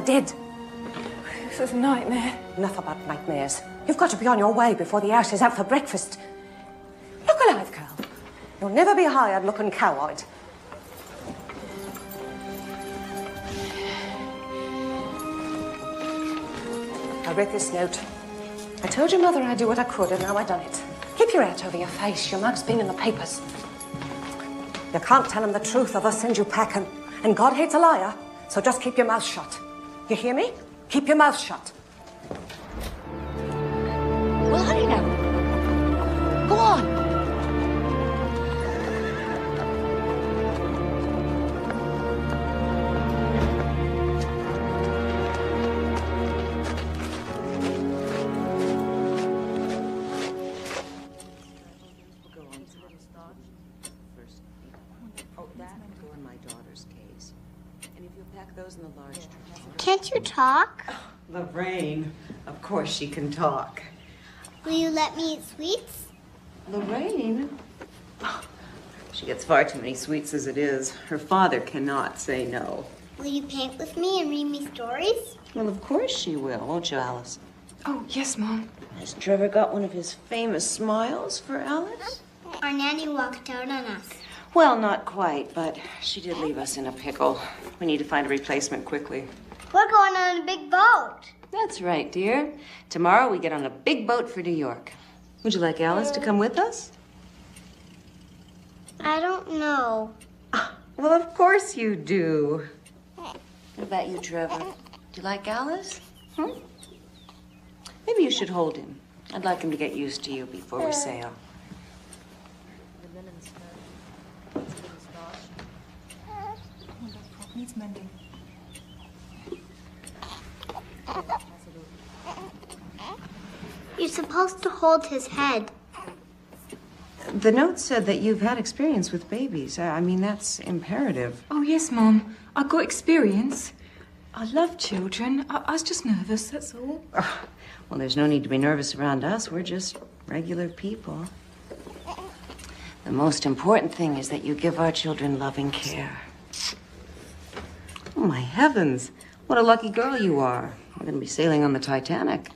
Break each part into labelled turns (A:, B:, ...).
A: did.
B: This is a nightmare.
A: Enough about nightmares. You've got to be on your way before the ash is out for breakfast. Look alive, Carl. You'll never be hired looking coward. I read this note. I told your mother I'd do what I could, and now I've done it. Keep your hat over your face. Your mug's been in the papers. You can't tell him the truth or they'll send you packing. And God hates a liar, so just keep your mouth shut. You hear me? Keep your mouth shut.
C: Well, hurry now. Go on.
D: Can't you talk?
E: Lorraine, of course she can talk.
D: Will you let me eat sweets?
E: Lorraine? She gets far too many sweets as it is. Her father cannot say no.
D: Will you paint with me and read me stories?
E: Well, of course she will, won't you, Alice?
B: Oh, yes, Mom.
E: Has Trevor got one of his famous smiles for Alice?
D: Our nanny walked out on us.
E: Well, not quite, but she did leave us in a pickle. We need to find a replacement quickly.
D: We're going on a big boat.
E: That's right, dear. Tomorrow we get on a big boat for New York. Would you like Alice to come with us?
D: I don't know.
E: Well, of course you do. What about you, Trevor? Do you like Alice? Maybe you should hold him. I'd like him to get used to you before we sail.
B: Needs mending.
D: You're supposed to hold his head.
E: The note said that you've had experience with babies. I mean, that's imperative.
B: Oh, yes, Mom. I've got experience. I love children. I was just nervous, that's all.
E: Well, there's no need to be nervous around us. We're just regular people. The most important thing is that you give our children loving care. Oh, my heavens. What a lucky girl you are. We're going to be sailing on the Titanic.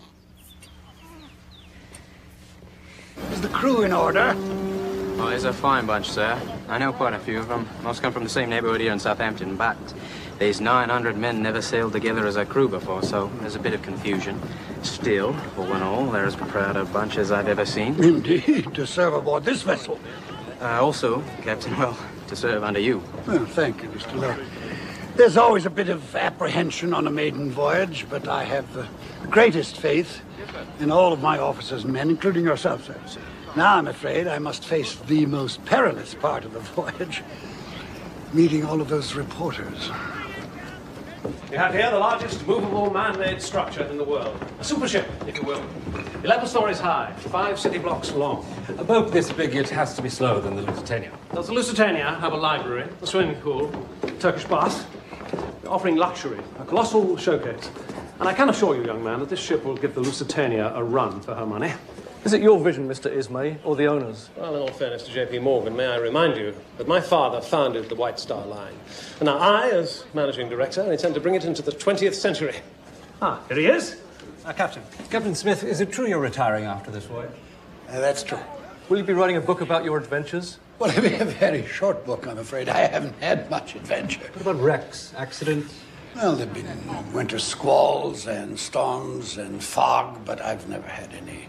F: Is the crew in order?
G: Oh, there's a fine bunch, sir. I know quite a few of them. Most come from the same neighborhood here in Southampton, but these 900 men never sailed together as a crew before, so there's a bit of confusion. Still, all in all, they're as proud a bunch as I've ever seen.
F: Indeed, to serve aboard this vessel.
G: Also, Captain, well, to serve under you.
F: Well, thank you, Mr. Lowe. There's always a bit of apprehension on a maiden voyage, but I have the greatest faith in all of my officers and men, including yourself, sir. Now I'm afraid I must face the most perilous part of the voyage, meeting all of those reporters.
H: We have here the largest movable man-made structure in the world. A super ship, if you will. 11 stories high, 5 city blocks long.
I: A boat this big, it has to be slower than the Lusitania.
H: Does the Lusitania have a library, a swimming pool, Turkish bath? We're offering luxury, a colossal showcase. And I can assure you, young man, that this ship will give the Lusitania a run for her money.
I: Is it your vision, Mr. Ismay, or the owner's?
H: Well, in all fairness to J.P. Morgan, may I remind you that my father founded the White Star Line. And now I, as managing director, intend to bring it into the 20th century. Ah, here he is. Captain.
I: Captain Smith, is it true you're retiring after this voyage?
F: That's true.
I: Will you be writing a book about your adventures?
F: Well, it'll be a very short book, I'm afraid. I haven't had much adventure.
I: What about wrecks, accidents?
F: Well, there've been winter squalls and storms and fog, but I've never had any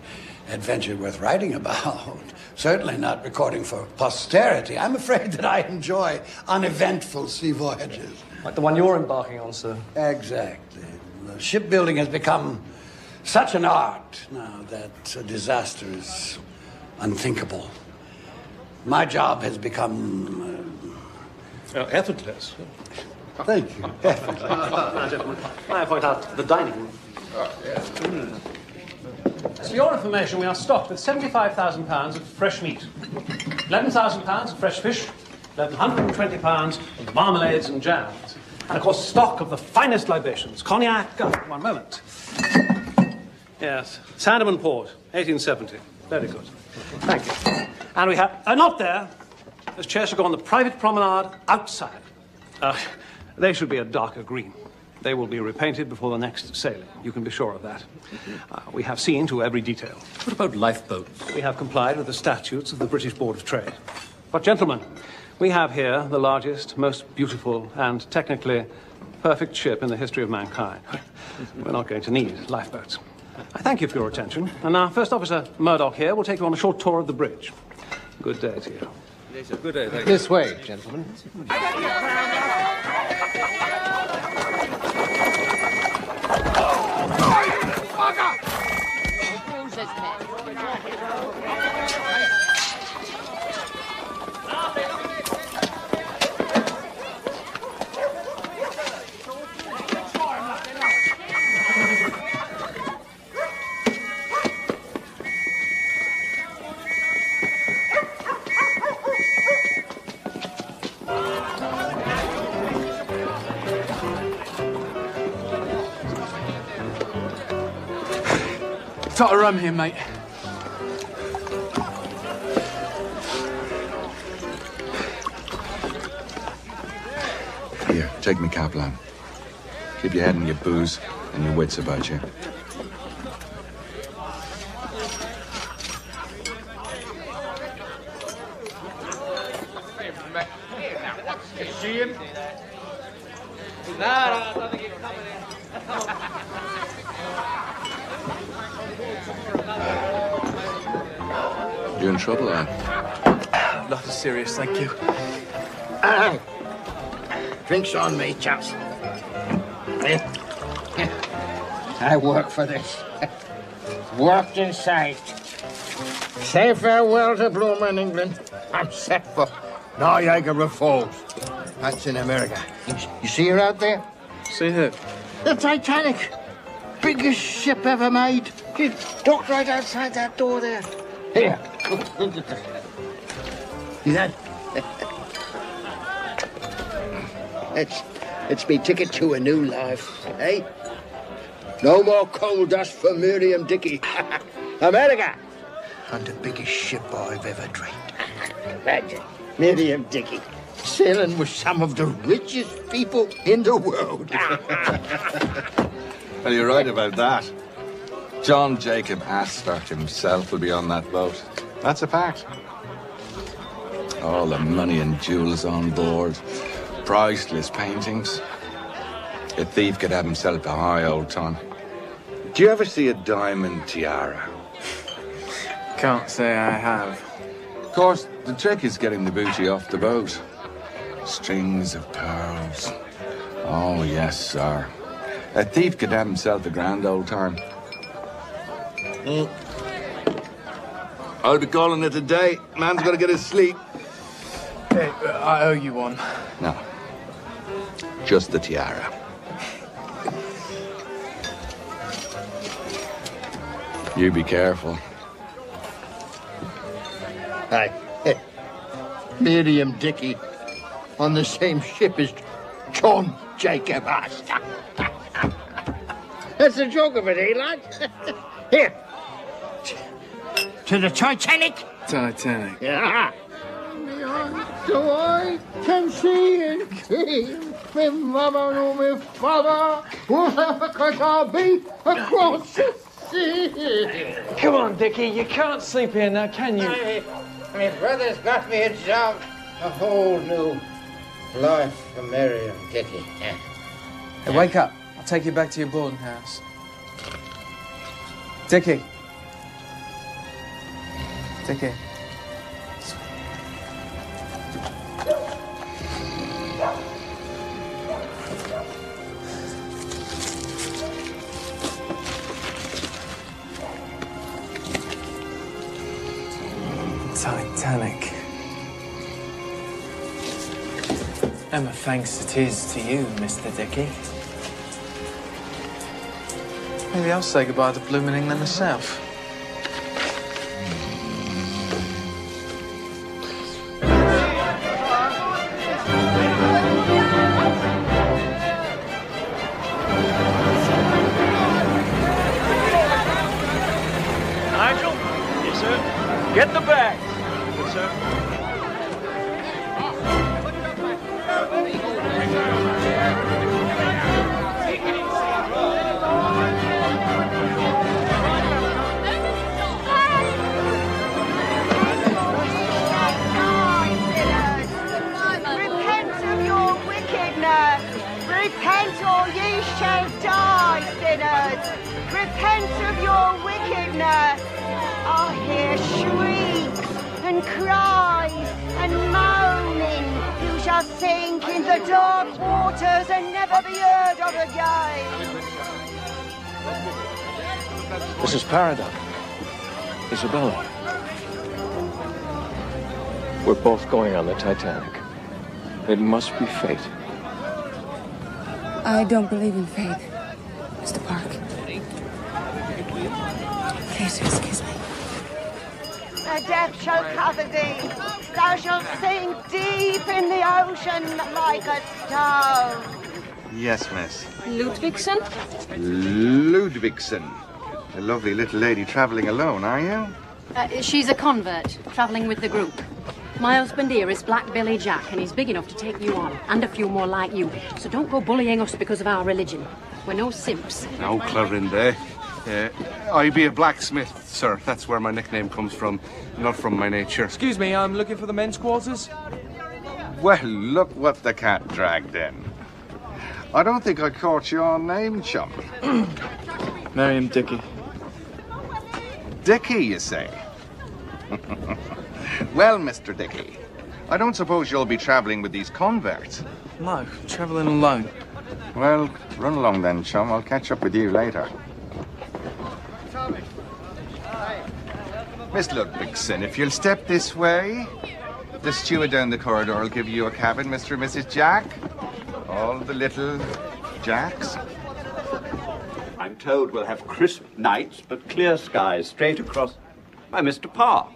F: adventure worth writing about. Certainly not recording for posterity. I'm afraid that I enjoy uneventful sea voyages.
I: Like the one you're embarking on, sir.
F: Exactly. Shipbuilding has become such an art now that a disaster is unthinkable. My job has become...
H: effortless.
F: Thank you. Effortless.
H: Now, gentlemen, may I point out the dining room? For your information, we are stocked with £75,000 of fresh meat, £11,000 of fresh fish, £1,120 of marmalades and jams, and of course stock of the finest libations, cognac. One moment. Yes, Sandeman Port, 1870. Very good. Thank you. And we have not there. Those chairs should go on the private promenade outside. They should be a darker green. They will be repainted before the next sailing. You can be sure of that. We have seen to every detail.
I: What about lifeboats?
H: We have complied with the statutes of the British Board of Trade. But, gentlemen, we have here the largest, most beautiful, and technically perfect ship in the history of mankind. We're not going to need lifeboats. I thank you for your attention. And now, First Officer Murdoch here will take you on a short tour of the bridge. Good day to you.
I: Good day, thank you.
J: This way, gentlemen.
K: Tot of rum here, mate.
L: Here, take me Kaplan. Keep your head and your booze and your wits about you.
J: You see him?
L: You in trouble, lad?
K: Nothing serious, thank you.
J: Drinks on me, chaps. I work for this. Worked and saved. Say farewell to bloomin' England. I'm set for Niagara Falls. That's in America. You see her out there?
K: See who?
J: The Titanic. Biggest ship ever made. She's docked right outside that door there. Here. Look at that. See that? It's me ticket to a new life, eh? No more coal dust for Miriam Dickey. America! And the biggest ship I've ever dreamed. Imagine, Miriam Dickey sailing with some of the richest people in the world.
L: Well, you're right about that. John Jacob Astor himself will be on that boat. That's a fact. All the money and jewels on board. Priceless paintings. A thief could have himself a high old time. Do you ever see a diamond tiara?
K: Can't say I have.
L: Of course, the trick is getting the booty off the boat. Strings of pearls. Oh, yes, sir. A thief could have himself a grand old time. I'll be calling it a day. Man's got to get his sleep.
K: Hey, I owe you one.
L: No. Just the tiara. You be careful.
J: Hi. Miriam Dickey on the same ship as John Jacob Astor. That's the joke of it, eh, lads? Here. To the Titanic.
K: Titanic.
J: Yeah. So I can see and keep me mother or me father, because I'll be across the sea.
K: Come on, Dickie, you can't sleep here now, can you?
J: My brother's got me a job, a whole new life for Miriam Dickey.
K: Hey, wake up. I'll take you back to your boarding house. Dickie. Dickie. Titanic. And my thanks it is to you, Mr. Dickey. Maybe I'll say goodbye to blooming England myself.
H: Nigel? Yes, sir. Get the bag. Yes, sir.
M: shall die, sinners. Repent of your wickedness. I hear shrieks and cries and moaning. You shall sink in the dark waters and never be heard of again.
I: Mrs. Paradox. Isabella. We're both going on the Titanic. It must be fate.
N: I don't believe in fate, Mr. Park. Please excuse me.
M: The death shall cover thee. Thou shalt sink deep in the ocean like a stone.
O: Yes, miss.
B: Ludvigsen?
O: Ludvigsen. A lovely little lady travelling alone, are you?
C: She's a convert, travelling with the group. My husband here is Black Billy Jack, and he's big enough to take you on, and a few more like you. So don't go bullying us because of our religion. We're no simps.
P: No, Clorinde. I be a blacksmith, sir. That's where my nickname comes from, not from my nature.
K: Excuse me, I'm looking for the men's quarters.
L: Well, look what the cat dragged in. I don't think I caught your name, chum.
K: Miriam Dickey.
L: Dickey, you say? Well, Mr. Dickey, I don't suppose you'll be travelling with these converts.
K: No, travelling alone.
L: Well, run along then, chum. I'll catch up with you later. Miss Ludvigsen, if you'll step this way, the steward down the corridor will give you a cabin, Mr. and Mrs. Jack. All the little Jacks.
Q: I'm told we'll have crisp nights, but clear skies straight across. By Mr. Park.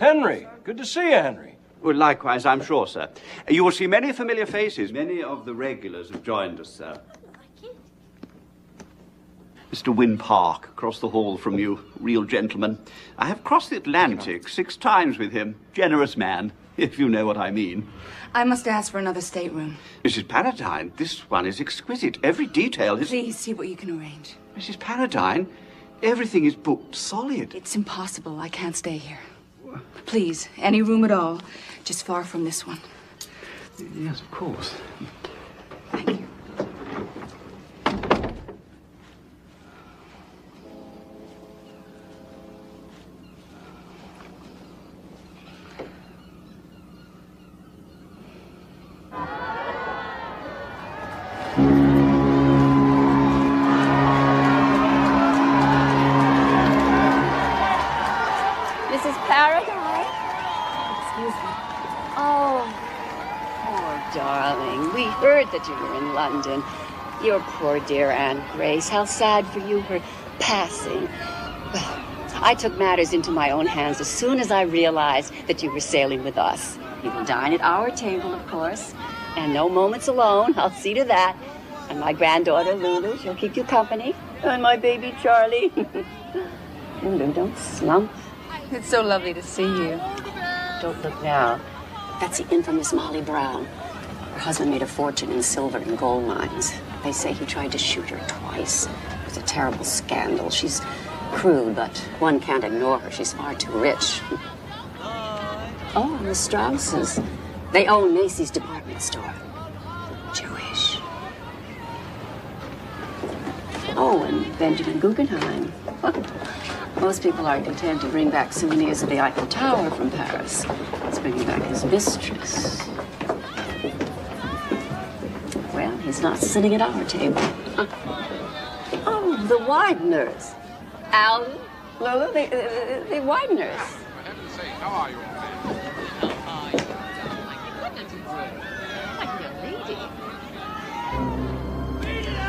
H: Henry, good to see you, Henry.
Q: Well, likewise, I'm sure, sir. You will see many familiar faces. Many of the regulars have joined us, sir. Mr. Wynne Park, across the hall from you, real gentleman. I have crossed the Atlantic 6 times with him. Generous man, if you know what I mean.
N: I must ask for another stateroom.
Q: Mrs. Paradine, this one is exquisite. Every detail is...
N: Please see what you can arrange.
Q: Mrs. Paradine, everything is booked solid.
N: It's impossible. I can't stay here. Please, any room at all, just far from this one.
Q: Yes, of course.
N: Thank you.
C: Mrs. Paradise? Excuse me. Oh, poor darling. We heard that you were in London. Your poor dear Aunt Grace. How sad for you, her passing. Well, I took matters into my own hands as soon as I realized that you were sailing with us. You will dine at our table, of course. And no moments alone. I'll see to that. And my granddaughter, Lulu, she'll keep you company. And my baby, Charlie. Lulu, don't slump.
N: It's so lovely to see you.
C: Don't look now. That's the infamous Molly Brown. Her husband made a fortune in silver and gold mines. They say he tried to shoot her twice. It was a terrible scandal. She's crude, but one can't ignore her. She's far too rich. Oh, and the Strausses. They own Macy's department store. Jewish. Oh, and Benjamin Guggenheim. Most people are content to bring back souvenirs of the Eiffel Tower from Paris. He's bringing back his mistress. Well, he's not sitting at our table. Oh, the Wideners. Alan, Lola, the Wideners.
R: For heaven's sake, how are you all?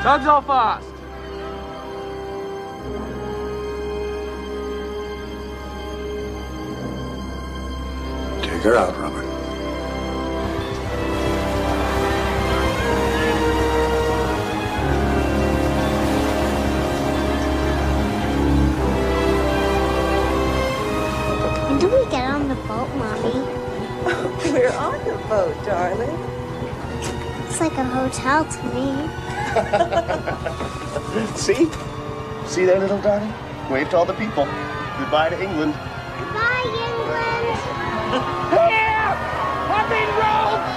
K: Tugs off fast.
F: Take her out, Robert.
D: When do we get on the boat, Mommy?
A: We're on the boat, darling.
D: It's like a hotel to me.
J: See? See there, little darling? Wave to all the people. Goodbye to England.
D: Goodbye, England.
M: Here! I've been robbed!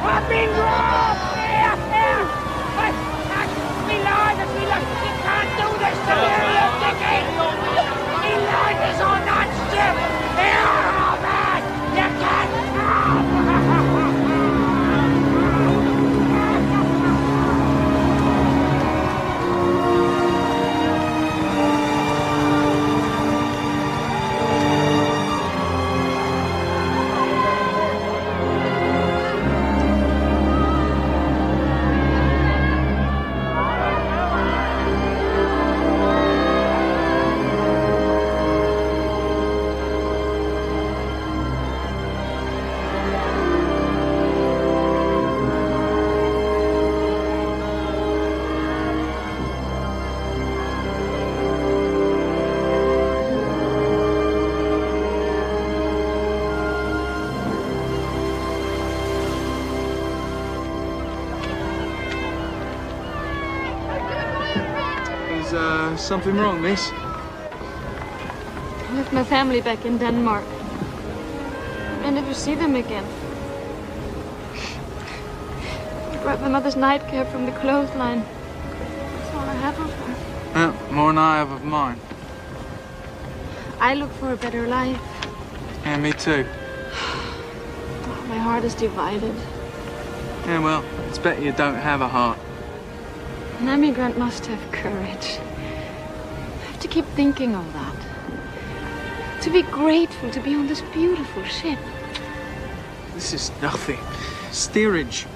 M: I've been robbed! Here! Here! My beloved!
K: Is something wrong, miss?
S: I left my family back in Denmark. I never see them again. I grabbed my mother's nightcap from the clothesline. That's all I have of her.
K: Yeah, more than I have of mine.
S: I look for a better life.
K: Yeah, me too.
S: My heart is divided.
K: Yeah, well, it's better you don't have a heart.
S: An emigrant must have courage. I have to keep thinking of that. To be grateful to be on this beautiful ship.
K: This is nothing. Steerage.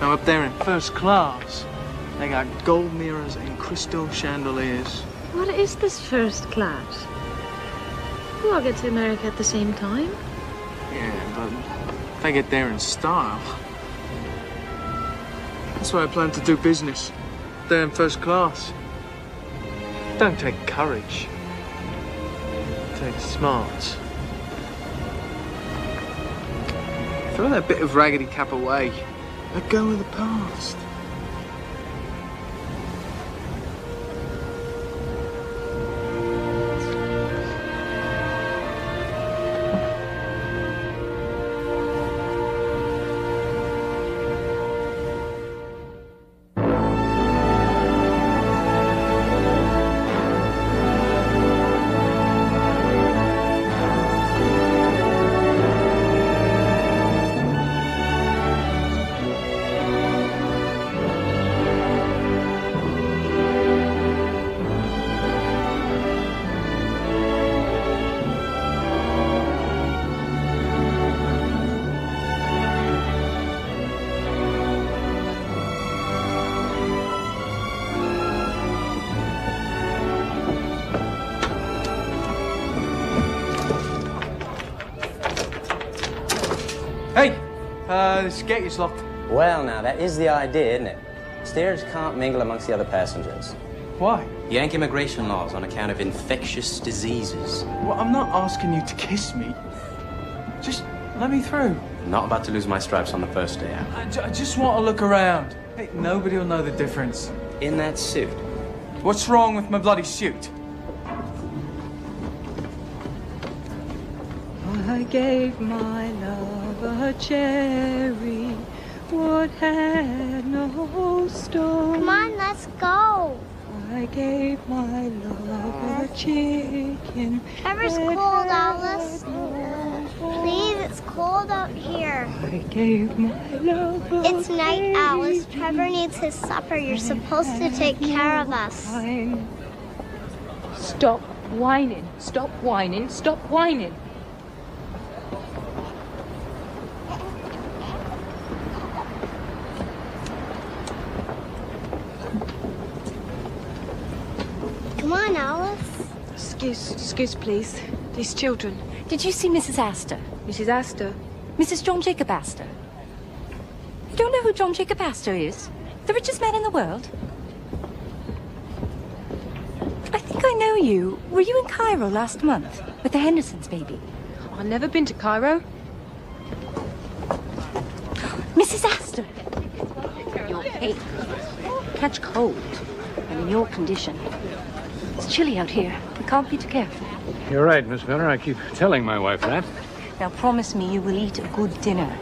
K: Now up there in first class, they got gold mirrors and crystal chandeliers.
S: What is this first class? We all get to America at the same time.
K: Yeah, but they get there in style. That's why I plan to do business. There in first class. Don't take courage. Take smarts. Throw that bit of raggedy cap away. Let go of the past. Hey! This gate is locked.
G: Well, now, that is the idea, isn't it? Steerage can't mingle amongst the other passengers.
K: Why?
G: Yank immigration laws on account of infectious diseases.
K: Well, I'm not asking you to kiss me. Just let me through.
G: I'm not about to lose my stripes on the first day out.
K: I just want to look around. Hey, nobody will know the difference.
G: In that suit?
K: What's wrong with my bloody suit?
B: I gave my love a cherry, what had no stone.
D: Come on, let's go.
B: I gave my love a chicken.
D: Trevor's cold, Alice. Please, it's cold out here.
B: I gave my love a
D: It's night, Alice. Trevor needs his supper. You're supposed to take care of us.
B: Stop whining. Stop whining. Stop whining.
D: Come on, Alice.
B: Excuse, please. These children.
T: Did you see Mrs. Astor?
B: Mrs. Astor?
T: Mrs. John Jacob Astor. You don't know who John Jacob Astor is? The richest man in the world? I think I know you. Were you in Cairo last month with the Hendersons, maybe?
B: I've never been to Cairo.
T: Mrs. Astor! You're pale. Catch cold. And in your condition. It's chilly out here. We can't be too careful.
U: You're right, Miss Miller. I keep telling my wife that.
T: Now promise me you will eat a good dinner.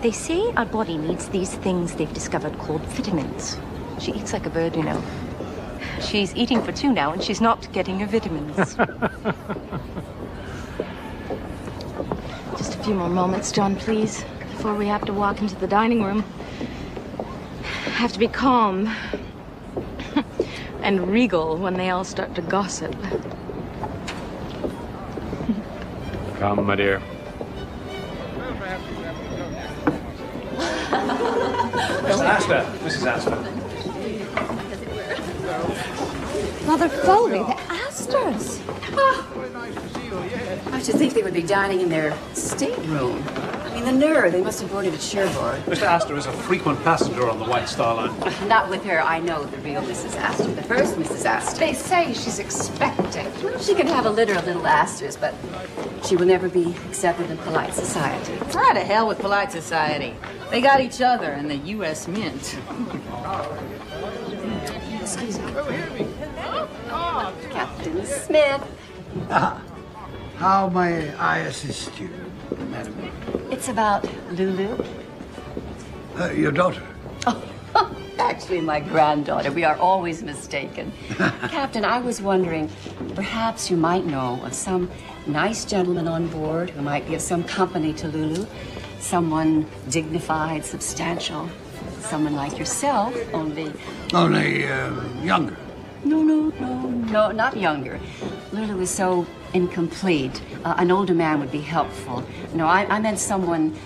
T: They say our body needs these things they've discovered called vitamins. She eats like a bird, you know. She's eating for two now and she's not getting her vitamins.
S: Just a few more moments, John, please, before we have to walk into the dining room. Have to be calm and regal when they all start to gossip.
U: Come, my dear.
H: Mrs. Astor. Mrs. Astor.
A: Mother Foley, the Astors.
C: I should think they would be dining in their stateroom. I mean, the nerve. They must have boarded at Cherbourg.
H: Mr. Astor is a frequent passenger on the White Star Line.
C: Not with her. I know the real Mrs. Astor, the first Mrs. Astor.
A: They say she's expecting.
C: Well, she can have a litter of little Astors, but she will never be accepted in polite society.
V: Try to hell with polite society. They got each other and the U.S. Mint.
C: Excuse me. Captain Smith.
F: How may I assist you, madam?
C: It's about Lulu.
F: Your daughter?
C: Actually, my granddaughter. We are always mistaken. Captain, I was wondering, perhaps you might know of some nice gentleman on board who might be of some company to Lulu. Someone dignified, substantial. Someone like yourself, only...
F: Only younger.
C: No, not younger. Lulu is so incomplete. An older man would be helpful. No, I meant someone...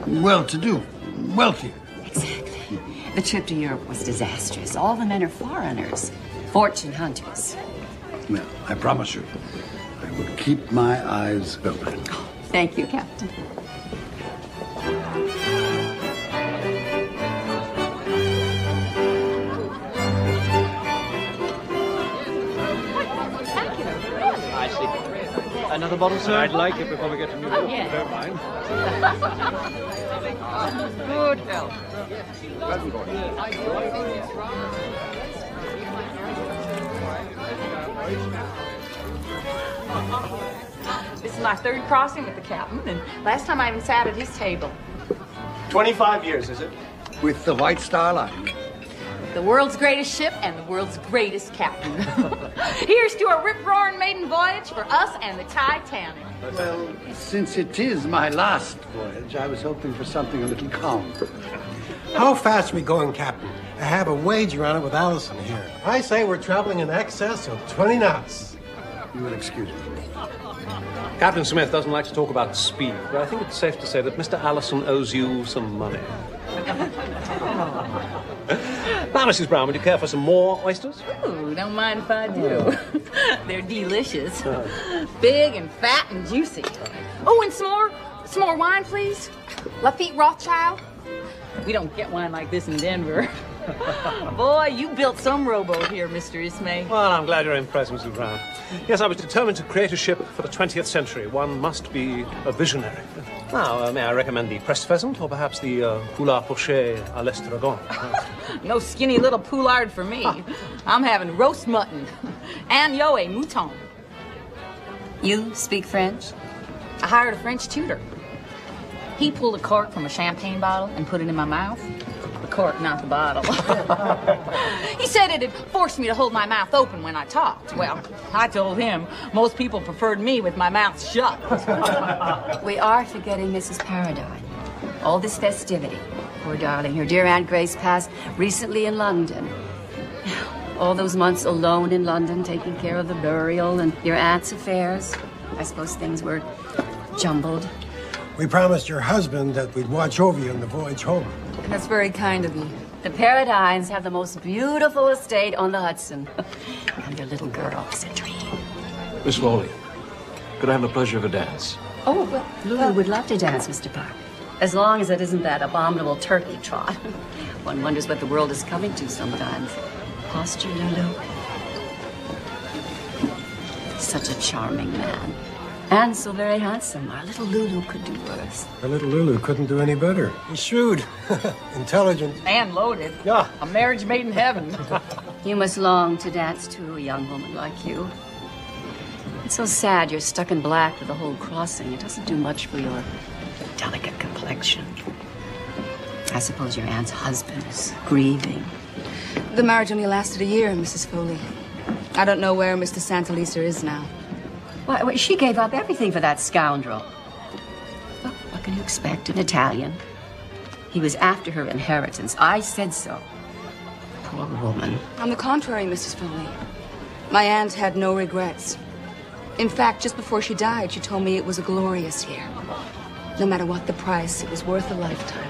F: Well-to-do. Wealthier.
C: Exactly. The trip to Europe was disastrous. All the men are foreigners. Fortune hunters.
F: Well, I promise you, I will keep my eyes open.
C: Thank you, Captain.
H: I see. Another bottle, sir? I'd like it before we get to New York, if you don't mind.
V: Good health. This is my third crossing with the captain, and last time I even sat at his table.
H: 25 years, is it?
F: With the White Star Line.
V: The world's greatest ship and the world's greatest captain. Here's to a rip-roaring maiden voyage for us and the Titanic.
F: Well, since it is my last voyage, I was hoping for something a little calmer.
E: How fast are we going, Captain? I have a wager on it with Allison here. I say we're traveling in excess of 20 knots.
F: You will excuse me.
H: Captain Smith doesn't like to talk about speed, but I think it's safe to say that Mr. Allison owes you some money. Now, Mrs. Brown, would you care for some more oysters?
V: Ooh, don't mind if I do. They're delicious. Big and fat and juicy. Oh, and some more wine, please. Lafitte Rothschild. We don't get wine like this in Denver. Boy, you built some rowboat here, Mr. Ismay.
H: Well, I'm glad you're impressed, Mrs. Brown. Yes, I was determined to create a ship for the 20th century. One must be a visionary. Now, may I recommend the pressed pheasant, or perhaps the poulard poché à l'estragon?
V: No skinny little poulard for me. I'm having roast mutton and yoe mouton.
C: You speak French?
V: I hired a French tutor. He pulled a cork from a champagne bottle and put it in my mouth. The cork, not the bottle. He said it'd force me to hold my mouth open when I talked. Well, I told him most people preferred me with my mouth shut.
C: We are forgetting Mrs. Paradine. All this festivity. Poor darling, her dear Aunt Grace passed recently in London. All those months alone in London, taking care of the burial and your aunt's affairs. I suppose things were jumbled.
E: We promised your husband that we'd watch over you on the voyage home.
V: That's very kind of you.
C: The Paradines have the most beautiful estate on the Hudson. And their little girl is a dream.
U: Miss Foley, could I have the pleasure of a dance?
C: Oh, well, Lulu would love to dance, Mr. Park. As long as it isn't that abominable turkey trot. One wonders what the world is coming to sometimes. Posture, Lulu. Such a charming man. And so very handsome. Our little Lulu could do worse.
E: Our little Lulu couldn't do any better. He's shrewd, intelligent.
V: And loaded.
E: Yeah.
V: A marriage made in heaven.
C: You must long to dance to a young woman like you. It's so sad you're stuck in black for the whole crossing. It doesn't do much for your delicate complexion. I suppose your aunt's husband is grieving.
N: The marriage only lasted a year, Mrs. Foley. I don't know where Mr. Santalisa is now.
C: Why, she gave up everything for that scoundrel. Well, what can you expect, an Italian? He was after her inheritance. I said so. Poor woman.
N: On the contrary, Mrs. Foley. My aunt had no regrets. In fact, just before she died, she told me it was a glorious year. No matter what the price, it was worth a lifetime.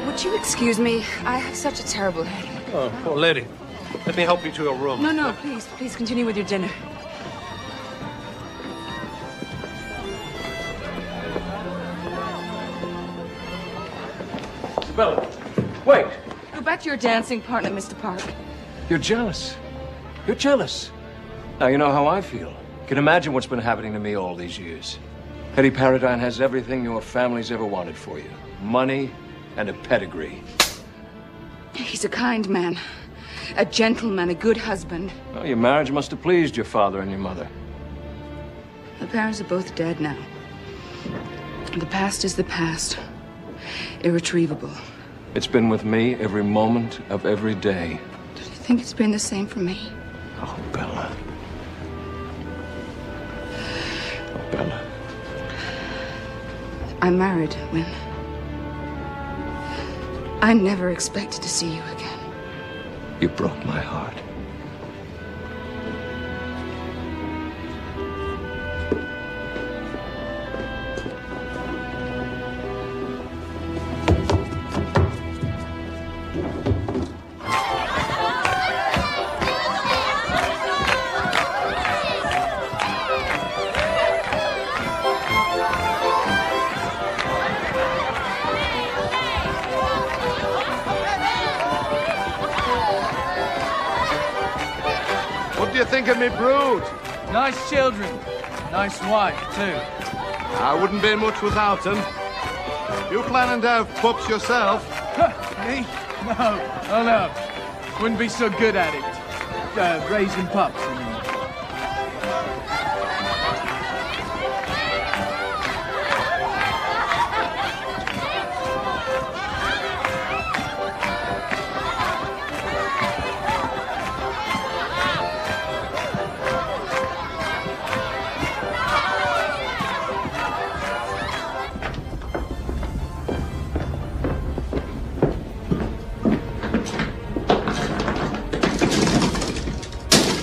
N: Would you excuse me? I have such a terrible headache.
H: Oh, poor lady. Let me help you to your room.
N: No, please continue with your dinner.
U: Bella, wait.
N: Go back to your dancing partner, Mr. Park.
U: You're jealous. You're jealous. Now, you know how I feel. You can imagine what's been happening to me all these years. Hetty Paradine has everything your family's ever wanted for you. Money and a pedigree.
N: He's a kind man, a gentleman, a good husband.
U: Well, your marriage must have pleased your father and your mother.
N: The parents are both dead now. The past is the past. Irretrievable.
U: It's been with me every moment of every day.
N: Do you think it's been the same for me?
U: Oh, Bella. Oh, Bella.
N: I'm married, Win. I never expected to see you again.
U: You broke my heart.
P: What do you think of me brood?
K: Nice children. Nice wife, too.
P: I wouldn't be much without them. You planning to have pups yourself?
K: Me? No. Oh, no. Wouldn't be so good at it. Raising pups, I mean.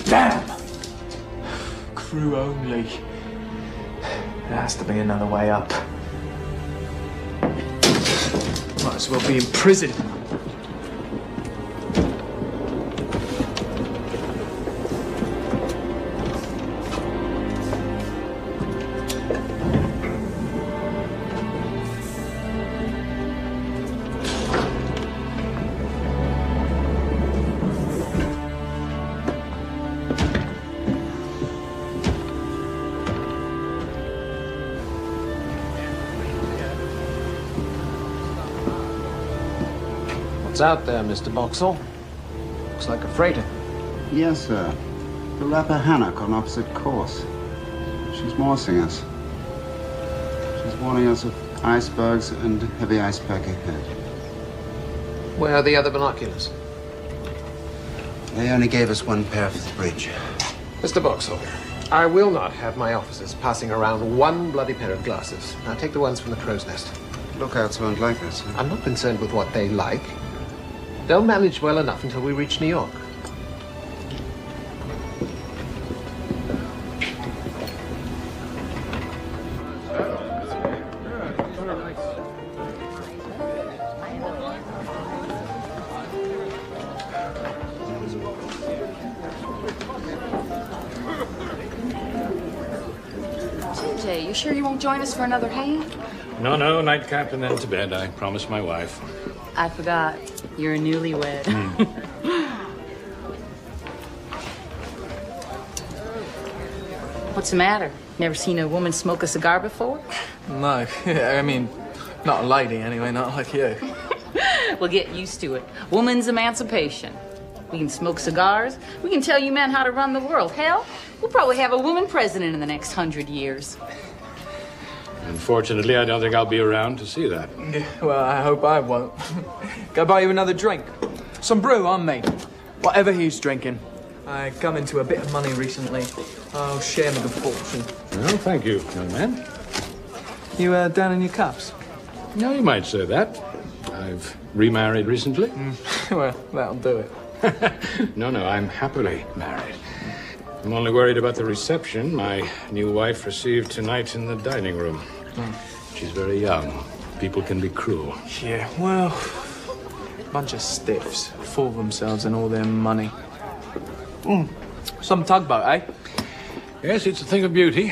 K: Damn! Crew only. There has to be another way up. Might as well be in prison.
H: What's out there, Mr. Boxall? Looks like a freighter.
I: Yes, sir. The Rappahannock on opposite course. She's morsing us. She's warning us of icebergs and heavy ice pack ahead.
H: Where are the other binoculars?
I: They only gave us one pair for the bridge.
H: Mr. Boxall, I will not have my officers passing around one bloody pair of glasses. Now take the ones from the crow's nest.
I: Lookouts won't like this.
H: I'm not concerned with what they like. They'll manage well enough until we reach New York.
V: TJ, you sure you won't join us for another hand?
O: No, nightcap and then to bed. I promised my wife.
V: I forgot. You're a newlywed. What's the matter? Never seen a woman smoke a cigar before?
K: No, I mean, not a lady anyway, not like you.
V: We'll get used to it. Woman's emancipation. We can smoke cigars. We can tell you men how to run the world. Hell, we'll probably have a woman president in the next 100 years.
O: Unfortunately, I don't think I'll be around to see that.
K: Yeah, well, I hope I won't. Go buy you another drink. Some brew on me. Whatever he's drinking. I come into a bit of money recently. I'll share my good fortune.
O: Well, thank you, young man.
K: You down in your cups?
O: No, you might say that. I've remarried recently.
K: Well, that'll do it.
O: No, I'm happily married. I'm only worried about the reception my new wife received tonight in the dining room. She's very young. People can be cruel.
K: Yeah, well, bunch of stiffs, full of themselves and all their money. Some tugboat, eh?
O: Yes, it's a thing of beauty.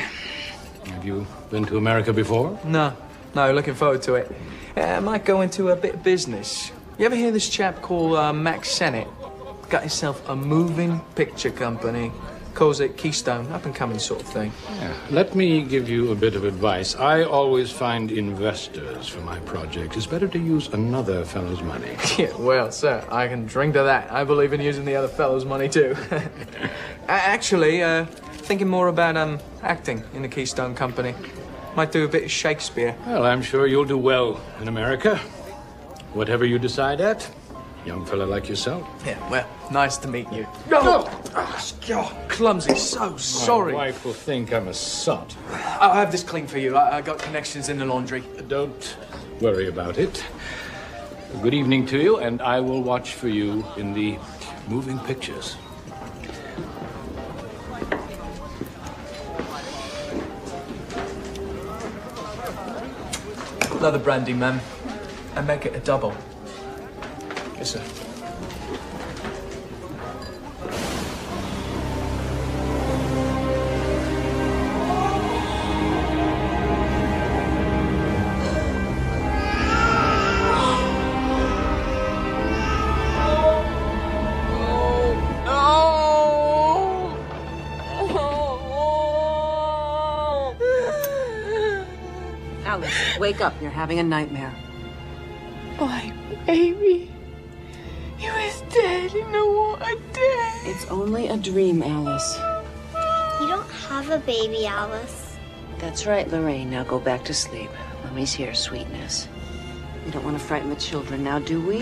O: Have you been to America before?
K: No, looking forward to it. I might go into a bit of business. You ever hear this chap called Max Sennett? Got himself a moving picture company. Calls it Keystone, up-and-coming sort of thing.
O: Yeah. Let me give you a bit of advice. I always find investors for my projects. It's better to use another fellow's money.
K: Yeah, well, sir, I can drink to that. I believe in using the other fellow's money, too. Actually, thinking more about acting in the Keystone Company. Might do a bit of Shakespeare.
O: Well, I'm sure you'll do well in America. Whatever you decide at, young fella like yourself.
K: Yeah, well, nice to meet you. Oh, God, clumsy, so sorry.
O: My wife will think I'm a sot.
K: I'll have this clean for you. I got connections in the laundry.
O: Don't worry about it. Good evening to you, and I will watch for you in the moving pictures.
K: Another brandy, ma'am. And make it a double. Yes, sir.
A: Alice, wake up. You're having a nightmare.
S: My baby. He was dead. You know what? Dead.
A: It's only a dream, Alice.
D: You don't have a baby, Alice.
A: That's right, Lorraine. Now go back to sleep. Mommy's here, sweetness. We don't want to frighten the children now, do we?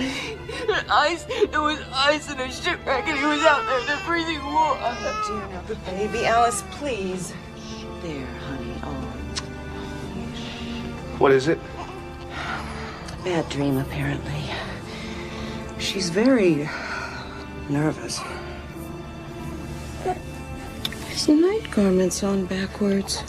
S: There was ice in a shipwreck and he was out there in the freezing water.
A: Oh, dear, now, the baby. Alice, please. There, honey. Oh.
P: What is it?
A: Bad dream, apparently. She's very nervous. His night garment's on backwards.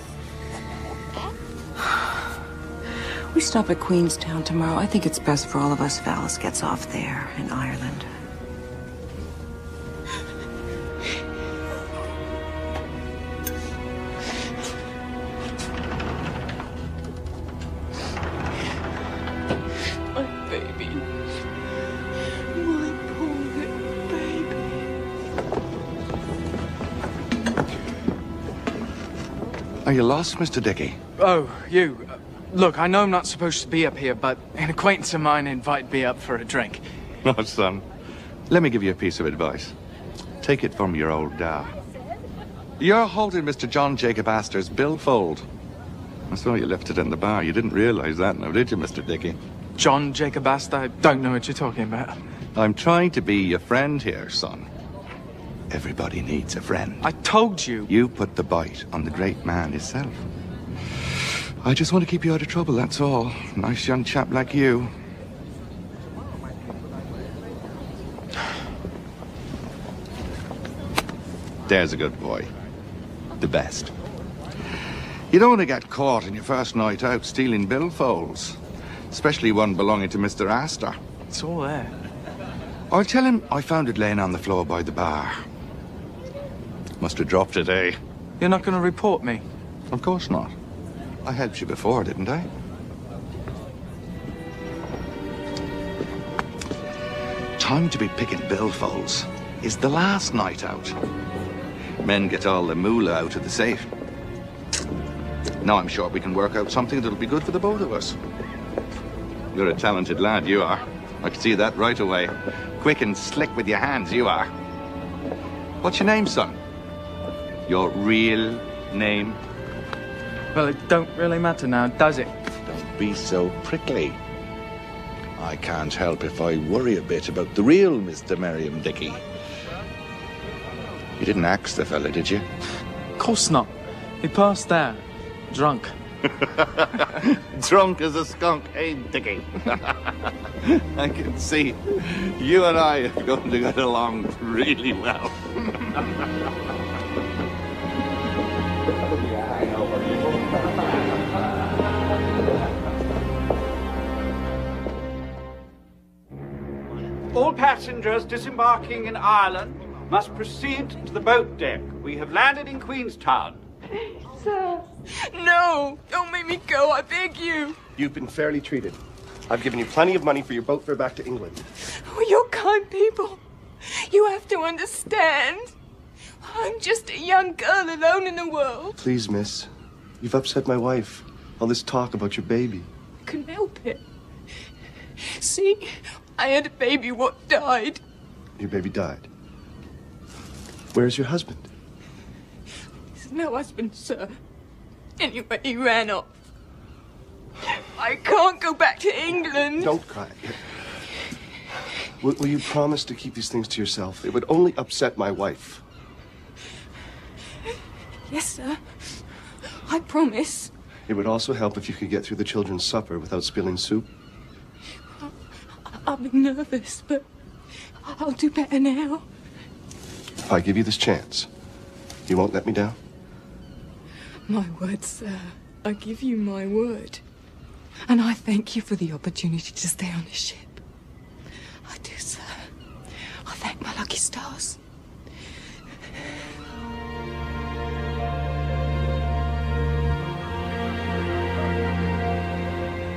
A: We stop at Queenstown tomorrow. I think it's best for all of us if Alice gets off there in Ireland.
S: My baby. My poor baby.
L: Are you lost, Mr. Dickey?
K: Oh, you. Look, I know I'm not supposed to be up here, but an acquaintance of mine invited me up for a drink.
L: No, son. Let me give you a piece of advice. Take it from your old dad. You're holding Mr. John Jacob Astor's billfold. I saw you left it in the bar. You didn't realize that now, did you, Mr. Dickey?
K: John Jacob Astor? I don't know what you're talking about.
L: I'm trying to be your friend here, son. Everybody needs a friend.
K: I told you.
L: You put the bite on the great man himself. I just want to keep you out of trouble, that's all. Nice young chap like you. There's a good boy. The best. You don't want to get caught in your first night out stealing billfolds. Especially one belonging to Mr. Astor.
K: It's all there.
L: I'll tell him I found it laying on the floor by the bar. Must have dropped it, eh?
K: You're not going to report me?
L: Of course not. I helped you before, didn't I? Time to be picking billfolds is the last night out. Men get all the moolah out of the safe. Now I'm sure we can work out something that'll be good for the both of us. You're a talented lad, you are. I can see that right away. Quick and slick with your hands, you are. What's your name, son? Your real name?
K: Well, it don't really matter now, does it?
L: Don't be so prickly. I can't help if I worry a bit about the real Mr. Merriam Dickey. You didn't axe the fella, did you?
K: Of course not. He passed out. Drunk.
L: Drunk as a skunk, eh, Dickey? I can see you and I are going to get along really well.
F: All passengers disembarking in Ireland must proceed to the boat deck. We have landed in Queenstown.
S: Sir. No! Don't make me go, I beg you.
Q: You've been fairly treated. I've given you plenty of money for your boat fare back to England.
S: Oh, you're kind people. You have to understand.
B: I'm just a young girl alone in the world.
Q: Please, miss. You've upset my wife. All this talk about your baby.
B: I couldn't help it. See, I had a baby what died.
Q: Your baby died. Where's your husband?
B: He's no husband, sir. Anyway, he ran off. I can't go back to England.
Q: Don't cry. Will you promise to keep these things to yourself? It would only upset my wife.
B: Yes, sir. I promise.
Q: It would also help if you could get through the children's supper without spilling soup.
B: I'll be nervous, but I'll do better now.
Q: If I give you this chance, you won't let me down?
B: My word, sir. I give you my word. And I thank you for the opportunity to stay on this ship. I do, sir. I thank my lucky stars.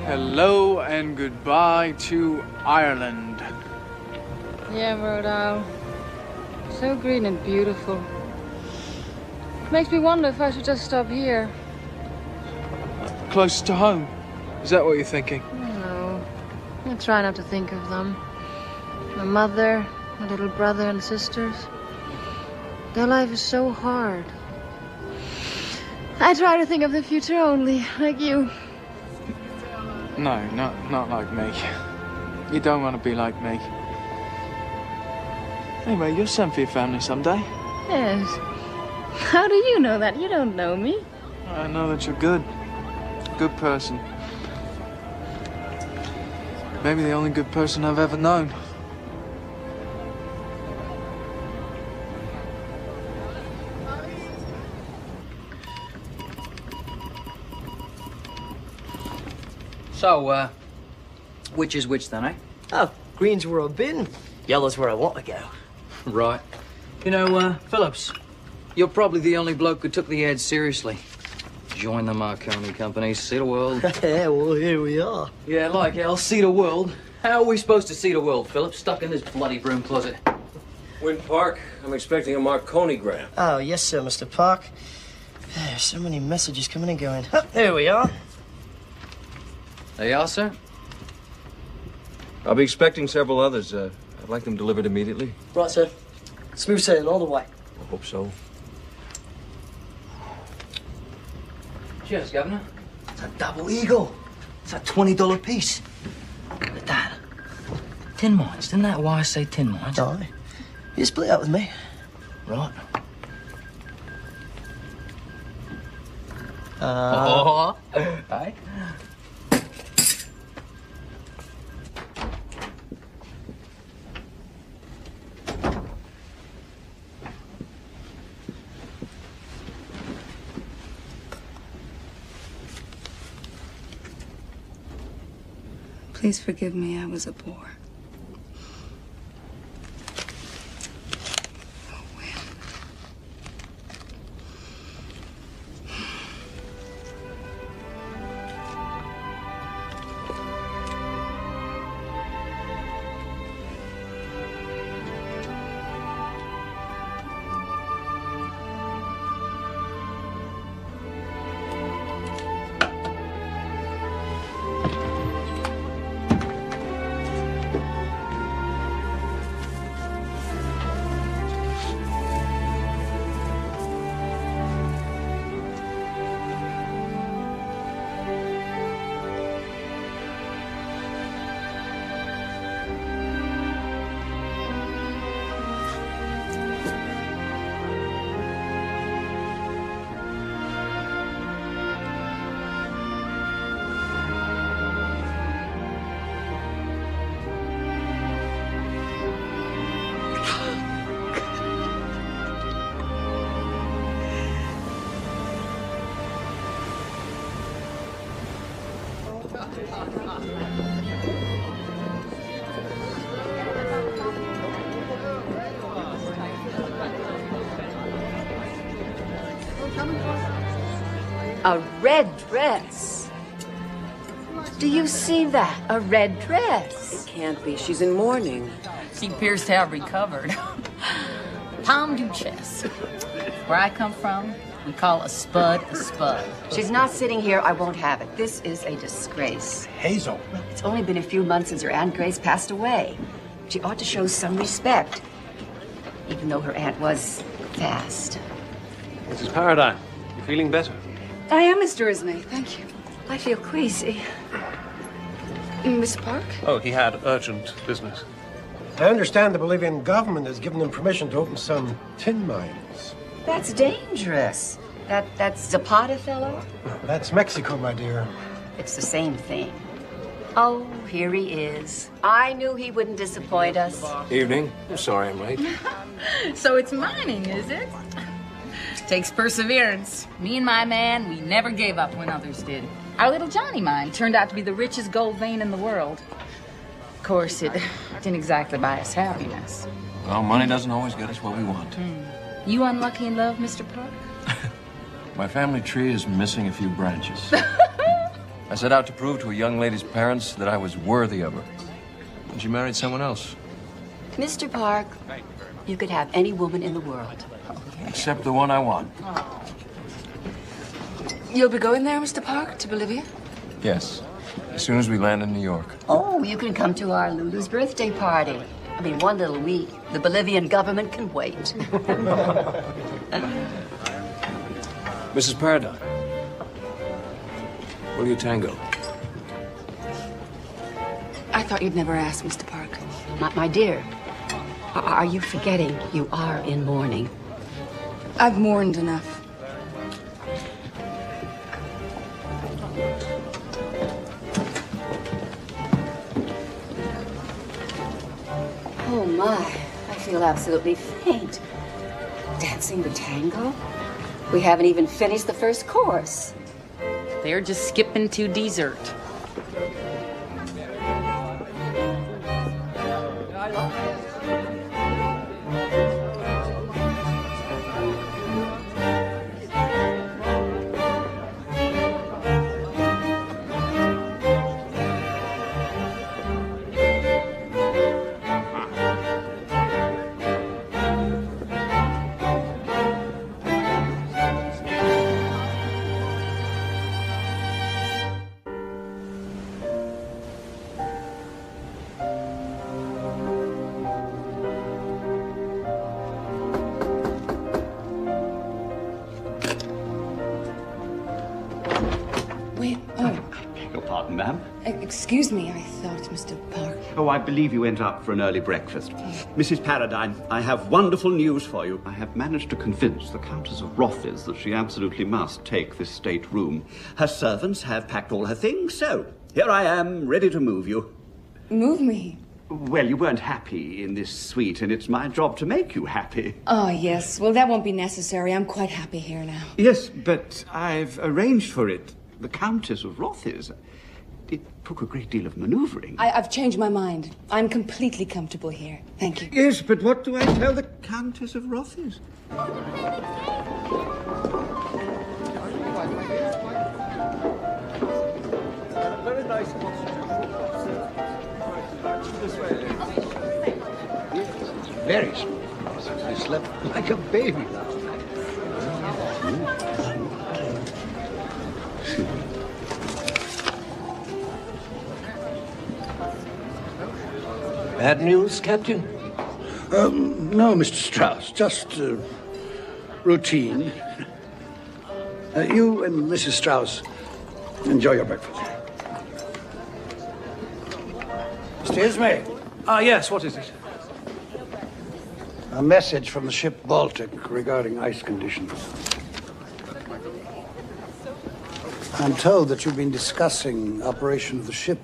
K: Hello and goodbye to Ireland.
S: Yeah, Rodile. So green and beautiful. Makes me wonder if I should just stop here.
K: Close to home. Is that what you're thinking?
S: No. I try not to think of them. My mother, my little brother and sisters. Their life is so hard. I try to think of the future only, like you.
K: No, not like me. You don't want to be like me. Anyway, you'll send for your family someday.
S: Yes. How do you know that? You don't know me.
K: I know that you're good. Good person. Maybe the only good person I've ever known.
J: So, which is which then, eh?
R: Oh, green's where I've been, yellow's where I want to go.
J: Right. You know, Phillips, you're probably the only bloke who took the ad seriously. Join the Marconi Company, see the world.
R: Yeah, well, here we are.
J: Yeah, like hell, see the world. How are we supposed to see the world, Phillips? Stuck in this bloody broom closet.
U: Wynn Park, I'm expecting a Marconi gram.
R: Oh, yes, sir, Mr. Park. There's so many messages coming and going. Oh, there we are.
J: There you are, sir.
U: I'll be expecting several others. I'd like them delivered immediately.
R: Right, sir. Smooth sailing all the way.
U: I hope so.
J: Cheers, Governor.
R: It's a double eagle. It's a $20 piece.
J: Look at that. Tin mines. Isn't that why I say tin mines?
R: Aye. You split up with me.
J: Right.
R: Aye.
N: Please forgive me, I was a bore.
C: A red dress. Do you see that? A red dress.
A: It can't be. She's in mourning.
V: She appears to have recovered. Palm Duchess. Where I come from, we call a spud a spud.
C: She's not sitting here. I won't have it. This is a disgrace.
E: Hazel.
C: Well, it's only been a few months since her Aunt Grace passed away. She ought to show some respect, even though her aunt was fast.
H: Mrs. Paradine, you feeling better?
N: I am, Mr. Ismay. Thank you.
C: I feel queasy.
N: Mr. Park?
H: Oh, he had urgent business.
E: I understand the Bolivian government has given them permission to open some tin mines.
C: That's dangerous. That Zapata fellow?
E: That's Mexico, my dear.
C: It's the same thing. Oh, here he is. I knew he wouldn't disappoint us.
U: Evening. I'm sorry I'm late.
V: So it's mining, is it? Takes perseverance. Me and my man, we never gave up when others did. Our little Johnny mine turned out to be the richest gold vein in the world. Of course, it didn't exactly buy us happiness.
U: Well, money doesn't always get us what we want.
V: You unlucky in love, Mr. Park?
U: My family tree is missing a few branches. I set out to prove to a young lady's parents that I was worthy of her. And she married someone else.
C: Mr. Park, you could have any woman in the world.
U: Except the one I want.
N: You'll be going there, Mr. Park, to Bolivia?
U: Yes. As soon as we land in New York.
C: Oh, you can come to our Lulu's birthday party. I mean, one little week. The Bolivian government can wait.
U: Mrs. Paradine. Will you tango?
N: I thought you'd never ask, Mr. Park.
C: My dear, are you forgetting you are in mourning?
N: I've mourned enough.
C: Oh, my. I feel absolutely faint. Dancing the tango? We haven't even finished the first course.
V: They're just skipping to dessert.
N: Wait, oh,
G: Your pardon, ma'am?
N: excuse me, I thought Mr. Park.
G: Oh, I believe you went up for an early breakfast. Mrs. Paradine, I have wonderful news for you. I have managed to convince the Countess of Rothes that she absolutely must take this state room. Her servants have packed all her things, so here I am, ready to move you.
N: Move me?
G: Well, you weren't happy in this suite, and it's my job to make you happy.
N: Oh, yes. Well, that won't be necessary. I'm quite happy here now.
G: Yes, but I've arranged for it. The Countess of Rothes. It took a great deal of maneuvering.
N: I've changed my mind. I'm completely comfortable here. Thank you.
G: Yes, but what do I tell the Countess of Rothes?
M: Very nice.
F: Very smooth. I slept like a baby last night.
E: Bad news, Captain?
F: No, Mr. Strauss, just routine. You and Mrs. Strauss enjoy your breakfast. Mr. Ismay.
H: Yes, what is it?
F: A message from the ship Baltic regarding ice conditions. I'm told that you've been discussing operation of the ship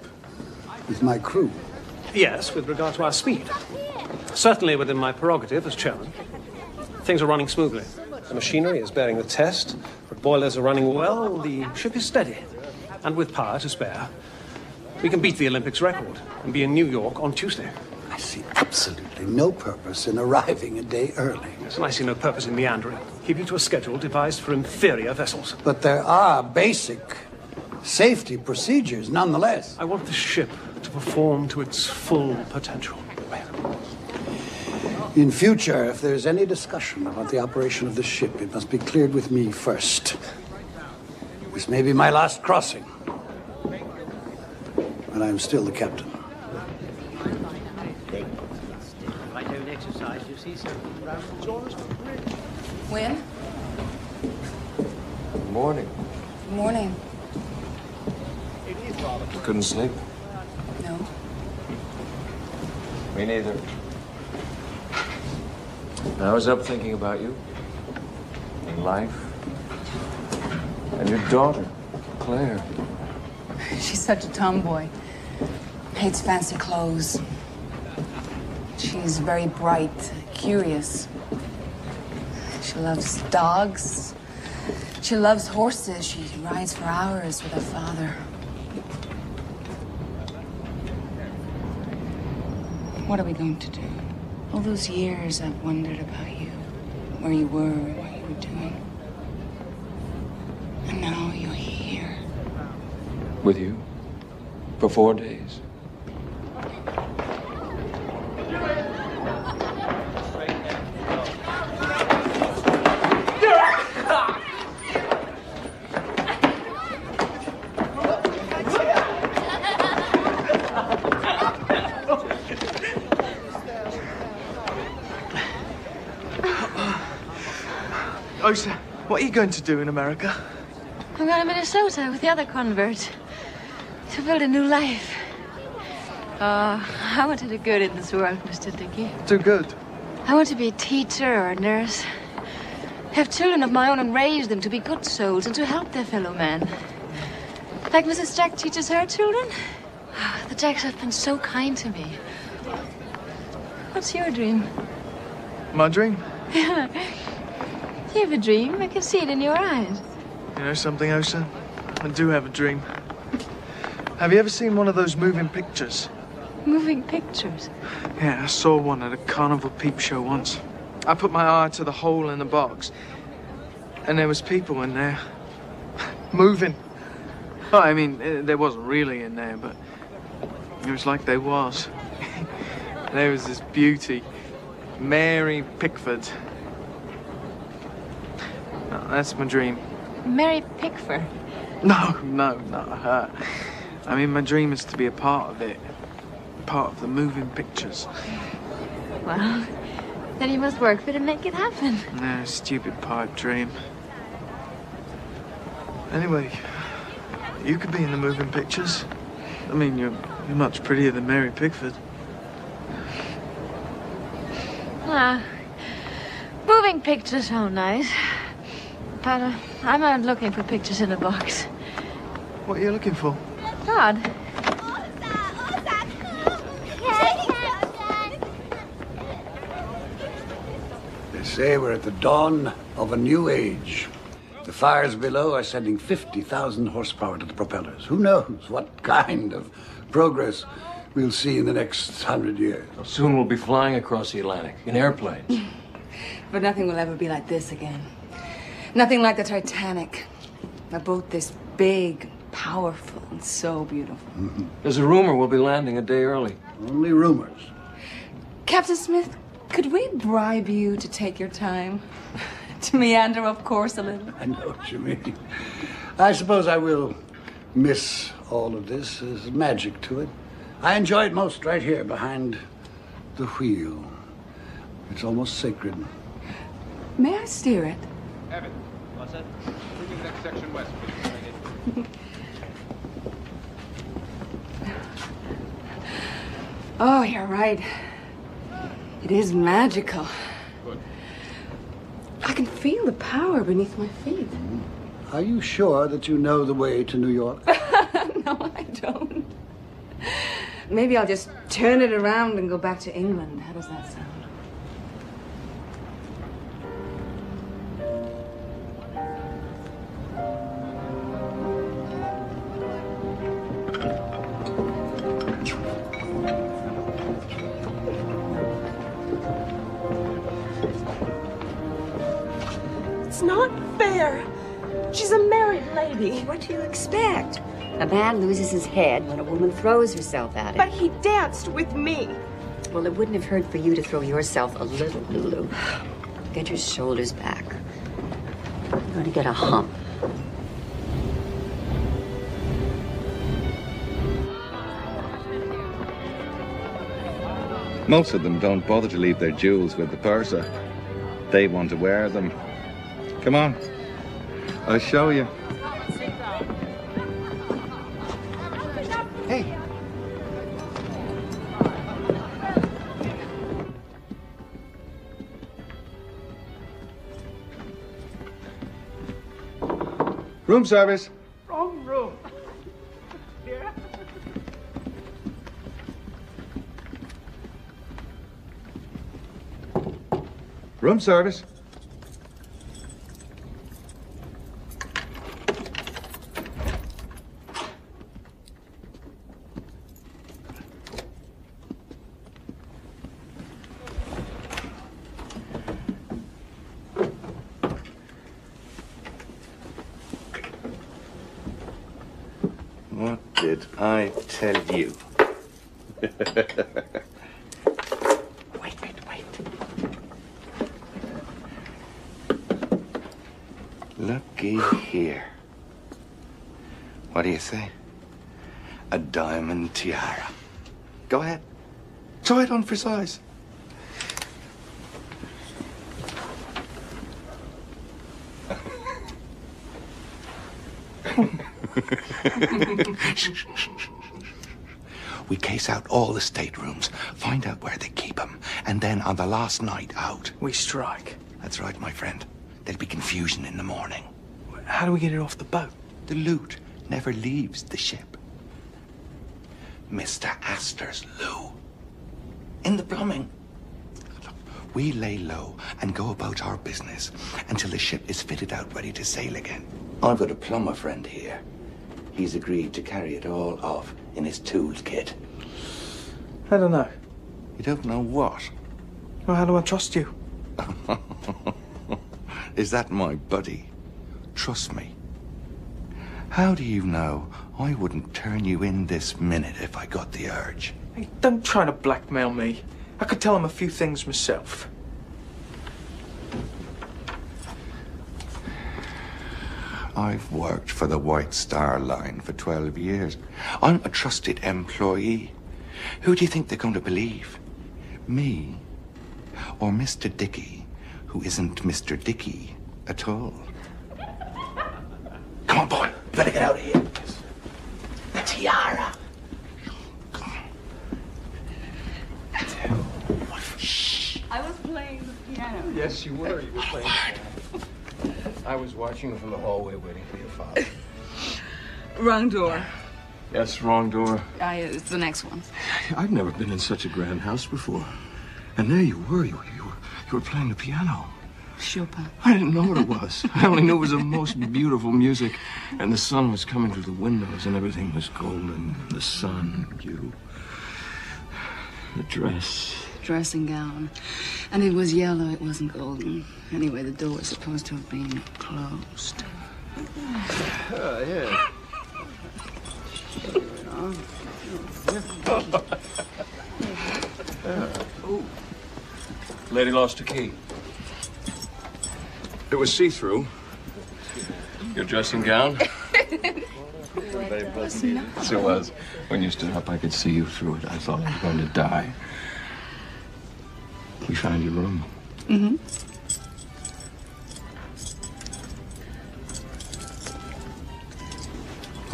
F: with my crew.
H: Yes, with regard to our speed. Certainly within my prerogative as chairman. Things are running smoothly. The machinery is bearing the test. The boilers are running well. The ship is steady. And with power to spare, we can beat the Olympics record and be in New York on Tuesday.
F: I see absolutely no purpose in arriving a day early.
H: Yes, and I see no purpose in meandering, keeping to a schedule devised for inferior vessels.
F: But there are basic safety procedures nonetheless.
H: I want the ship to perform to its full potential.
F: In future, if there's any discussion about the operation of the ship, it must be cleared with me first. This may be my last crossing, but I'm still the captain.
N: When?
U: Good morning.
N: Good morning.
U: You couldn't sleep?
N: No.
U: Me neither. I was up thinking about you, and life, and your daughter, Claire.
N: She's such a tomboy. Hates fancy clothes. She's very bright, curious. She loves dogs. She loves horses. She rides for hours with her father. What are we going to do? All those years I've wondered about you, where you were, what you were doing. And now you're here.
U: With you? For 4 days.
K: Osa, what are you going to do in America?
S: I'm going to Minnesota with the other converts to build a new life. I want to do good in this world, Mr. Dickey.
K: Do good?
S: I want to be a teacher or a nurse. Have children of my own and raise them to be good souls and to help their fellow men. Like Mrs. Jack teaches her children. The Jacks have been so kind to me. What's your dream?
K: My dream?
S: You have a dream. I can see it in your eyes.
K: You know something, Osa? I do have a dream. Have you ever seen one of those moving pictures?
S: Moving pictures?
K: Yeah, I saw one at a carnival peep show once. I put my eye to the hole in the box, and there was people in there. Moving. Well, I mean, there wasn't really in there, but it was like there was. There was this beauty, Mary Pickford. Oh, that's my dream.
S: Mary Pickford?
K: No, not her. I mean, my dream is to be a part of it. Part of the moving pictures.
S: Well, then you must work for it and make it happen.
K: No, stupid pipe dream. Anyway, you could be in the moving pictures. I mean, you're much prettier than Mary Pickford.
S: Moving pictures sound nice. But I'm not looking for pictures in a box.
K: What are you looking for?
S: God.
F: They say we're at the dawn of a new age. The fires below are sending 50,000 horsepower to the propellers. Who knows what kind of progress we'll see in the next 100 years.
U: Soon we'll be flying across the Atlantic in airplanes.
N: But nothing will ever be like this again. Nothing like the Titanic. A boat this big, powerful, and so beautiful.
F: Mm-hmm.
U: There's a rumor we'll be landing a day early.
F: Only rumors.
N: Captain Smith, could we bribe you to take your time? To meander, of course, a little.
F: I know what you mean. I suppose I will miss all of this. There's magic to it. I enjoy it most right here behind the wheel. It's almost sacred.
N: May I steer it?
O: Evan, what's that? Moving the next section west, please.
N: Oh, you're right. It is magical.
O: Good.
N: I can feel the power beneath my feet.
F: Are you sure that you know the way to New York?
N: No, I don't. Maybe I'll just turn it around and go back to England. How does that sound?
A: It's not fair. She's a married lady.
C: What do you expect? A man loses his head when a woman throws herself at him.
A: But he danced with me.
C: Well, it wouldn't have hurt for you to throw yourself a little, Lulu. Get your shoulders back. You're going to get a hump.
L: Most of them don't bother to leave their jewels with the purser. They want to wear them. Come on, I'll show you.
E: Hey.
L: Room service.
M: Wrong room. Here?
L: Room service. What did I tell you? Wait. Looky here. What do you say? A diamond tiara. Go ahead. Try it on for size. We case out all the staterooms, find out where they keep them, and then on the last night out...
K: We strike.
L: That's right, my friend. There'll be confusion in the morning.
K: How do we get it off the boat?
L: The loot never leaves the ship. Mr. Astor's loo. In the plumbing. Look, we lay low and go about our business until the ship is fitted out ready to sail again. I've got a plumber friend here. He's agreed to carry it all off in his tools kit.
K: I don't know.
L: You don't know what?
K: Well, how do I trust you?
L: Is that my buddy? Trust me. How do you know I wouldn't turn you in this minute if I got the urge?
K: Hey, don't try to blackmail me. I could tell him a few things myself.
L: I've worked for the White Star Line for 12 years. I'm a trusted employee. Who do you think they're going to believe? Me? Or Mr. Dickey, who isn't Mr. Dickey at all? Come on, boy. You better get out of here. The tiara.
V: I was playing the piano.
U: Yes, you were. You were playing. I was watching from the hallway waiting for your father.
N: Wrong door.
U: Yes, wrong door.
N: It's the next one.
U: I've never been in such a grand house before. And there you were. You were playing the piano.
N: Chopin.
U: I didn't know what it was. I only knew it was the most beautiful music. And the sun was coming through the windows and everything was golden. The sun, you. The dress.
N: Dressing gown. And it was yellow, it wasn't golden. Anyway, the door was supposed to have been closed.
U: Oh, yeah. Ooh. Lady lost a key. It was see-through. Your dressing gown.
N: Yes,
U: it was. When you stood up, I could see you through it. I thought you were going to die. We found your room.
N: Mm-hmm.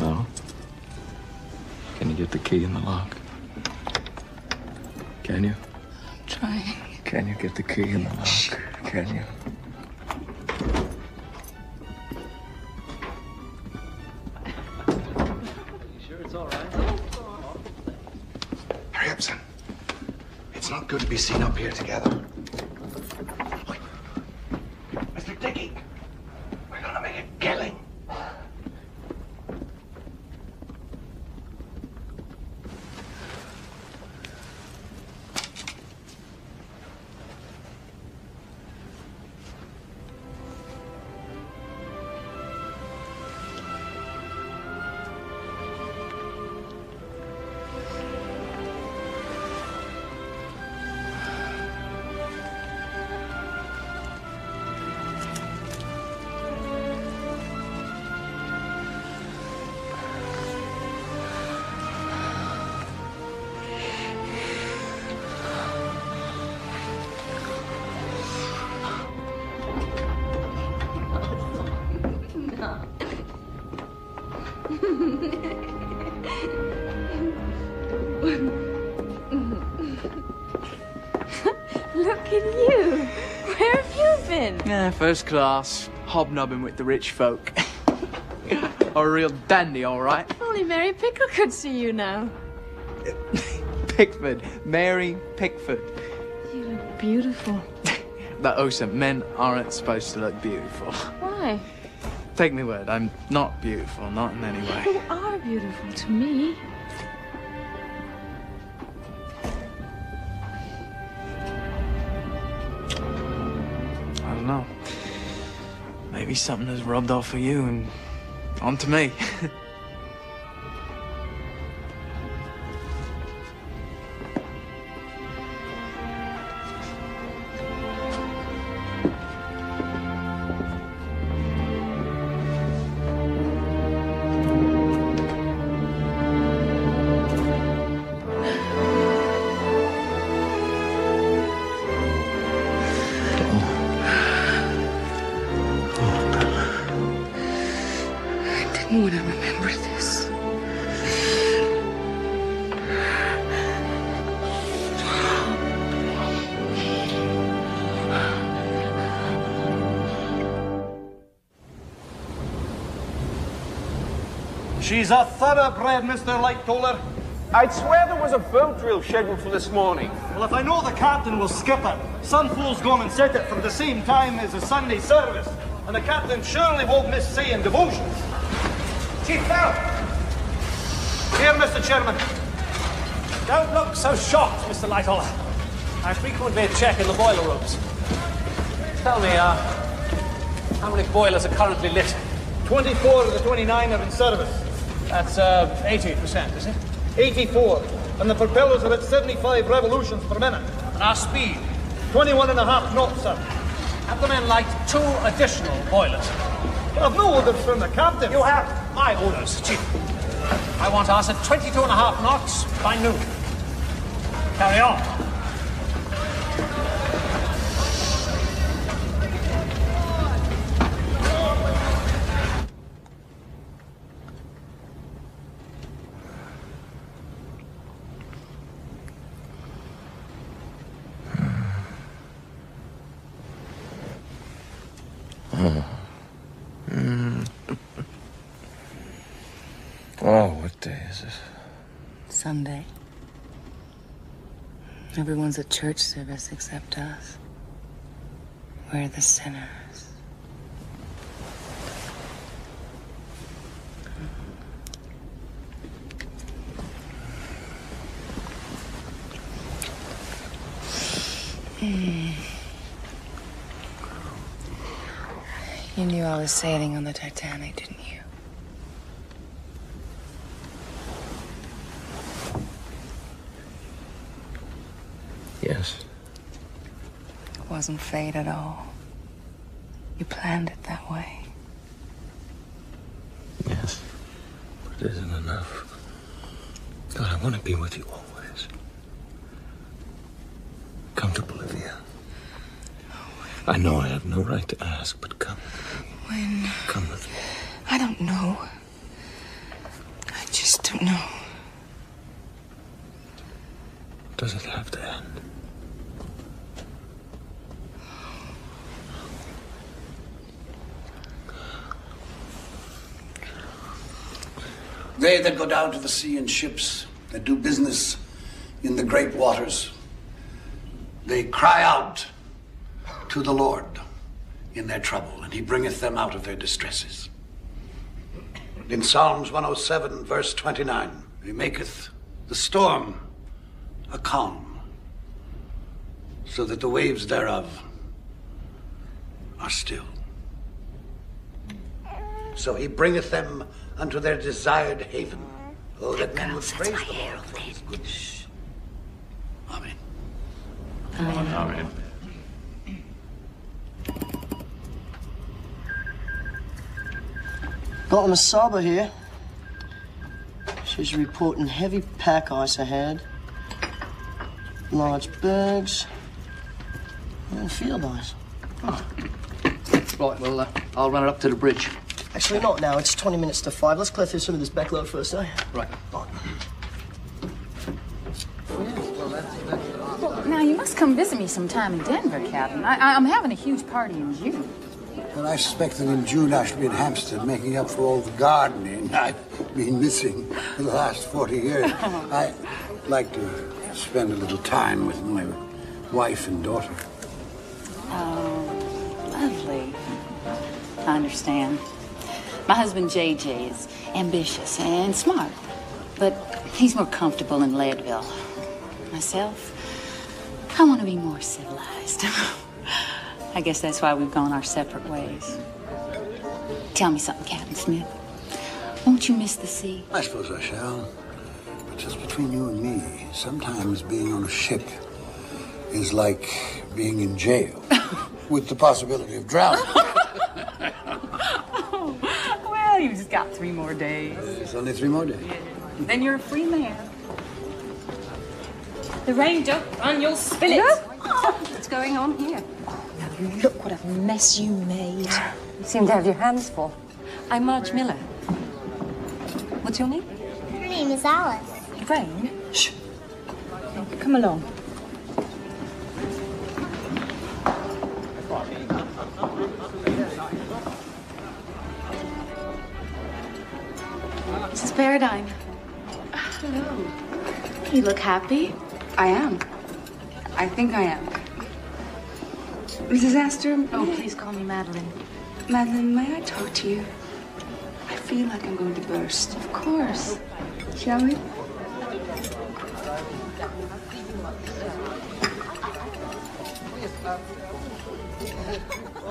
U: Well, can you get the key in the lock? Can you?
N: I'm trying.
U: Can you get the key in the lock? Can you?
M: Sure it's all right?
L: Hurry up, son. It's not good to be seen up here together. Wait. Mr. Dickey, we're gonna make a killing.
B: Look at you. Where have you been?
K: Yeah, first class. Hobnobbing with the rich folk. A real dandy, all right.
B: Only Mary Pickle could see you now.
K: Pickford. Mary Pickford.
B: You look beautiful.
K: That Ocean, men aren't supposed to look beautiful.
B: Why?
K: Take me word, I'm not beautiful, not in any way.
B: You are beautiful to me.
K: I don't know. Maybe something has rubbed off of you and onto me.
B: I didn't want to remember this.
I: She's a thoroughbred, Mr. Lightoller.
T: I'd swear there was a boat drill scheduled for this morning.
I: Well, if I know the captain will skip it, Sunfall's gone and set it for the same time as the Sunday service, and the captain surely won't miss saying devotions. Chief Bell! Here, Mr. Chairman.
H: Don't look so shocked, Mr. Lightoller. I frequently check in the boiler rooms. Tell me, how many boilers are currently lit?
I: 24 of the 29 are in service.
H: That's 80%, is it?
I: 84. And the propellers are at 75 revolutions per minute.
H: And our speed?
I: 21.5 knots, sir.
H: Have the men light 2 additional boilers?
I: I've no orders from the captain.
H: You have my orders, Chief. I want ours at 22.5 knots by noon. Carry on.
U: Oh, what day is it?
N: Sunday. Everyone's at church service except us. We're the sinners. You knew I was sailing on the Titanic, didn't you?
U: Yes.
N: It wasn't fate at all. You planned it that way.
U: Yes. But it isn't enough. God, I want to be with you always. Come to Bolivia. I know I have no right to ask, but come.
N: When?
U: Come with me.
N: I don't know. I just don't know.
U: Does it have to end?
F: They that go down to the sea in ships, that do business in the great waters, they cry out to the Lord in their trouble, and he bringeth them out of their distresses. In Psalms 107, verse 29, he maketh the storm a calm, so that the waves thereof are still. So he bringeth them unto their desired haven. Oh, that men would praise the Lord for his goodness. Amen.
U: Amen.
R: Got a Masaba here. She's reporting heavy pack ice ahead, large bergs, and field ice.
J: Right, well, I'll run it up to the bridge.
R: Actually, not now. It's 20 minutes to 5. Let's clear through some of this backload first, eh?
J: Right.
V: Well, now, you must come visit me sometime in Denver, Captain. I'm having a huge party in June.
F: Well, I suspect that in June I shall be in Hampstead making up for all the gardening I've been missing for the last 40 years. I'd like to spend a little time with my wife and daughter.
V: Oh, lovely. I understand. My husband, JJ, is ambitious and smart, but he's more comfortable in Leadville. Myself, I want to be more civilized. I guess that's why we've gone our separate ways. Tell me something, Captain Smith. Won't you miss the sea?
F: I suppose I shall. But just between you and me, sometimes being on a ship is like being in jail with the possibility of drowning.
V: Well, you've just got 3 more days.
F: It's only 3 more days.
V: Then you're a free man.
A: The rain don't run, you'll spill it.
V: What's going on here?
A: Now, look what a mess you made. You seem to have your hands full.
V: I'm Marge Miller. What's your name?
D: Her name is Alice.
V: Rain? Shh. Come along.
S: Mrs. Paradigm.
N: Hello.
S: You look happy.
N: I am. I think I am. Mrs. Astor?
S: Oh, please call me Madeline.
N: Madeline, may I talk to you? I feel like I'm going to burst.
S: Of course.
N: Shall we?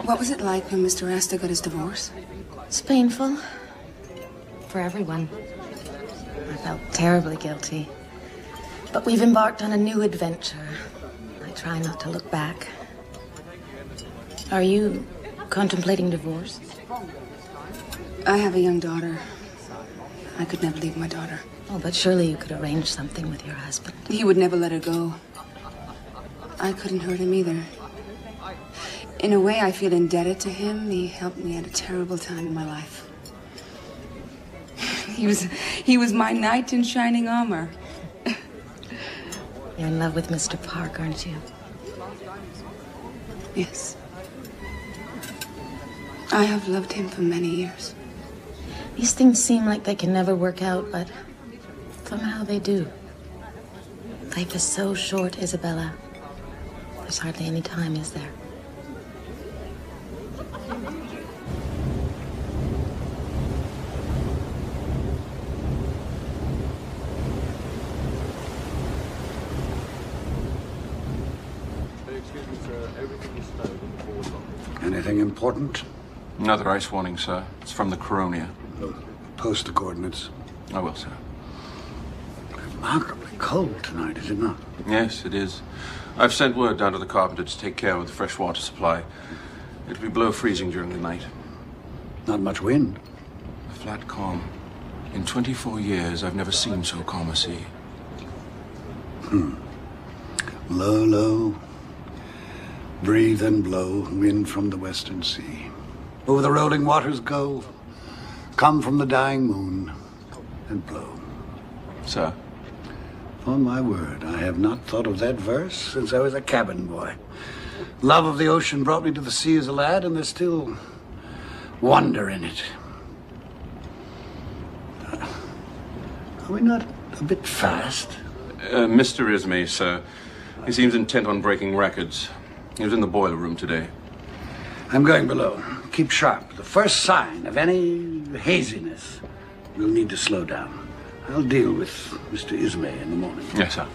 N: What was it like when Mr. Astor got his divorce?
S: It's painful. For everyone. I felt terribly guilty. But we've embarked on a new adventure. I try not to look back. Are you contemplating divorce?
N: I have a young daughter. I could never leave my daughter.
S: Oh, but surely you could arrange something with your husband.
N: He would never let her go. I couldn't hurt him either. In a way, I feel indebted to him. He helped me at a terrible time in my life. He was my knight in shining armor.
S: You're in love with Mr. Park, aren't you?
N: Yes. I have loved him for many years.
S: These things seem like they can never work out, but somehow they do. Life is so short, Isabella. There's hardly any time, is there?
U: Excuse me, sir. Everything is stowed in the board locker.
F: Anything important?
U: Another ice warning, sir. It's from the Coronia.
F: Post the coordinates.
U: I will, sir.
F: Remarkably cold tonight, is it not?
U: Yes, it is. I've sent word down to the carpenter to take care of the fresh water supply. It'll be below freezing during the night.
F: Not much wind.
U: A flat calm. In 24 years, I've never seen so calm a sea.
F: Low, low. Breathe and blow, wind from the western sea. Over the rolling waters go, come from the dying moon, and blow.
U: Sir?
F: Upon my word, I have not thought of that verse since I was a cabin boy. Love of the ocean brought me to the sea as a lad, and there's still wonder in it. Are we not a bit fast?
U: Mr. Ismay, sir. He seems intent on breaking records. He was in the boiler room today.
F: I'm going below. Keep sharp. The first sign of any haziness, we'll need to slow down. I'll deal with Mr. Ismay in the morning.
U: Yes, sir.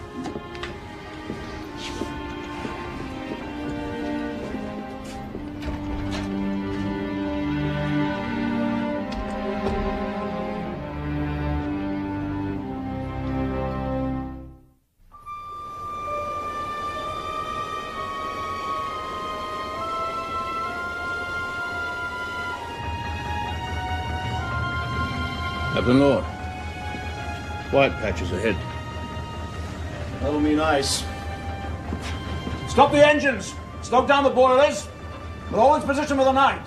O: Captain Lord. White patches ahead.
I: That'll mean ice. Stop the engines! Stoke down the boilers! We'll hold its position for the night.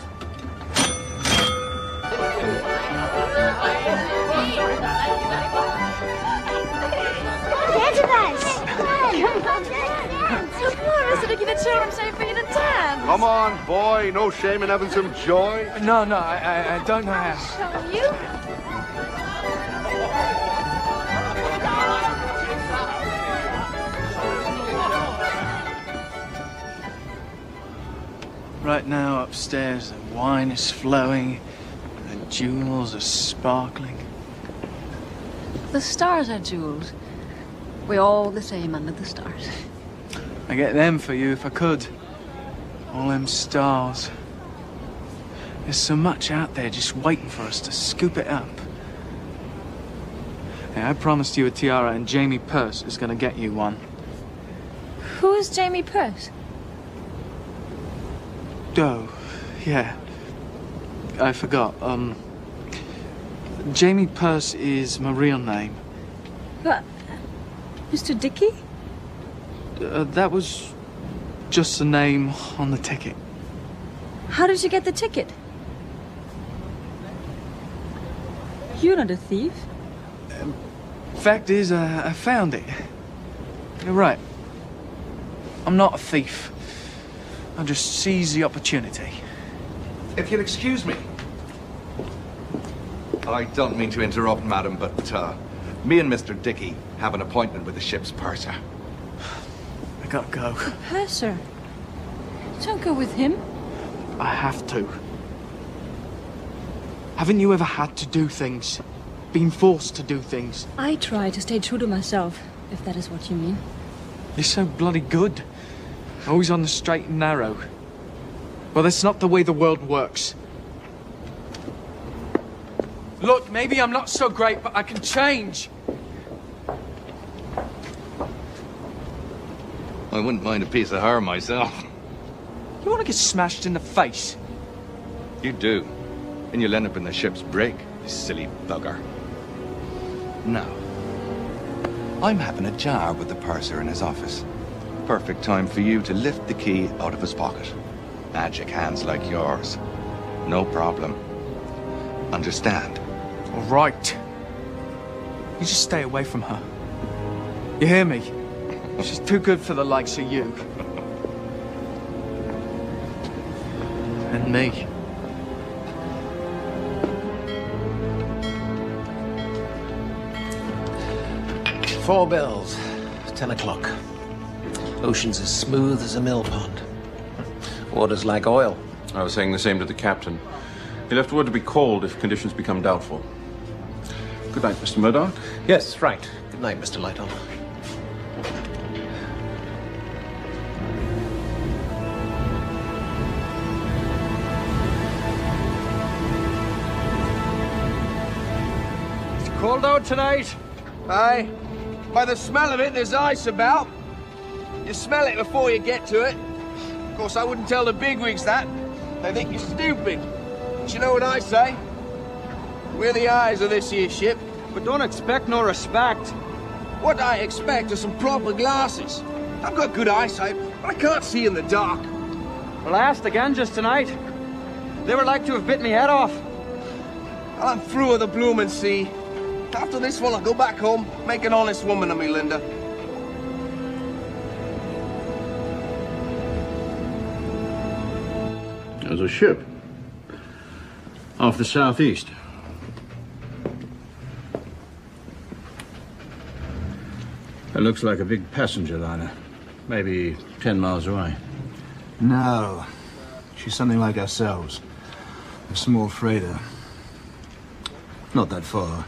S: children say for you to dance.
L: Come on, boy. No shame in having some joy.
K: No, I don't know how.
S: Show you.
K: Right now, upstairs, the wine is flowing, the jewels are sparkling.
S: The stars are jewels. We're all the same under the stars.
K: I get them for you if I could. All them stars. There's so much out there just waiting for us to scoop it up. Hey, I promised you a tiara, and Jamie Purse is gonna get you one.
S: Who is Jamie Purse?
K: Oh, yeah. I forgot. Jamie Purse is my real name.
S: What? Mr. Dickey?
K: That was just the name on the ticket.
S: How did you get the ticket? You're not a thief.
K: Fact is, I found it. You're right. I'm not a thief. I just seized the opportunity.
L: If you'll excuse me. I don't mean to interrupt, madam, but me and Mr. Dickey have an appointment with the ship's purser.
K: I gotta go.
S: The purser? Don't go with him.
K: I have to. Haven't you ever had to do things? Been forced to do things?
S: I try to stay true to myself, if that is what you mean.
K: You're so bloody good. Always on the straight and narrow. Well, that's not the way the world works. Look, maybe I'm not so great, but I can change.
L: I wouldn't mind a piece of her myself.
K: You want to get smashed in the face?
L: You do. And you'll end up in the ship's brig, you silly bugger. Now, I'm having a jar with the purser in his office. Perfect time for you to lift the key out of his pocket. Magic hands like yours. No problem. Understand?
K: All right. You just stay away from her. You hear me? She's too good for the likes of you. And me.
H: Four bells. 10 o'clock. Ocean's as smooth as a mill pond. Water's like oil.
P: I was saying the same to the captain. He left word to be called if conditions become doubtful. Good night, Mr. Murdoch.
H: Yes, right. Good night, Mr. Lighton.
U: It's cold out tonight. Aye. By the smell of it, there's ice about. You smell it before you get to it. Of course, I wouldn't tell the bigwigs that. They think you're stupid. But you know what I say? We're the eyes of this here ship. But don't expect no respect. What I expect are some proper glasses. I've got good eyesight, but I can't see in the dark.
J: Well, I asked again just tonight. They were like to have bit me head off.
U: Well, I'm through with the bloomin' sea. After this one, I'll go back home, make an honest woman of me, Linda.
O: There's a ship. Off the southeast. It looks like a big passenger liner. Maybe 10 miles away.
I: No. She's something like ourselves. A small freighter. Not that far.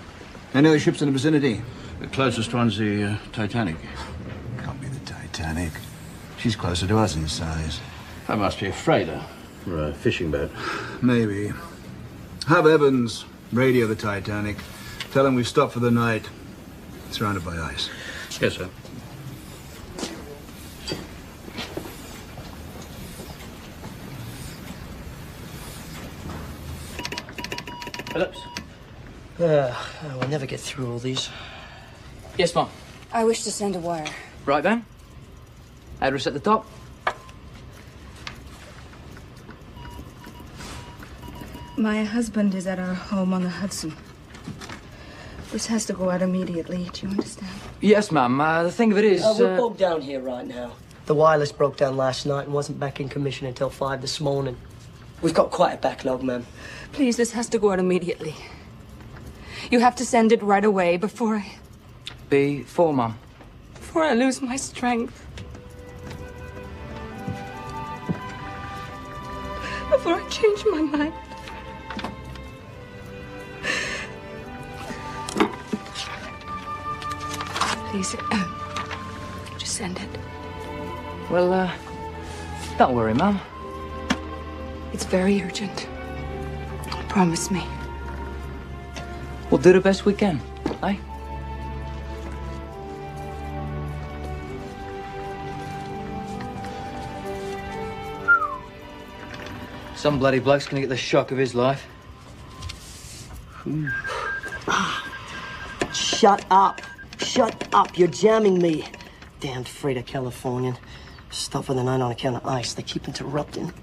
I: Any other ships in the vicinity?
O: The closest one's the Titanic.
I: Can't be the Titanic. She's closer to us in size.
O: That must be a freighter. Or a fishing boat.
I: Maybe. Have Evans radio the Titanic. Tell him we've stopped for the night. Surrounded by ice.
O: Yes, sir.
H: Phillips? We'll never get through all these.
J: Yes, Mom.
N: I wish to send a wire.
J: Right then. Address at the top.
N: My husband is at our home on the Hudson. This has to go out immediately. Do you understand?
J: Yes, ma'am. The thing of it is...
R: We're bogged down here right now. The wireless broke down last night and wasn't back in commission until 5 this morning. We've got quite a backlog, ma'am.
N: Please, this has to go out immediately. You have to send it right away before
J: Mum.
N: I lose my strength. Before I change my mind. Please, just send it.
J: Well, don't worry, Mum.
N: It's very urgent. Promise me.
J: We'll do the best we can, eh? Some bloody bloke's gonna get the shock of his life.
R: Shut up. Shut up. You're jamming me. Damned Frida Californian. Stop with the 9 on account of ice. They keep interrupting.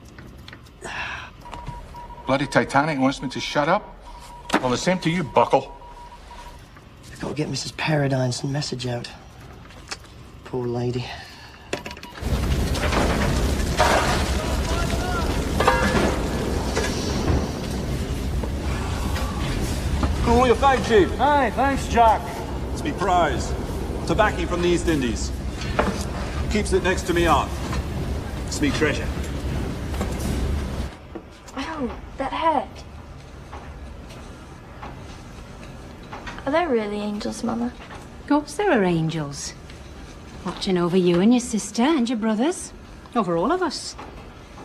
L: Bloody Titanic wants me to shut up? Well, the same to you, Buckle.
R: I gotta get Mrs. Paradine's message out. Poor lady.
I: What do you think, Chief? Aye, thanks, Jack. It's me prize. Tobacco from the East Indies. Keeps it next to me aunt. It's me treasure.
D: Oh, that hurt. Are there really angels, Mama?
G: Of course there are angels. Watching over you and your sister and your brothers. Over all of us.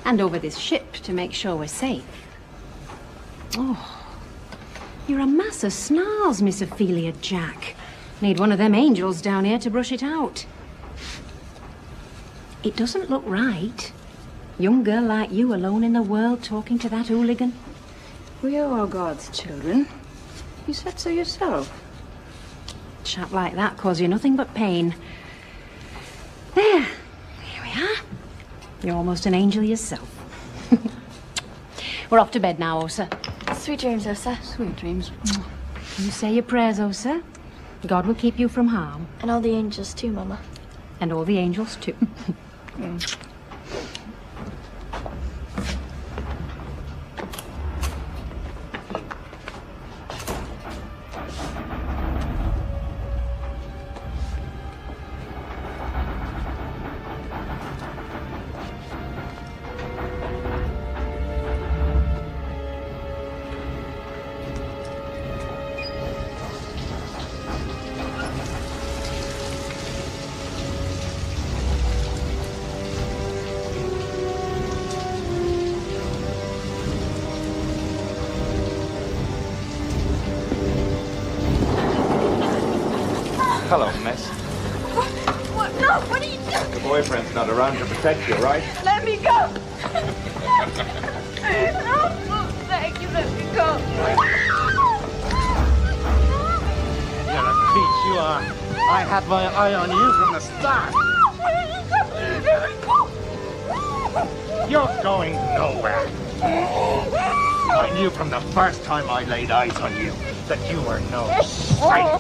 G: And over this ship to make sure we're safe. Oh, you're a mass of snarls, Miss Ophelia Jack. Need one of them angels down here to brush it out. It doesn't look right. Young girl like you alone in the world talking to that hooligan.
V: We are all God's children. You said so yourself.
G: Chap like that cause you nothing but pain. There. Here we are. You're almost an angel yourself. We're off to bed now, Osa.
D: Sweet dreams, Osa.
V: Sweet dreams.
G: You say your prayers, Osa. God will keep you from harm.
D: And all the angels too, Mama.
G: And all the angels too.
L: Hello, miss.
D: What? No, what are you doing?
L: Your boyfriend's not around to protect you, right?
D: Let me go! No, thank you, let me go.
I: You're a peach, you are. I had my eye on you from the start. You're going nowhere. I knew from the first time I laid eyes on you that you were no sight.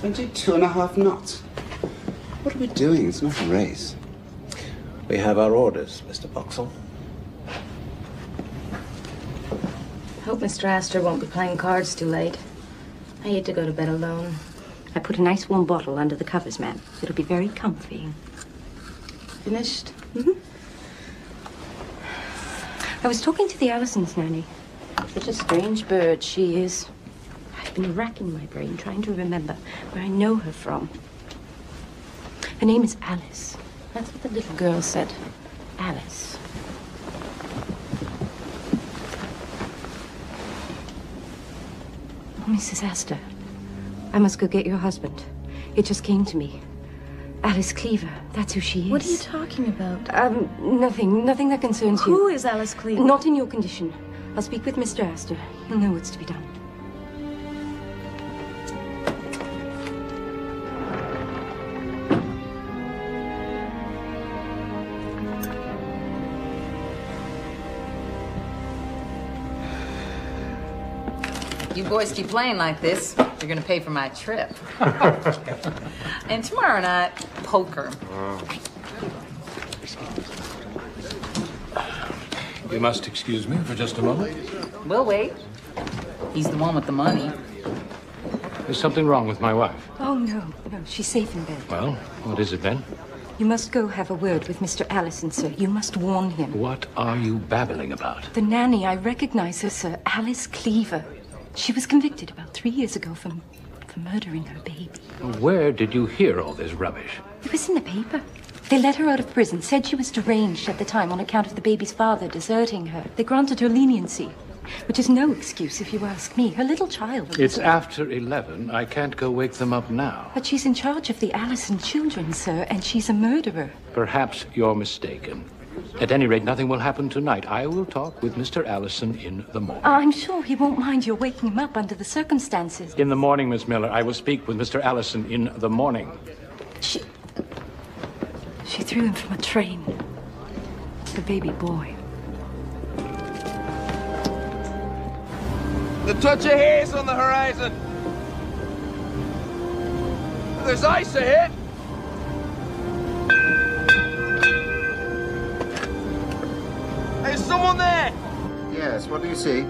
Q: $22.5 knots. What are we doing? It's not a race.
E: We have our orders, Mr. Boxall.
G: Hope Mr. Astor won't be playing cards too late. I hate to go to bed alone. I put a nice warm bottle under the covers, ma'am. It'll be very comfy.
V: Finished?
G: Mm-hmm. I was talking to the Allisons, Nanny.
V: Such a strange bird she is.
G: I've been racking my brain trying to remember where I know her from. Her name is Alice. That's what the little girl said. Alice. Mrs. Astor, I must go get your husband. It just came to me. Alice Cleaver, that's who she is.
D: What are you talking about?
G: Nothing that concerns you.
D: Who is Alice Cleaver?
G: Not in your condition. I'll speak with Mr. Astor. He'll know what's to be done.
V: You boys keep playing like this, you're gonna pay for my trip. And tomorrow night, poker.
O: You must excuse me for just a moment.
V: We'll wait. He's the one with the money.
O: There's something wrong with my wife.
C: Oh, no. She's safe in bed.
O: Well, what is it then?
C: You must go have a word with Mr. Allison, sir. You must warn him.
O: What are you babbling about?
C: The nanny, I recognize her, sir. Alice Cleaver. She was convicted about 3 years ago for murdering her baby.
O: Where did you hear all this rubbish?
C: It was in the paper. They let her out of prison, said she was deranged at the time on account of the baby's father deserting her. They granted her leniency, which is no excuse if you ask me. Her little child...
O: It's after 11. I can't go wake them up now.
C: But she's in charge of the Allison children, sir, and she's a murderer.
O: Perhaps you're mistaken. At any rate, nothing will happen tonight. I will talk with Mr. Allison in the morning.
C: I'm sure he won't mind your waking him up under the circumstances.
O: In the morning, Miss Miller. I will speak with Mr. Allison in the morning.
C: She threw him from a train. The baby boy.
U: The touch of haze on the horizon. There's ice ahead. Is someone there?
Q: Yes, what do you see?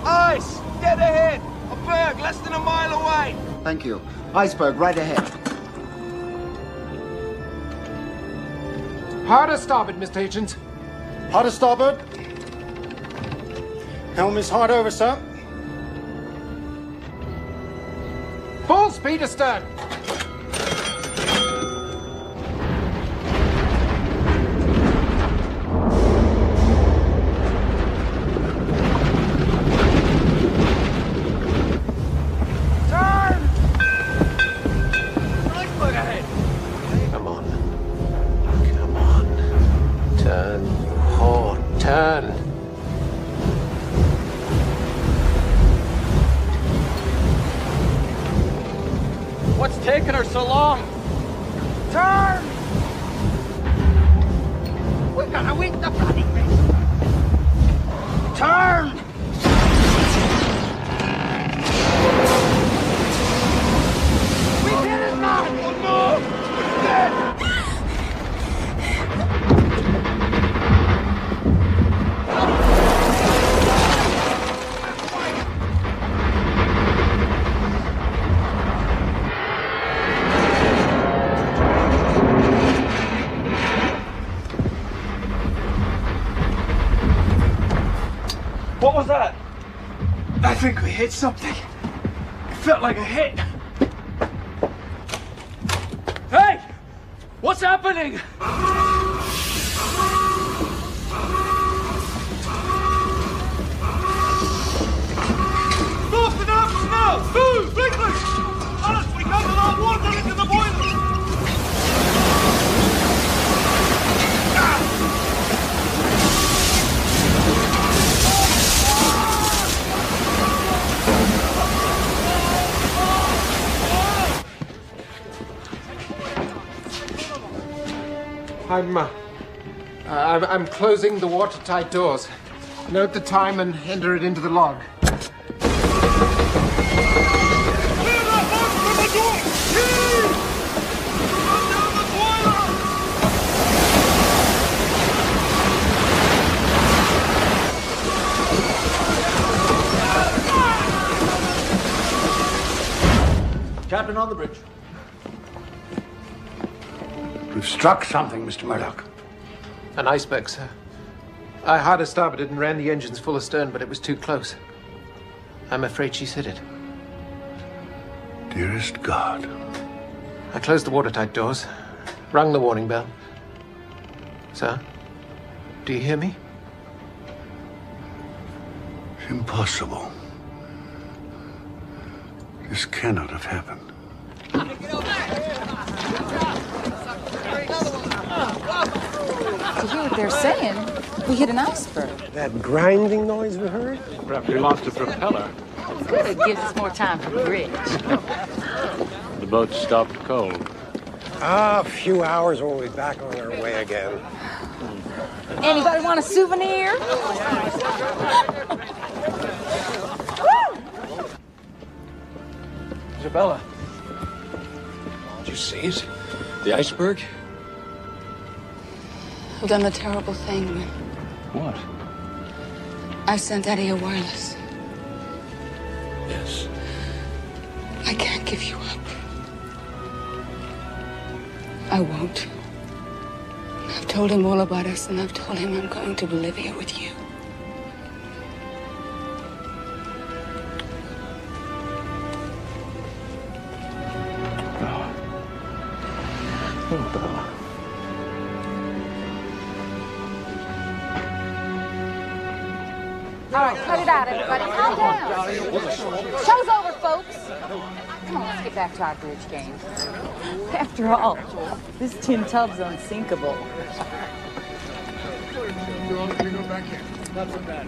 U: Ice! Dead ahead! A berg less than a mile away!
Q: Thank you. Iceberg right ahead.
E: Hard to starboard, Mr. Hitchens. Hard to starboard. Helm is hard over, sir. Full speed astern.
U: What's taking her so long? Turn! We're gonna win the bloody race! Turn! We did it, man! Oh no! We're dead! What was that?
K: I think we hit something. It felt like a hit. Hey! What's happening?
I: Fasten up now! Move! Quickly! Alice, we can't allow water into the boiler!
E: I'm closing the watertight doors. Note the time and enter it into the log.
I: Captain on the bridge.
F: We've struck something, Mr. Murdoch.
E: An iceberg, sir. I hard to starboard and ran the engines full astern, but it was too close. I'm afraid she's hit it.
F: Dearest God.
E: I closed the watertight doors, rung the warning bell. Sir, do you hear me?
F: Impossible. This cannot have happened.
N: To hear what they're saying, we hit an iceberg.
E: That grinding noise we heard?
O: Perhaps we lost a propeller.
V: Good, it gives us more time for bridge.
O: The boat stopped cold.
E: A few hours and we'll be back on our way again.
N: Anybody want a souvenir?
J: Isabella. Did you see it? The iceberg?
N: I've done a terrible thing.
J: What?
N: I sent Eddie a wireless.
J: Yes.
N: I can't give you up. I won't. I've told him all about us, and I've told him I'm going to Bolivia with you.
J: Oh, Bella.
V: All right, cut it out, everybody. Calm down. Show's over, folks. Come on, let's get back to our bridge game. After all, this tin tub's unsinkable.
J: Go back here. Not so bad.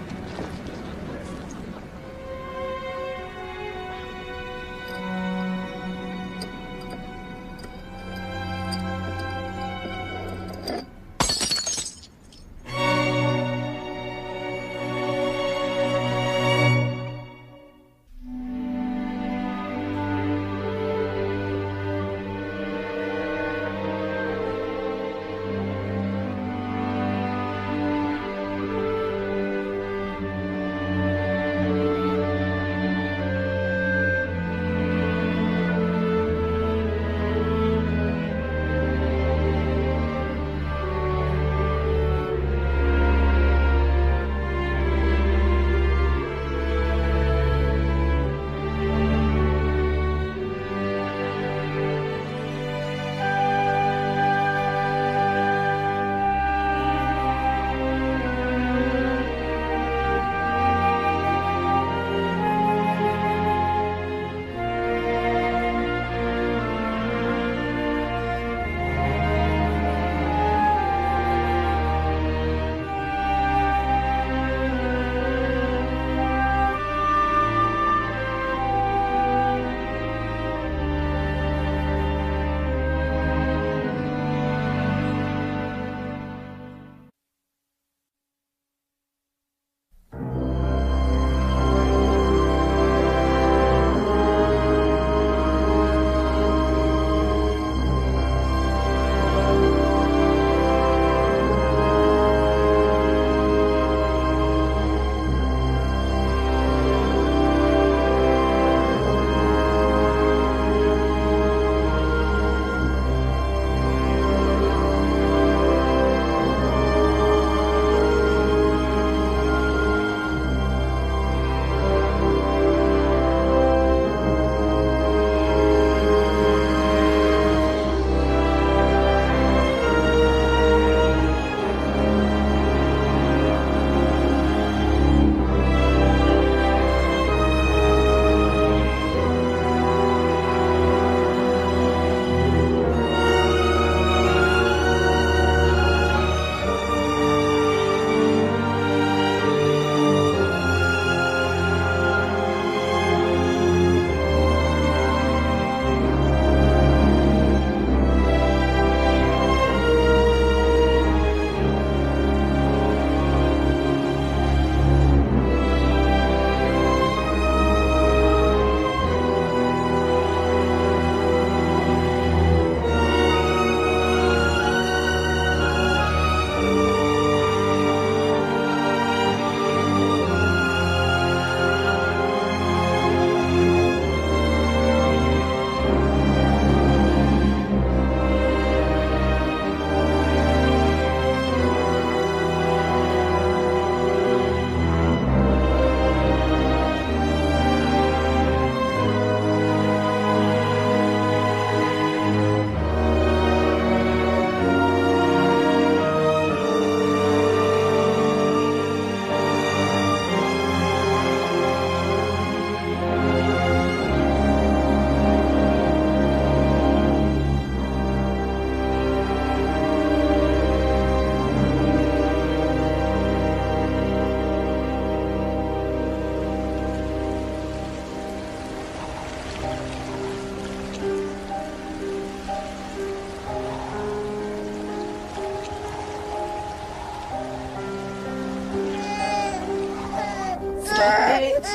V: Stop it.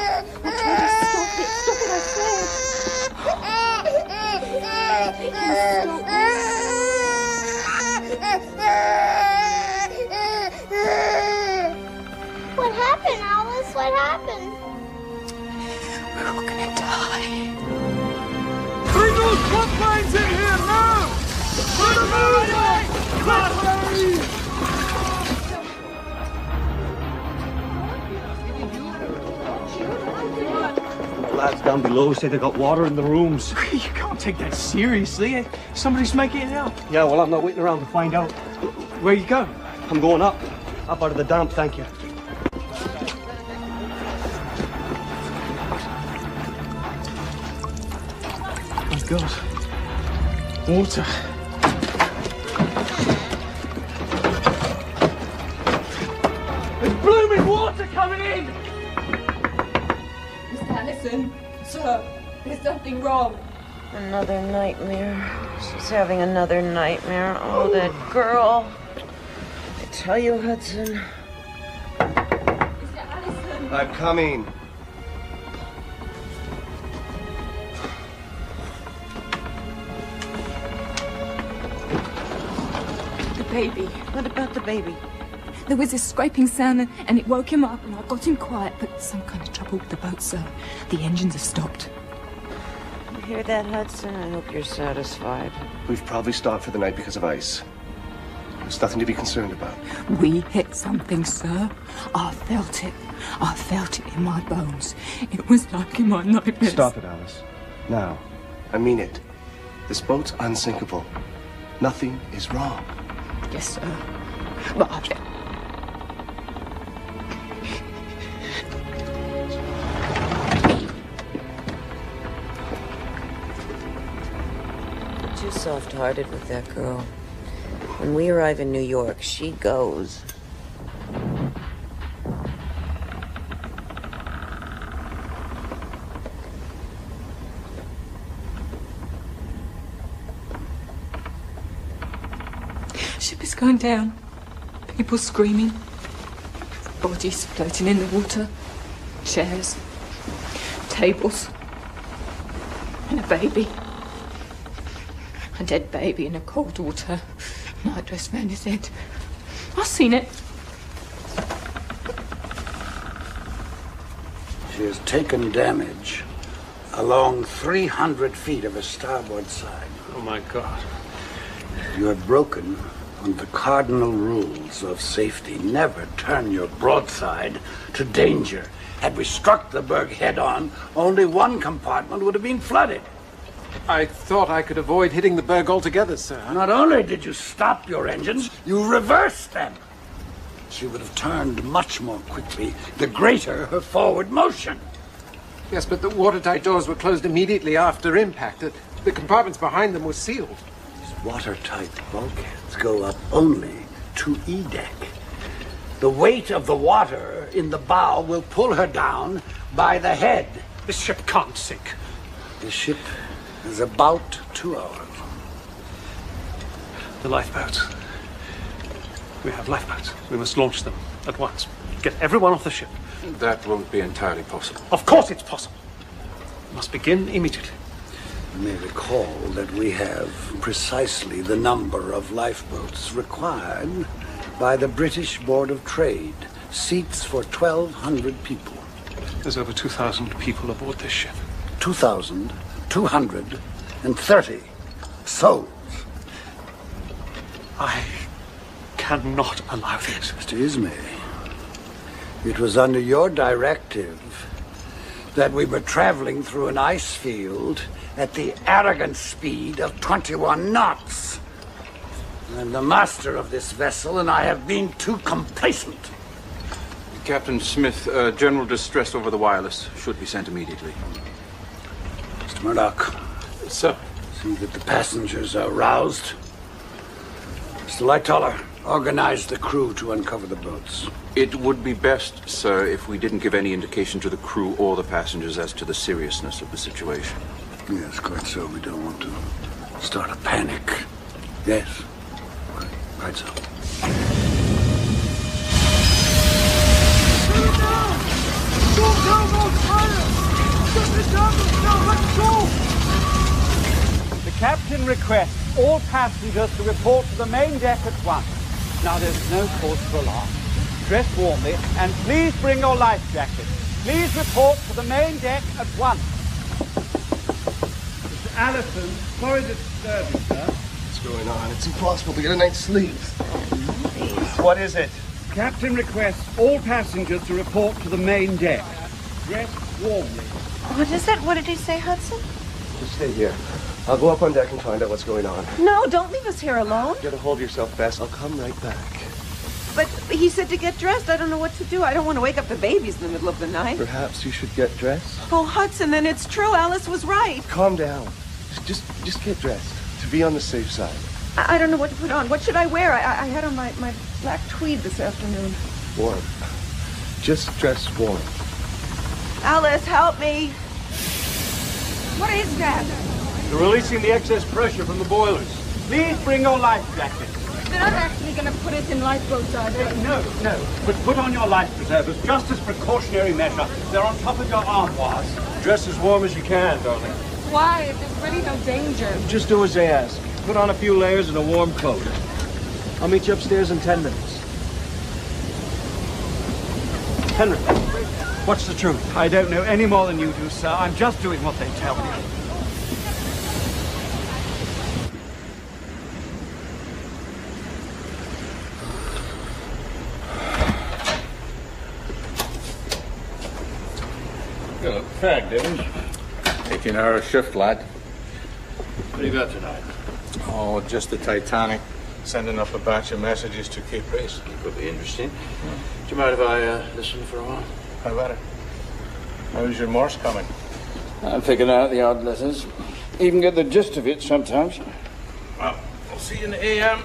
V: I told you stop it. Stop it, I said.
I: Bring those pump lines in here now! Put them moving! Quickly!
B: Lads down below say they got water in the rooms.
K: You can't take that seriously. Somebody's making it up.
B: Yeah, well, I'm not waiting around to find out.
K: Where you going?
B: I'm going up. Up out of the damp, thank you.
K: My God. Water.
I: There's blooming water coming in!
M: Mr. Allison, sir, there's something wrong.
W: Another nightmare. She's having another nightmare. Oh, that girl. I tell you, Hudson.
M: Mr. Allison.
B: I'm coming.
M: The baby.
W: What about the baby?
M: There was this scraping sound and it woke him up and I got him quiet, but some kind of trouble with the boat, sir. The engines have stopped.
W: You hear that, Hudson? I hope you're satisfied.
B: We've probably stopped for the night because of ice. There's nothing to be concerned about.
M: We hit something, sir. I felt it. I felt it in my bones. It was like in my nightmares.
B: Stop it, Alice. Now. I mean it. This boat's unsinkable. Nothing is wrong.
M: Yes, sir. But
W: Too soft-hearted with that girl. When we arrive in New York, she goes.
M: ship is going down. People screaming. Bodies floating in the water. Chairs. Tables. And a baby. A dead baby in a cold water. Nightdress round his head. I've seen it.
F: She has taken damage along 300 feet of her starboard side.
H: Oh, my God.
F: You have broken one of the cardinal rules of safety. Never turn your broadside to danger. Had we struck the berg head-on, only one compartment would have been flooded.
E: I thought I could avoid hitting the berg altogether, sir.
F: Not only did you stop your engines, you reversed them. She would have turned much more quickly, the greater her forward motion.
E: Yes, but the watertight doors were closed immediately after impact. The compartments behind them were sealed.
F: These watertight bulkheads go up only to E-deck. The weight of the water in the bow will pull her down by the head.
H: This ship can't sink.
F: The ship is about 2 hours.
H: The lifeboats. We have lifeboats. We must launch them at once. Get everyone off the ship.
O: That won't be entirely possible.
H: Of course it's possible. We must begin immediately.
F: You may recall that we have precisely the number of lifeboats required by the British Board of Trade. Seats for 1,200 people.
H: There's over 2,000 people aboard this ship.
F: 2,230 souls.
H: I cannot allow this.
F: Mr. Ismay, it was under your directive that we were traveling through an ice field at the arrogant speed of 21 knots. I'm the master of this vessel, and I have been too complacent.
O: Captain Smith, general distress over the wireless should be sent immediately.
F: Mr. Murdoch.
O: Sir.
F: See that the passengers are roused. Mr. Lightoller, organize the crew to uncover the boats.
O: It would be best, sir, if we didn't give any indication to the crew or the passengers as to the seriousness of the situation.
F: Yes, quite so. We don't want to start a panic. Yes. Right so.
I: The captain requests all passengers to report to the main deck at once. Now, there's no cause for alarm. Dress warmly, and please bring your life jackets. Please report to the main deck at once.
F: Allison. Sorry to disturb you, sir.
B: What's going on? It's impossible to get a night's sleep.
F: What is it? Captain requests all passengers to report to the main deck. Dress warmly.
W: What is it? What did he say, Hudson?
B: Just stay here. I'll go up on deck and find out what's going on.
W: No, don't leave us here alone.
B: Get a hold of yourself, Bess. I'll come right back.
W: But he said to get dressed. I don't know what to do. I don't want to wake up the babies in the middle of the night.
B: Perhaps you should get dressed?
W: Oh, Hudson, then it's true. Alice was right.
B: Calm down. Just get dressed. To be on the safe side.
W: I don't know what to put on. What should I wear? I had on my black tweed this afternoon.
B: Warm. Just dress warm.
W: Alice, help me.
N: What is that?
I: They're releasing the excess pressure from the boilers. Please bring your life jacket.
N: They're not actually going to put us in lifeboats, are they?
I: No. But put on your life preservers just as precautionary measure. They're on top of your armoires. Dress as warm as you can, darling.
N: Why? There's really no danger.
I: Just do as they ask. Put on a few layers and a warm coat. I'll meet you upstairs in 10 minutes. Henry, what's the truth?
F: I don't know any more than you do, sir. I'm just doing what they tell me.
O: You look fagged, Evans. 18-hour shift, lad. What do you got tonight? Oh, just the Titanic. Sending up a batch of messages to keep pace.
A: Could be interesting. Do you mind if I listen for a while?
O: How about it? How's your Morse coming?
A: I'm picking out the odd letters. Even get the gist of it sometimes.
O: Well, I'll see you in the AM.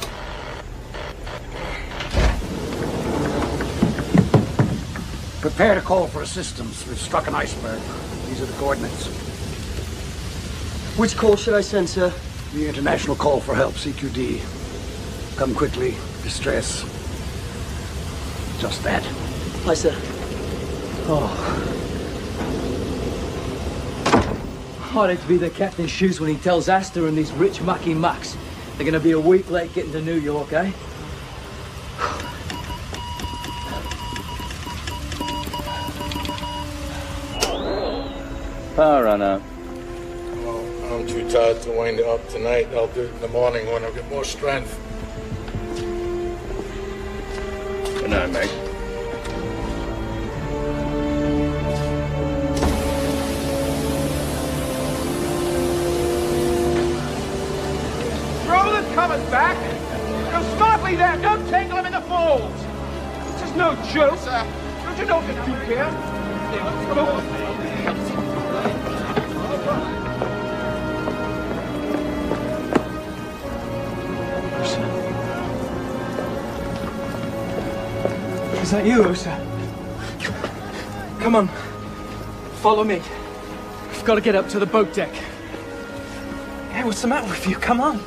F: Prepare to call for assistance. We've struck an iceberg. These are the coordinates.
R: Which call should I send, sir?
F: The international call for help, CQD. Come quickly. Distress. Just that.
R: Hi, sir. Oh.
J: I'd hate to be the captain's shoes when he tells Astor and these rich mucky mucks they're going to be a week late getting to New York, eh?
A: Power run out.
O: Well, I'm too tired to wind it up tonight. I'll do it in the morning when I get more strength. Good night, mate.
U: Throw the covers back. Go smartly there. Don't tangle him in the folds. This is no joke. Don't you know what to do here?
K: Is that you, Usa? Come on. Follow me. We've got to get up to the boat deck. Hey, what's the matter with you? Come on.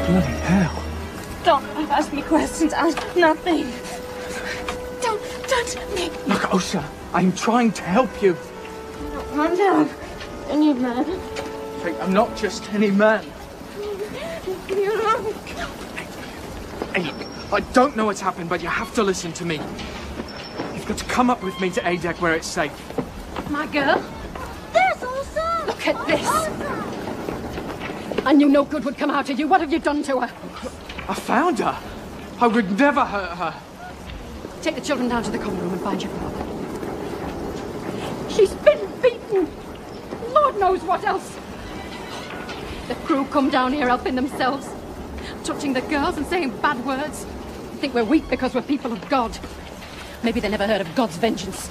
K: Bloody hell.
N: Don't ask me questions. Ask nothing. Don't touch me.
K: Look, Osa, I'm trying to help you.
N: No, calm down. I need man.
K: Hey, I'm not just any man.
N: You know.
K: Hey, look, I don't know what's happened, but you have to listen to me. You've got to come up with me to A-deck where it's safe.
N: My girl? There's Elsa!
G: Look at this! I knew no good would come out of you. What have you done to her?
K: I found her. I would never hurt her.
G: Take the children down to the common room and find your father. She's been beaten. Lord knows what else. The crew come down here helping themselves, touching the girls and saying bad words. Think we're weak because we're people of God. Maybe they never heard of God's vengeance.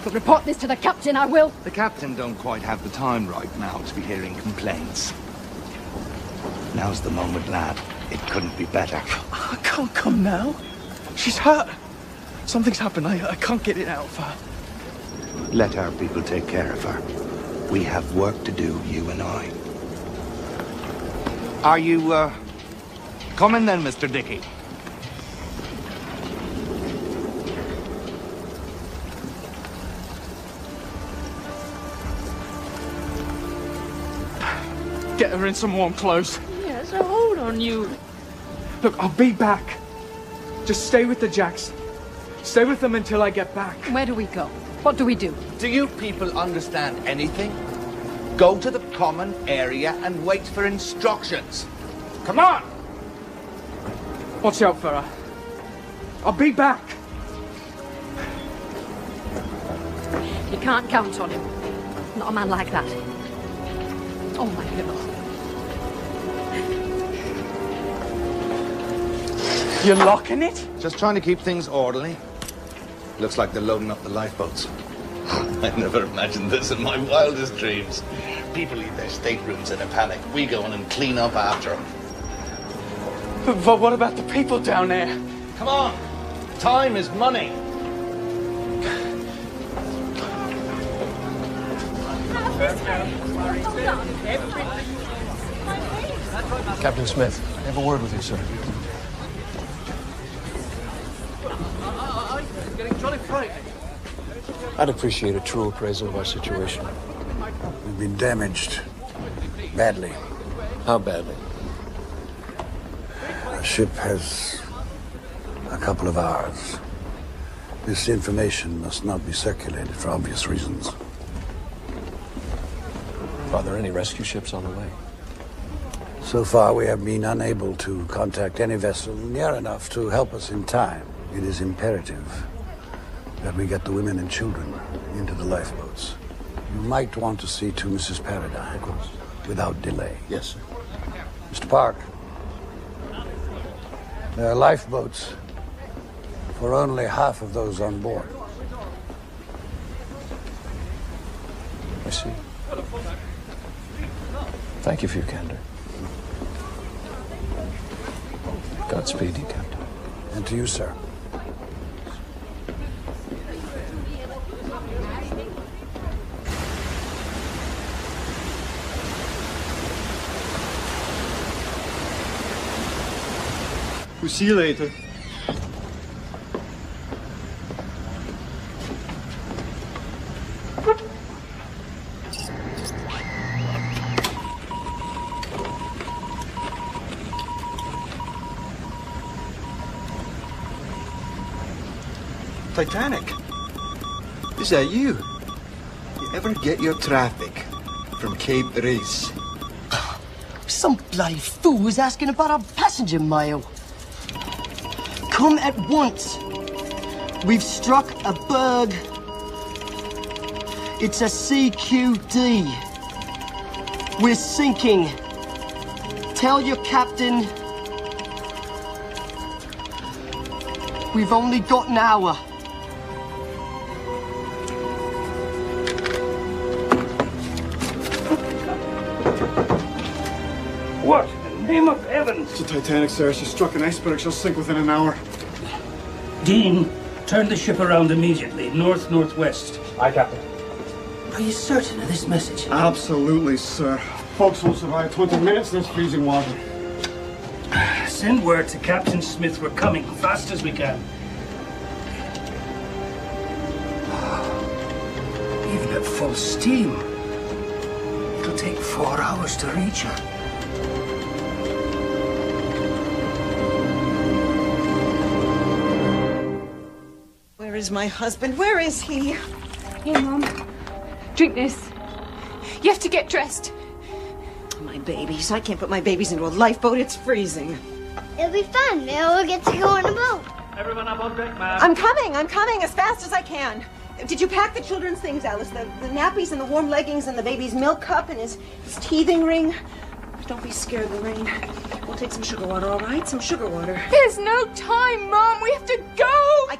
G: But report this to the captain, I will.
L: The captain don't quite have the time right now to be hearing complaints. Now's the moment, lad. It couldn't be better.
K: I can't come now. She's hurt. Something's happened. I can't get it out of her.
L: Let our people take care of her. We have work to do, you and I. Are you, coming then, Mr. Dickey?
K: Get her in some warm clothes.
N: Yes, I hold on you.
K: Look, I'll be back. Just stay with the Jacks. Stay with them until I get back.
G: Where do we go? What do we do?
U: Do you people understand anything? Go to the common area and wait for instructions.
K: Come on! Watch out for her. I'll be back.
G: You can't count on him. Not a man like that. Oh, my girl.
U: You're locking it? Just trying to keep things orderly. Looks like they're loading up the lifeboats.
L: I never imagined this in my wildest dreams. People leave their staterooms in a panic. We go in and clean up after them.
U: But what about the people down there?
L: Come on. Time is money.
B: Captain Smith, I have a word with you, sir. I'd appreciate a true appraisal of our situation.
F: We've been damaged. Badly.
B: How badly?
F: The ship has a couple of hours. This information must not be circulated for obvious reasons.
B: Are there any rescue ships on the way?
F: So far, we have been unable to contact any vessel near enough to help us in time. It is imperative that we get the women and children into the lifeboats. You might want to see to Mrs. Paradine. Of course. Without delay.
B: Yes, sir.
F: Mr. Park, there are lifeboats for only half of those on board.
B: I see. Thank you for your candor. Godspeed, you, Captain.
F: And to you, sir.
I: We'll see you later.
P: Titanic? Is that you? You ever get your traffic from Cape Race?
R: Some bloody fool is asking about our passenger mail. Come at once. We've struck a berg. It's a CQD. We're sinking. Tell your captain we've only got an hour.
I: What in the name of heaven? It's a Titanic, sir. She struck an iceberg. She'll sink within an hour.
S: Dean, turn the ship around immediately. North-northwest.
I: Aye, Captain.
S: Are you certain of this message?
I: Absolutely, sir. Folks will survive 20 minutes in this freezing water.
S: Send word to Captain Smith we're coming fast as we can. Even at full steam, it'll take 4 hours to reach her.
W: Where is my husband? Where is he?
M: Here, Mom. Drink this. You have to get dressed.
W: My babies. I can't put my babies into a lifeboat. It's freezing.
D: It'll be fun. We'll get to go on a boat.
I: Everyone up on deck, ma'am.
W: I'm coming as fast as I can. Did you pack the children's things, Alice? The nappies and the warm leggings and the baby's milk cup and his teething ring? Don't be scared, Lorraine. We'll take some sugar water, all right? Some sugar water.
M: There's no time, Mom. We have to go.
W: I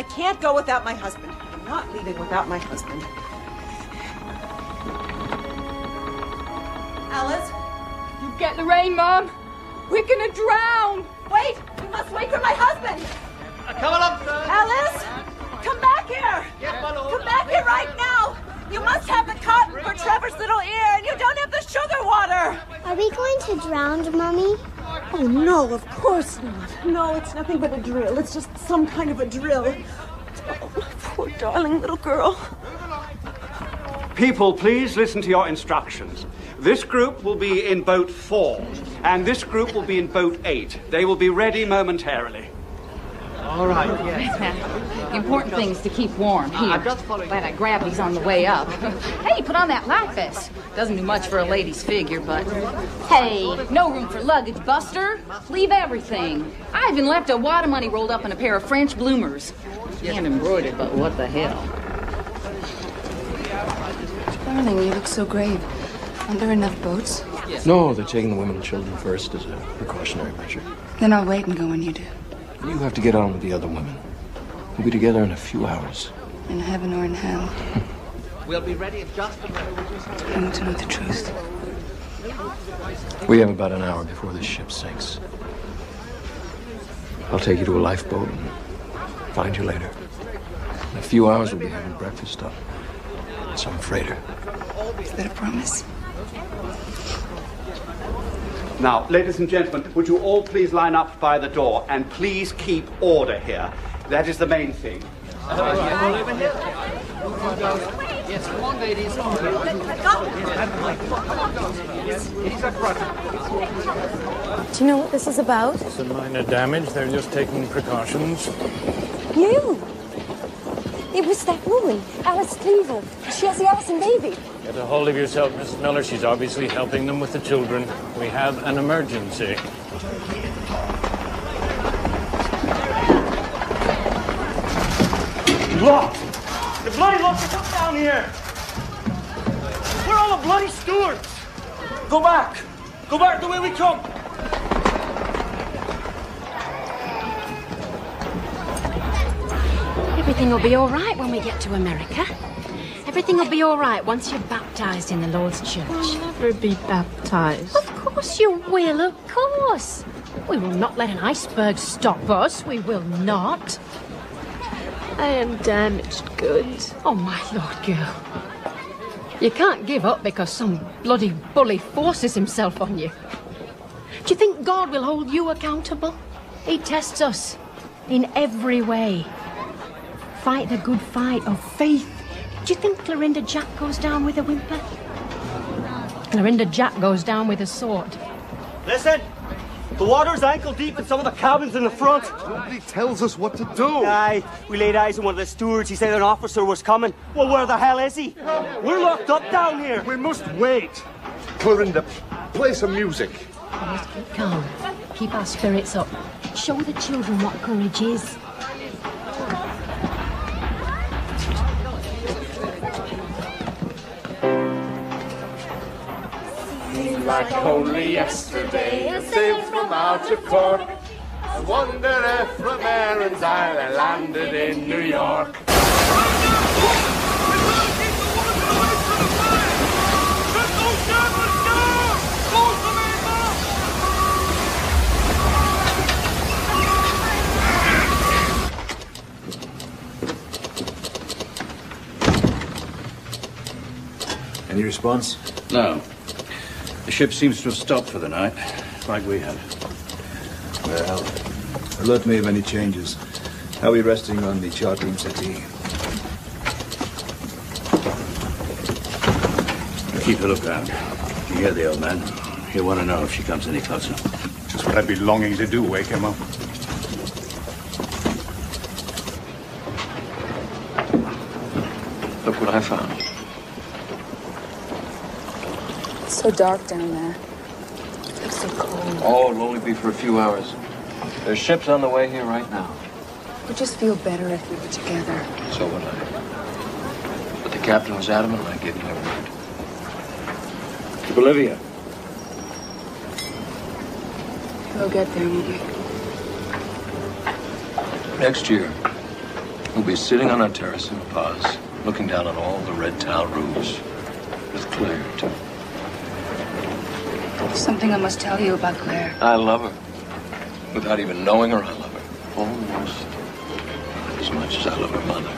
W: can't go without my husband. I'm not leaving without my husband. Alice?
M: You get Lorraine, Mom. We're gonna drown.
W: Wait! You must wait for my husband!
I: Come on up, sir.
W: Alice! Come back here! Come back here right now! You must have the cotton for Trevor's little ear, and you don't have the sugar water!
D: Are we going to drown, Mommy?
W: Oh, no, of course not. No, it's nothing but a drill. It's just some kind of a drill. Oh, my poor darling little girl.
I: People, please listen to your instructions. This group will be in boat 4, and this group will be in boat 8. They will be ready momentarily.
J: All right, yes.
V: The important thing is to keep warm. Here, glad I grabbed these on the way up. Hey, put on that life vest. Doesn't do much for a lady's figure, but... Hey, no room for luggage, Buster. Leave everything. I even left a wad of money rolled up in a pair of French bloomers. And embroidered, but what the hell?
N: Darling, you look so grave. Aren't there enough boats?
C: No, they're taking the women and children first as a precautionary measure.
N: Then I'll wait and go when you do.
C: You have to get on with the other women. We'll be together in a few hours.
N: In heaven or in hell.
J: We'll be ready in just a minute.
N: I want to know the truth.
C: We have about an hour before this ship sinks. I'll take you to a lifeboat and find you later. In a few hours, we'll be having breakfast on some freighter.
N: Is that a promise?
Q: Now, ladies and gentlemen, would you all please line up by the door and please keep order here. That is the main thing.
J: Yes, come on, ladies.
T: Do you know what this is about?
O: It's a minor damage. They're just taking precautions.
T: You! It was that woman, Alice Cleaver. She has the Allison baby.
O: Get a hold of yourself, Mrs. Miller. She's obviously helping them with the children. We have an emergency.
I: Locked! The bloody locked us up down here! Where are all the bloody stewards? Go back! Go back the way we come!
G: Everything will be all right when we get to America. Everything will be all right once you're baptized in the Lord's church.
T: We'll never be baptized.
G: Of course you will, of course. We will not let an iceberg stop us. We will not.
T: I am damaged goods.
G: Oh, my Lord, girl. You can't give up because some bloody bully forces himself on you. Do you think God will hold you accountable? He tests us in every way. Fight the good fight of faith. Do you think Clorinda Jack goes down with a whimper? Clorinda Jack goes down with a sword.
I: Listen! The water's ankle deep in some of the cabins in the front.
B: Nobody tells us what to do.
I: Aye, we laid eyes on one of the stewards. He said an officer was coming. Well, where the hell is he? We're locked up down here.
B: We must wait. Clorinda, play some music.
G: We must keep calm. Keep our spirits up. Show the children what courage is.
X: Like only yesterday, I sailed from out of court. I wonder if from Erin's Isle I landed in New York.
A: Any response? No. The ship seems to have stopped for the night, like we have.
Y: Well, alert me of any changes. How are we resting on the chart room settee?
A: Keep a lookout. You hear the old man? He'll want to know if she comes any closer.
O: Just what I'd be longing to do, wake him up.
C: Look what I found.
N: It's so dark down there. It's so cold.
C: Oh, it'll only be for a few hours. There's ships on the way here right now.
N: It would just feel better if we were together.
C: So would I. But the captain was adamant and I gave him my word. To Bolivia.
N: We'll get there, won't we?
C: Next year, we'll be sitting on our terrace in Paz, looking down on all the red tile roofs. With Claire, too.
N: There's something I must tell you about Claire.
C: I love her. Without even knowing her, I love her. Almost as much as I love her mother.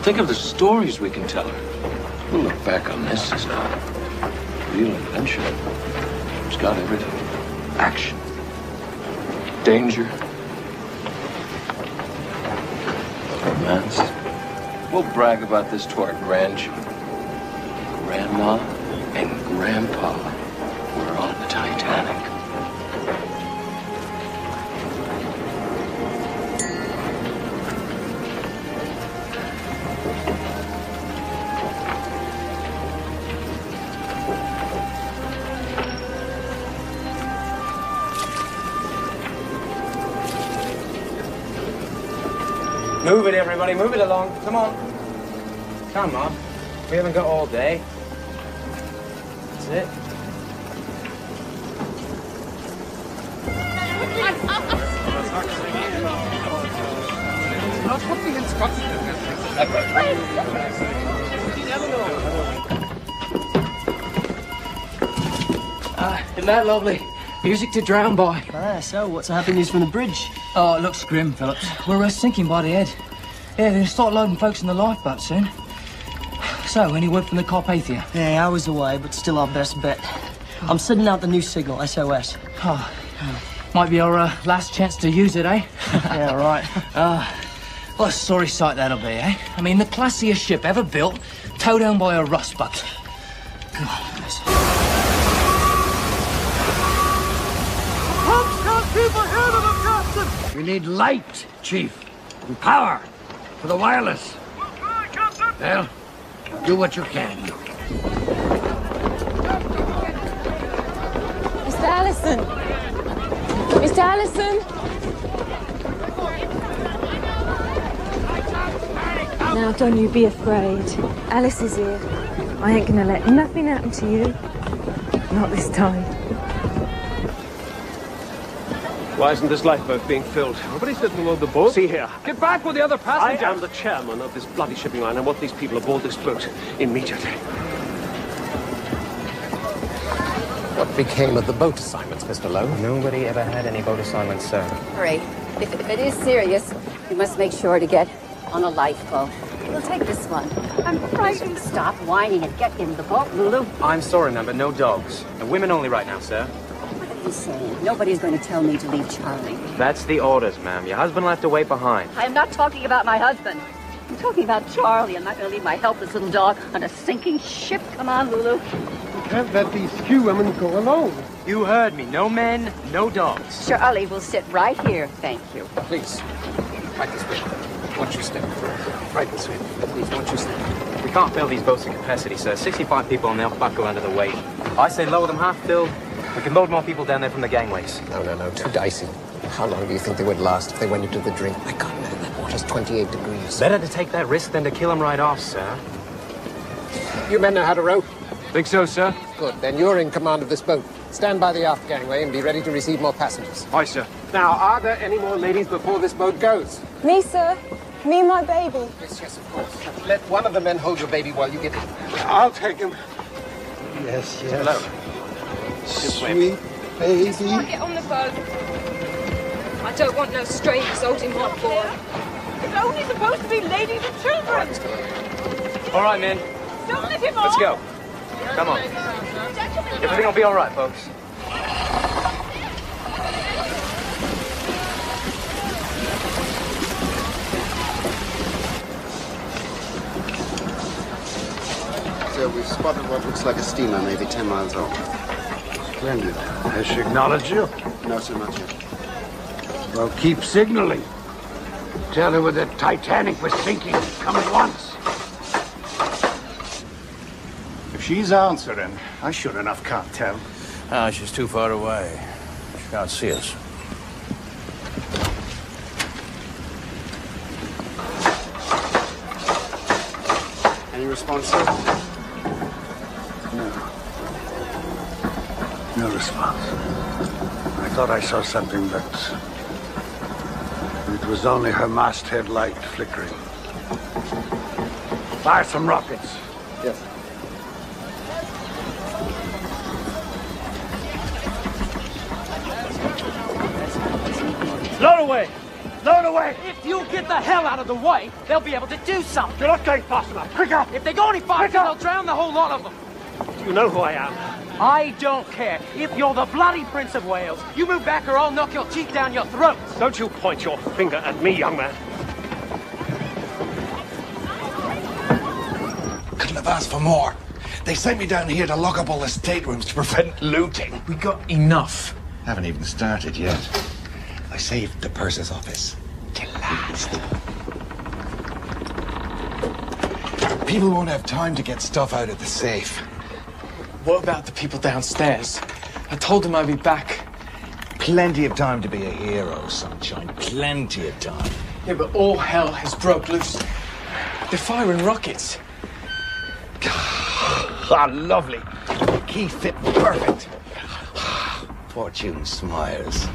C: Think of the stories we can tell her. We'll look back on this as a real adventure. It's got everything. Action. Danger. Romance. We'll brag about this to our grandchildren. Grandma and Grandpa were on the Titanic.
E: Move it, everybody. Move it along. Come on. Come on. We haven't got all day. That's it.
J: Isn't that lovely? Music to drown by.
R: Ah, so what's the happy news from the bridge?
J: Oh, it looks grim, Phillips. We're sinking by the head. Yeah, they're going to start loading folks in the lifeboat soon. So, any word from the Carpathia?
R: Yeah, hours away, but still our best bet. I'm sending out the new signal, SOS.
J: Oh, might be our last chance to use it, eh?
R: Yeah, right.
J: What a sorry sight that'll be, eh? I mean, the classiest ship ever built, towed down by a rust bucket. God, bless her.
F: We need light, Chief, and power for the wireless. Well, do what you can.
T: Mr. Allison! Mr. Allison! Now, don't you be afraid. Alice is here. I ain't gonna let nothing happen to you. Not this time.
Q: Why isn't this lifeboat being filled?
H: Nobody said to load the boat.
Q: See here.
H: Get back with the other passengers.
Q: I am the chairman of this bloody shipping line. I want these people aboard this boat immediately.
E: What became of the boat assignments, Mr. Lowe? Nobody ever had any boat assignments, sir.
K: Hurry. If it is serious, we must make sure to get on a lifeboat. We'll take this one. I'm frightened. Stop whining and get in the boat, Lulu.
E: I'm sorry, ma'am, but no dogs. And women only right now, sir.
K: What are you saying? Nobody's going to tell me to leave Charlie.
E: That's the orders, ma'am. Your husband left to wait behind.
K: I am not talking about my husband. I'm talking about Charlie. I'm not going to leave my helpless little dog on a sinking ship. Come on, Lulu.
H: You can't let these few women go alone.
E: You heard me. No men, no dogs.
K: Charlie will sit right here. Thank you.
E: Please. Right this way. Won't you step? Right this way. Please, won't you step? We can't fill these boats to capacity, sir. 65 people and they'll buckle under the weight. I say lower them half filled. We can load more people down there from the gangways.
C: No. Too dicey. How long do you think they would last if they went into the drink? My God, man, that water's 28 degrees.
E: Better to take that risk than to kill them right off, sir.
C: You men know how to row?
E: Think so, sir.
C: Good. Then you're in command of this boat. Stand by the aft gangway and be ready to receive more passengers.
E: Aye, sir.
C: Now, are there any more ladies before this boat goes?
T: Me, sir. Me and my baby.
C: Yes, of course. Let one of the men hold your baby while you get in.
H: I'll take him.
F: Yes.
E: Hello.
H: Sweet baby.
M: Can't get on the boat. I don't want no strangers holding my boy.
W: It's only supposed to be ladies and children.
E: All right, men.
W: Don't let him
E: Let's
W: off.
E: go. Come on. Everything will be all right, folks.
B: So we've spotted what looks like a steamer, maybe 10 miles off.
F: Splendid. Has she acknowledged you?
B: No, sir, not yet.
F: Well, keep signaling. Tell her the Titanic was sinking. Come at once.
Y: If she's answering, I sure enough can't tell.
A: Ah, she's too far away. She can't see us.
B: Any response, sir?
F: No response. I thought I saw something, but it was only her masthead light flickering. Fire some rockets.
B: Yes.
I: Load away! Load away!
J: If you get the hell out of the way, they'll be able to do something.
I: You're not going fast enough. Quicker!
J: If they go any faster, they'll drown the whole lot of them.
I: You know who I am.
J: I don't care. If you're the bloody Prince of Wales, you move back or I'll knock your teeth down your throat.
I: Don't you point your finger at me, young man.
L: Couldn't have asked for more. They sent me down here to lock up all the staterooms to prevent looting.
U: We got enough.
L: Haven't even started yet. I saved the purser's office till last. People won't have time to get stuff out of the safe.
U: What about the people downstairs? I told them I'd be back.
L: Plenty of time to be a hero, sunshine. Plenty of time.
U: Yeah, but all hell has broke loose. They're firing rockets.
L: Ah, lovely. Key fit perfect. Fortune smiles.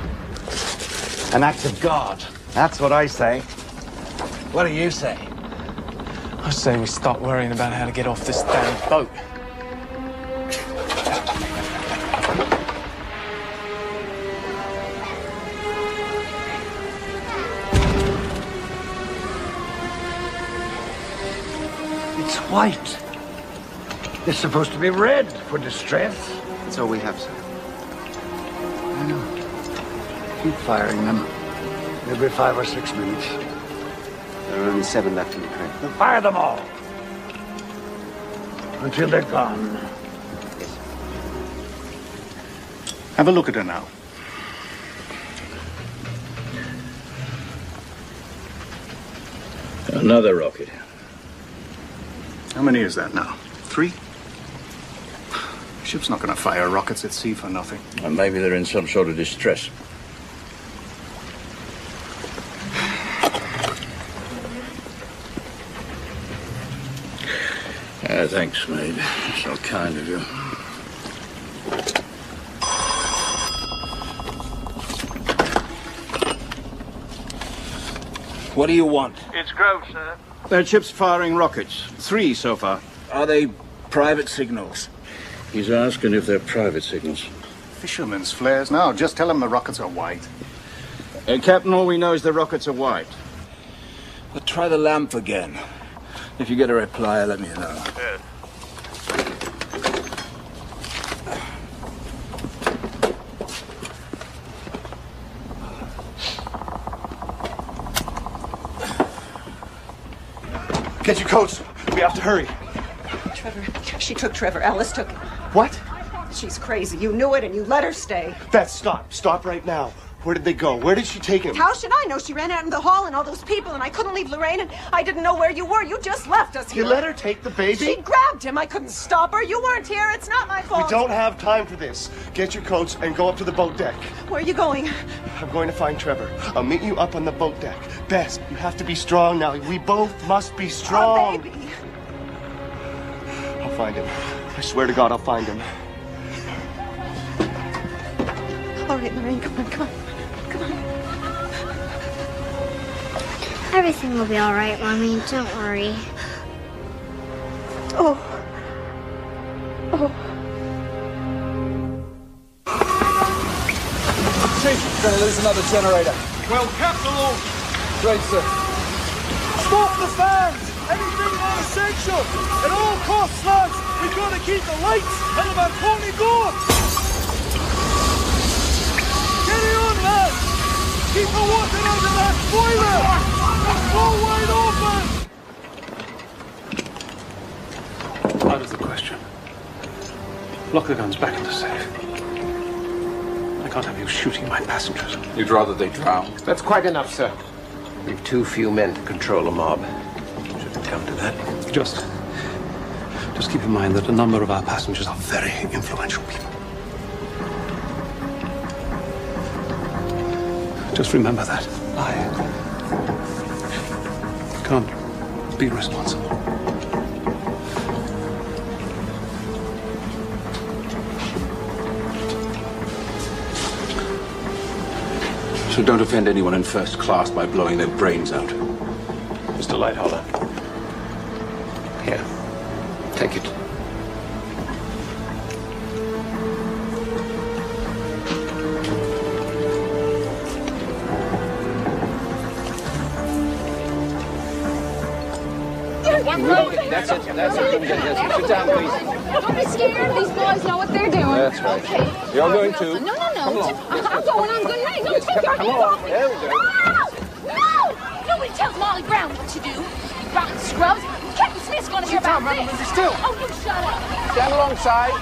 L: An act of God. That's what I say. What do you say?
U: I say we stop worrying about how to get off this damn boat.
F: It's white. It's supposed to be red for distress.
B: That's all we have, sir.
F: I know. Keep firing them. Every 5 or 6 minutes.
B: There are only 7 left in the crate.
F: Then fire them all. Until they're gone.
Q: Have a look at her now.
A: Another rocket.
Q: How many is that now? 3? Ship's not going to fire rockets at sea for nothing.
A: And maybe they're in some sort of distress. Thanks, mate. That's so kind of you.
Q: What do you want?
I: It's Grove, sir.
Q: That ship's firing rockets. 3 so far. Are they private signals?
A: He's asking if they're private signals.
Q: Fishermen's flares? No, just tell him the rockets are white. Captain, all we know is the rockets are white.
Y: But try the lamp again. If you get a reply, let me know.
I: Yes.
B: Get your coats. We have to hurry.
W: Trevor. She took Trevor. Alice took him.
B: What?
W: She's crazy. You knew it and you let her stay.
B: Beth, stop. Stop right now. Where did they go? Where did she take him?
W: How should I know? She ran out in the hall and all those people, and I couldn't leave Lorraine, and I didn't know where you were. You just left us here.
B: You let her take the baby?
W: She grabbed him. I couldn't stop her. You weren't here. It's not my fault.
B: We don't have time for this. Get your coats and go up to the boat deck.
W: Where are you going?
B: I'm going to find Trevor. I'll meet you up on the boat deck. Bess, you have to be strong now. We both must be strong.
W: Oh, baby.
B: I'll find him. I swear to God, I'll find him.
W: All right, Lorraine, come on, come on. Come on.
D: Everything will be all right, Mommy. Don't worry.
W: Oh. Oh.
L: Chief, we're gonna lose another generator.
I: Well, kept alone.
L: Great, sir.
I: Stop the fans! Anything non-essential! At all costs, lads! We've got to keep the lights and the Marconi going! Carry on, lads! Keep the water out of that boiler! It's all wide open!
Q: Out of the question. Lock the guns back in the safe. I can't have you shooting my passengers.
C: You'd rather they drown?
B: That's quite enough, sir. We've too few men to control a mob. Should it come to that?
Q: Just keep in mind that a number of our passengers are very influential people. Just remember that. I can't be responsible.
C: So don't offend anyone in first class by blowing their brains out.
Q: Mr. Lighthollow.
C: Here. Take it.
J: That's it. That's it. Sit down, please.
N: Don't be scared. These boys know what they're doing.
C: That's right.
N: Okay.
C: You're going too.
N: No, no, no.
C: Come along.
N: I'm going on good night. Don't take your hands off me.
C: There we go.
N: No! Nobody tells Molly Brown what to do. You rotten scrubs. Captain Smith's going to hear about this.
C: Still.
N: Oh, you shut up.
C: Stand alongside.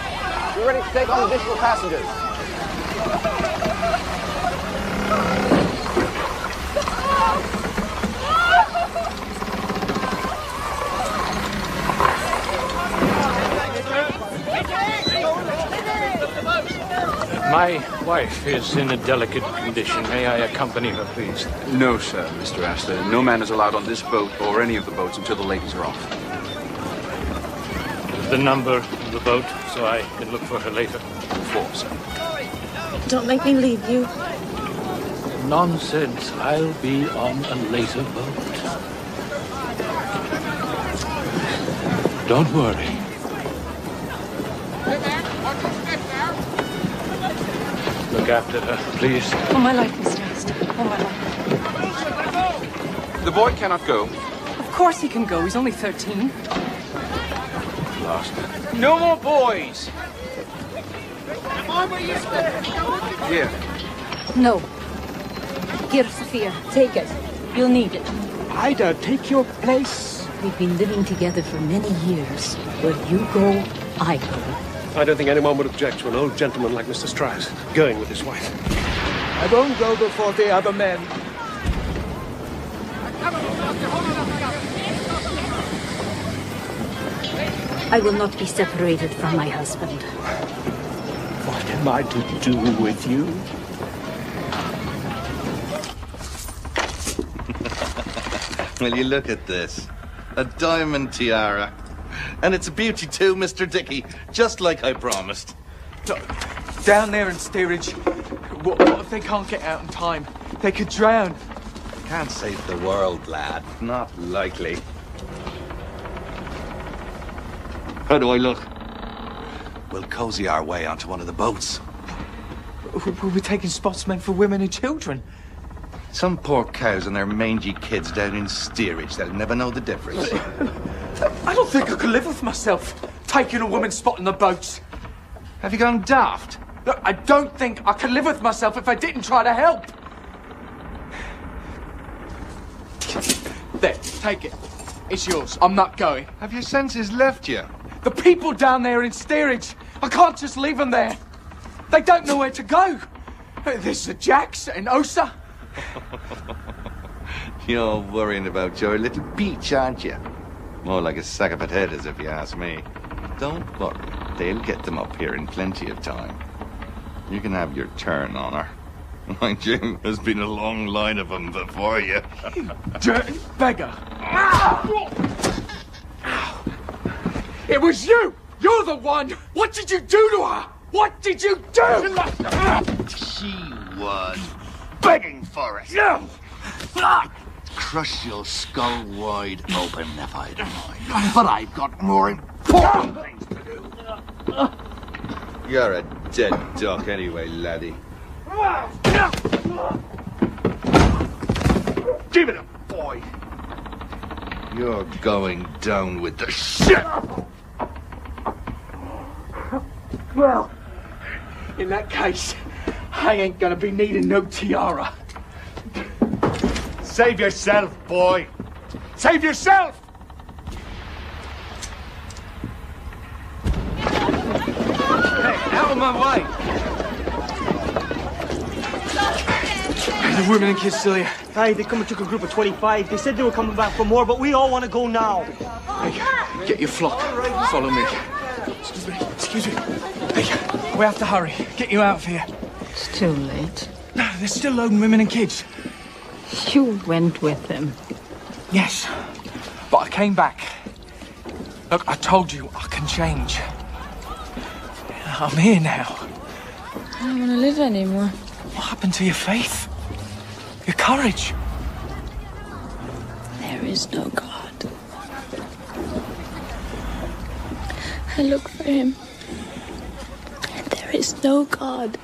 C: We're ready to take on additional passengers.
O: My wife is in a delicate condition. May I accompany her, please?
G: No, sir, Mr. Astor. No man is allowed on this boat or any of the boats until the ladies are off.
O: The number of the boat, so I can look for her later.
G: 4, sir.
T: Don't make me leave you.
O: Nonsense. I'll be on a later boat. Don't worry. Look after her, please.
M: On my life, Mr. Astor. On my life.
G: The boy cannot go.
M: Of course he can go. He's only 13.
G: Lost.
E: No more boys.
G: Here.
K: No. Here, Sophia. Take it. You'll need it.
H: Ida, take your place.
K: We've been living together for many years. Where you go, I go.
H: I don't think anyone would object to an old gentleman like Mr. Strauss going with his wife. I won't go before the other men.
K: I will not be separated from my husband.
H: What am I to do with you?
L: Will you look at this? A diamond tiara. And it's a beauty too, Mr. Dickey, just like I promised.
U: Down there in steerage, what if they can't get out in time? They could drown.
L: Can't save the world, lad. Not likely. How do I look? We'll cozy our way onto one of the boats.
U: We're taking spots meant for women and children.
L: Some poor cows and their mangy kids down in steerage that'll never know the difference.
U: I don't think I could live with myself, taking a woman's spot in the boats.
L: Have you gone daft?
U: Look, I don't think I could live with myself if I didn't try to help. There, take it. It's yours. I'm not going.
L: Have your senses left you?
U: The people down there in steerage, I can't just leave them there. They don't know where to go. There's the Jacks and Osa.
L: You're worrying about your little beach, aren't you? More like a sack of potatoes, if you ask me. Don't worry. They'll get them up here in plenty of time. You can have your turn on her. Mind you, there's been a long line of them before you.
U: Dirty beggar. It was you! You're the one! What did you do to her? What did you do?
L: She was begging for it.
U: No!
L: Crush your skull wide open if I'd mind. But I've got more important things to do. You're a dead duck anyway, laddie.
H: Give it up, boy.
L: You're going down with the ship.
U: Well, in that case, I ain't gonna be needing no tiara.
H: Save yourself, boy. Save yourself!
E: Hey, out of my way!
U: The women and kids still here.
I: Hey, they come and took a group of 25. They said they were coming back for more, but we all want to go now.
U: Hey, get your flock. Follow me. Excuse me. Excuse me. Hey, we have to hurry. Get you out of here.
K: It's too late.
U: No, they're still loading women and kids.
K: You went with them.
U: Yes, but I came back. Look, I told you I can change. I'm here now.
M: I don't want to live anymore.
U: What happened to your faith? Your courage?
M: There is no God. I look for him. And there is no God.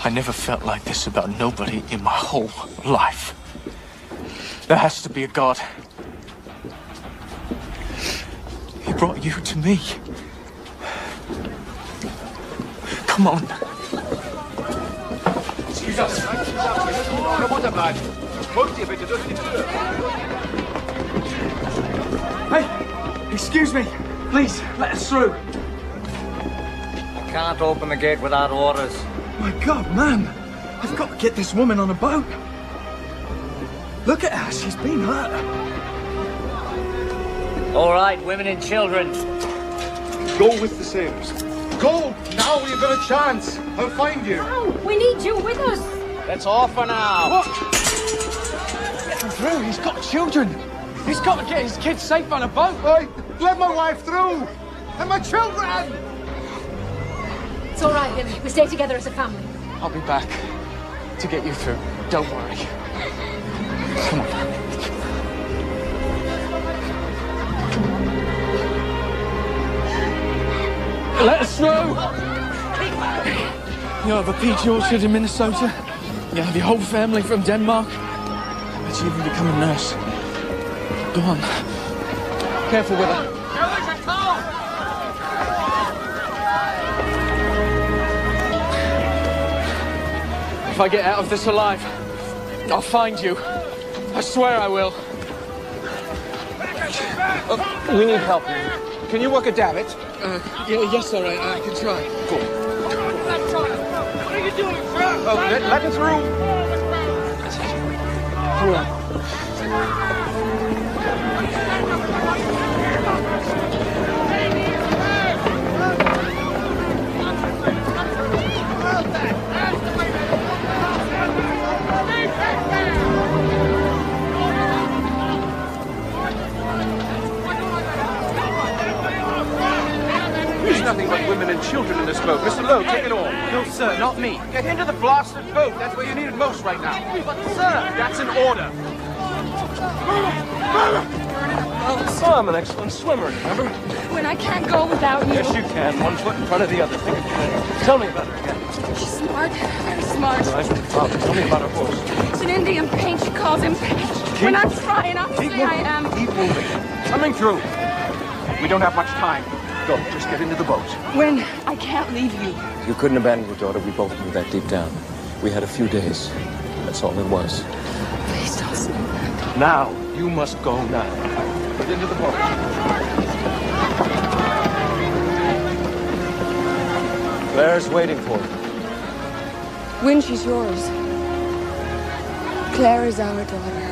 U: I never felt like this about nobody in my whole life. There has to be a God. He brought you to me. Come on.
G: Excuse us.
U: Hey, excuse me. Please, let us through.
J: I can't open the gate without orders.
U: My God, man. I've got to get this woman on a boat. Look at her. She's been hurt.
J: All right, women and children.
H: Go with the sailors.
I: go! Now we've got a chance. I'll find you.
K: No, we need you with us.
U: That's all for now.
I: What?
U: Get him through. He's got children. He's got to get his kids safe on a boat.
I: Hey, let my wife through. And my children.
K: It's all right, Billy. We stay together as a family.
U: I'll be back to get you through. Don't worry. Come on. Let us through. You'll have a peach orchard in Minnesota. You'll have your whole family from Denmark. I bet you even become a nurse. Go on. Careful with her. If I get out of this alive, I'll find you. I swear I will. We need help. Can you work a davit? Yes, all right. I can try. Cool.
I: What are you doing, sir?
U: Oh, let her through. Come on.
G: There's nothing but women and children in this boat. Mr. Lowe, take it all.
U: No, sir, not me.
G: Get into the blasted boat. That's where you need it most right now.
U: But, sir,
G: that's an order.
U: Oh, I'm an excellent swimmer, remember?
M: When I can't go without you.
U: Yes, you can. One foot in front of the other. Think of it. Tell me about her again.
M: She's smart, very smart.
U: Right. Tell me about her horse.
M: It's an Indian paint. She calls him Paint. When I'm trying, obviously I am.
U: Keep moving. Coming through. We don't have much time. Go, just get into the boat.
M: When I can't leave you.
C: You couldn't abandon your daughter. We both knew that deep down. We had a few days. That's all it was.
M: Please don't say that.
U: Now. You must go now. Get into the boat.
C: Claire's waiting for you.
M: When she's yours. Claire is our daughter.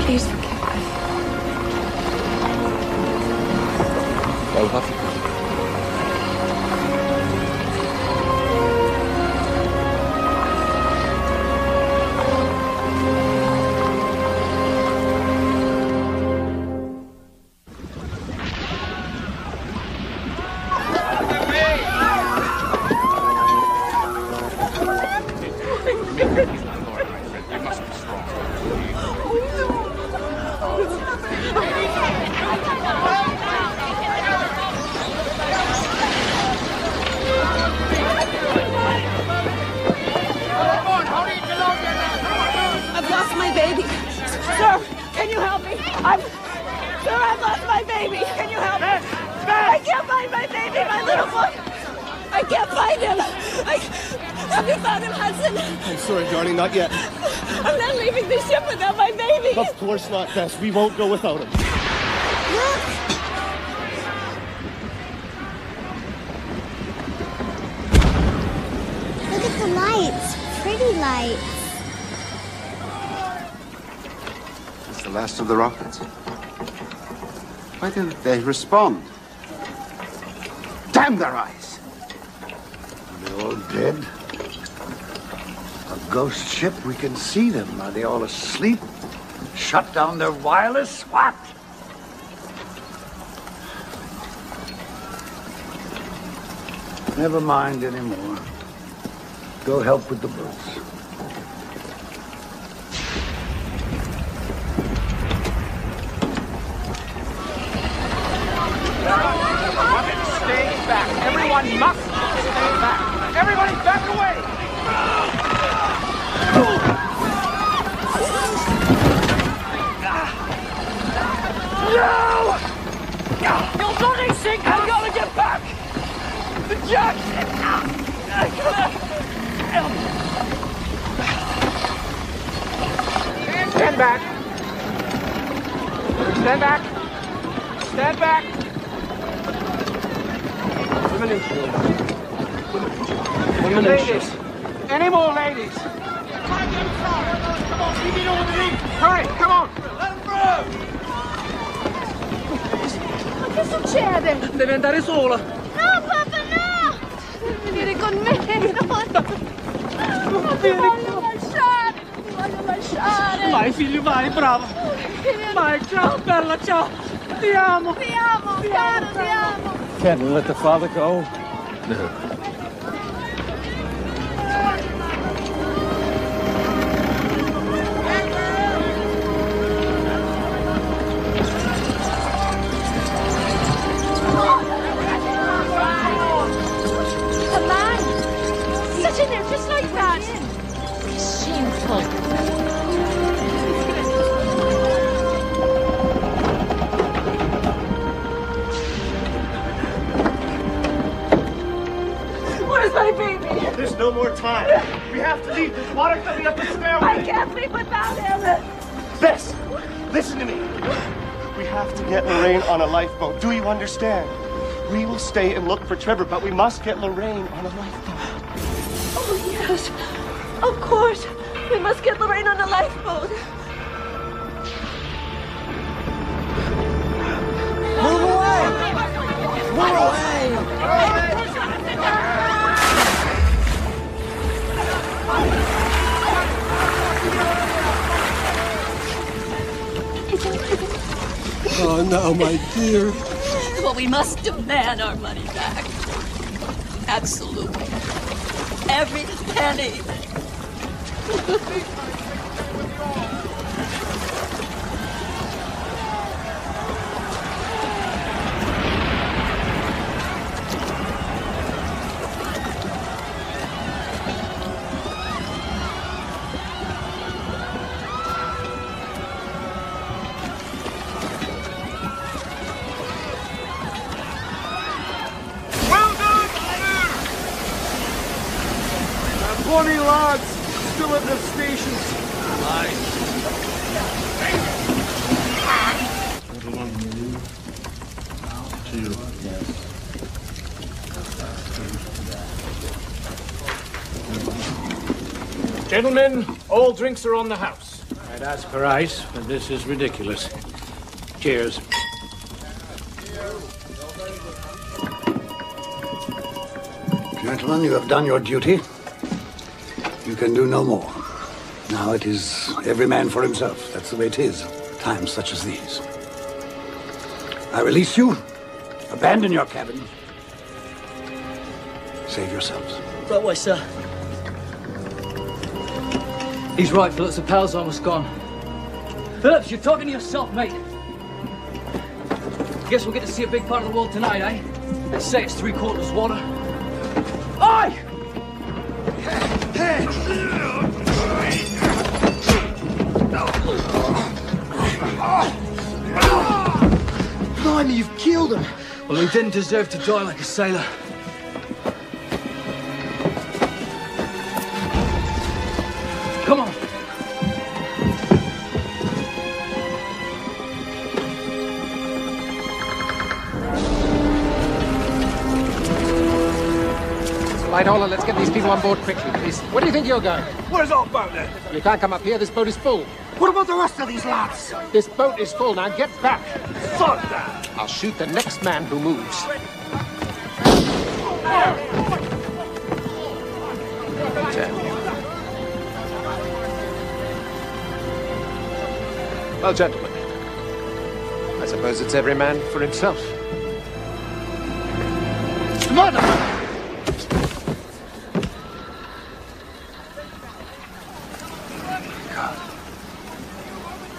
M: Please forgive me.
C: I love you.
W: I've lost my baby. Sir, can you help me? Sir, I've lost my baby. Can you help me? I can't find my baby, my little boy. I can't find him. Have you found him, Hudson?
H: I'm sorry, darling, not yet.
W: I'm not leaving the ship without my baby.
H: Of course not, Bess. We won't go without him.
W: Look.
D: Look at the lights. Pretty lights.
B: It's the last of the rockets. Why didn't they respond? Damn their eyes!
F: Are they all dead? A ghost ship, we can see them. Are they all asleep? Shut down their wireless? What? Never mind anymore. Go help with the boats.
U: Stay back. Everyone must stay back. Everybody back away. No! You'll bloody sink! I've got to get back! The jack! Stand back! Stand back! Stand back! Women and children. Women and children. Ladies! Any more ladies?
I: Hurry, come on! Let him through!
T: Ma che succede?
I: Deve andare sola.
T: No, papà, no! Devi venire con me. Non ti voglio lasciare, non ti voglio lasciare.
I: Vai, figlio, vai, bravo. Vai, ciao, bella, ciao. Ti amo.
T: Ti amo, caro, ti amo.
I: Can't let the father go.
Y: No.
T: A man! Such in there just like that! It's shameful. Where's my baby?
I: There's no more time. We have to leave. There's water coming up the stairway.
T: I can't leave without him!
B: Bess, listen to me. We have to get Lorraine on a lifeboat. Do you understand? We will stay and look for Trevor, but we must get Lorraine on a lifeboat.
T: Oh, yes. Of course. We must get Lorraine on a lifeboat.
I: Move away! Move away!
H: Oh, no, my dear.
K: Well, we must demand our money back. Absolutely. Every penny.
I: Funny lads, still at the stations.
O: Gentlemen, all drinks are on the house. I'd ask for ice, but this is ridiculous. Cheers.
F: Gentlemen, you have done your duty. You can do no more. Now it is every man for himself. That's the way it is. Times such as these. I release you. Abandon your cabin. Save yourselves.
J: That way, sir. He's right, Phillips. The power's almost gone. Phillips, you're talking to yourself, mate. Guess we'll get to see a big part of the world tonight, eh? They say it's 3/4 water. Aye!
I: Blimey, you've killed him.
J: Well, he didn't deserve to die like a sailor. Come on.
P: Lighthauler, let's get these people on board quickly, please. Where do you think you're going?
I: Where's our boat then?
P: You can't come up here, this boat is full.
I: What about the rest of these lads?
P: This boat is full, now get back.
I: Sod that!
P: I'll shoot the next man who moves.
B: Well, gentlemen, I suppose it's every man for himself.
I: Mother!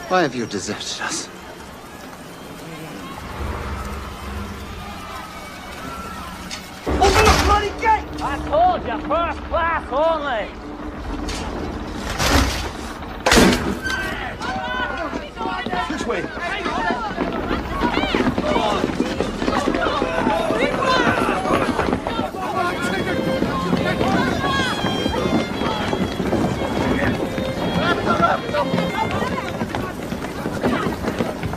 L: Why have you deserted us?
I: Open the bloody gate! I told you, first class only.
B: This way.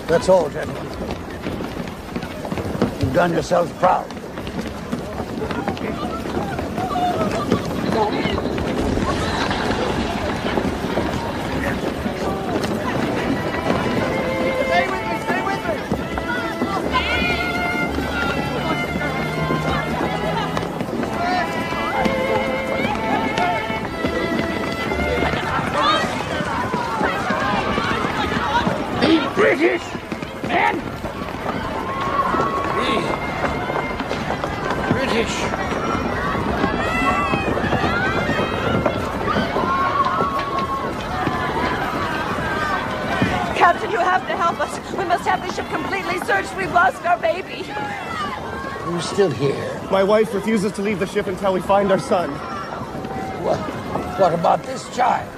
F: That's all, gentlemen. You've done yourselves proud. British.
A: Captain, you have to help us. We must have the ship completely searched. We've lost our baby.
F: Who's still here?
B: My wife refuses to leave the ship until we find our son.
F: What about this child?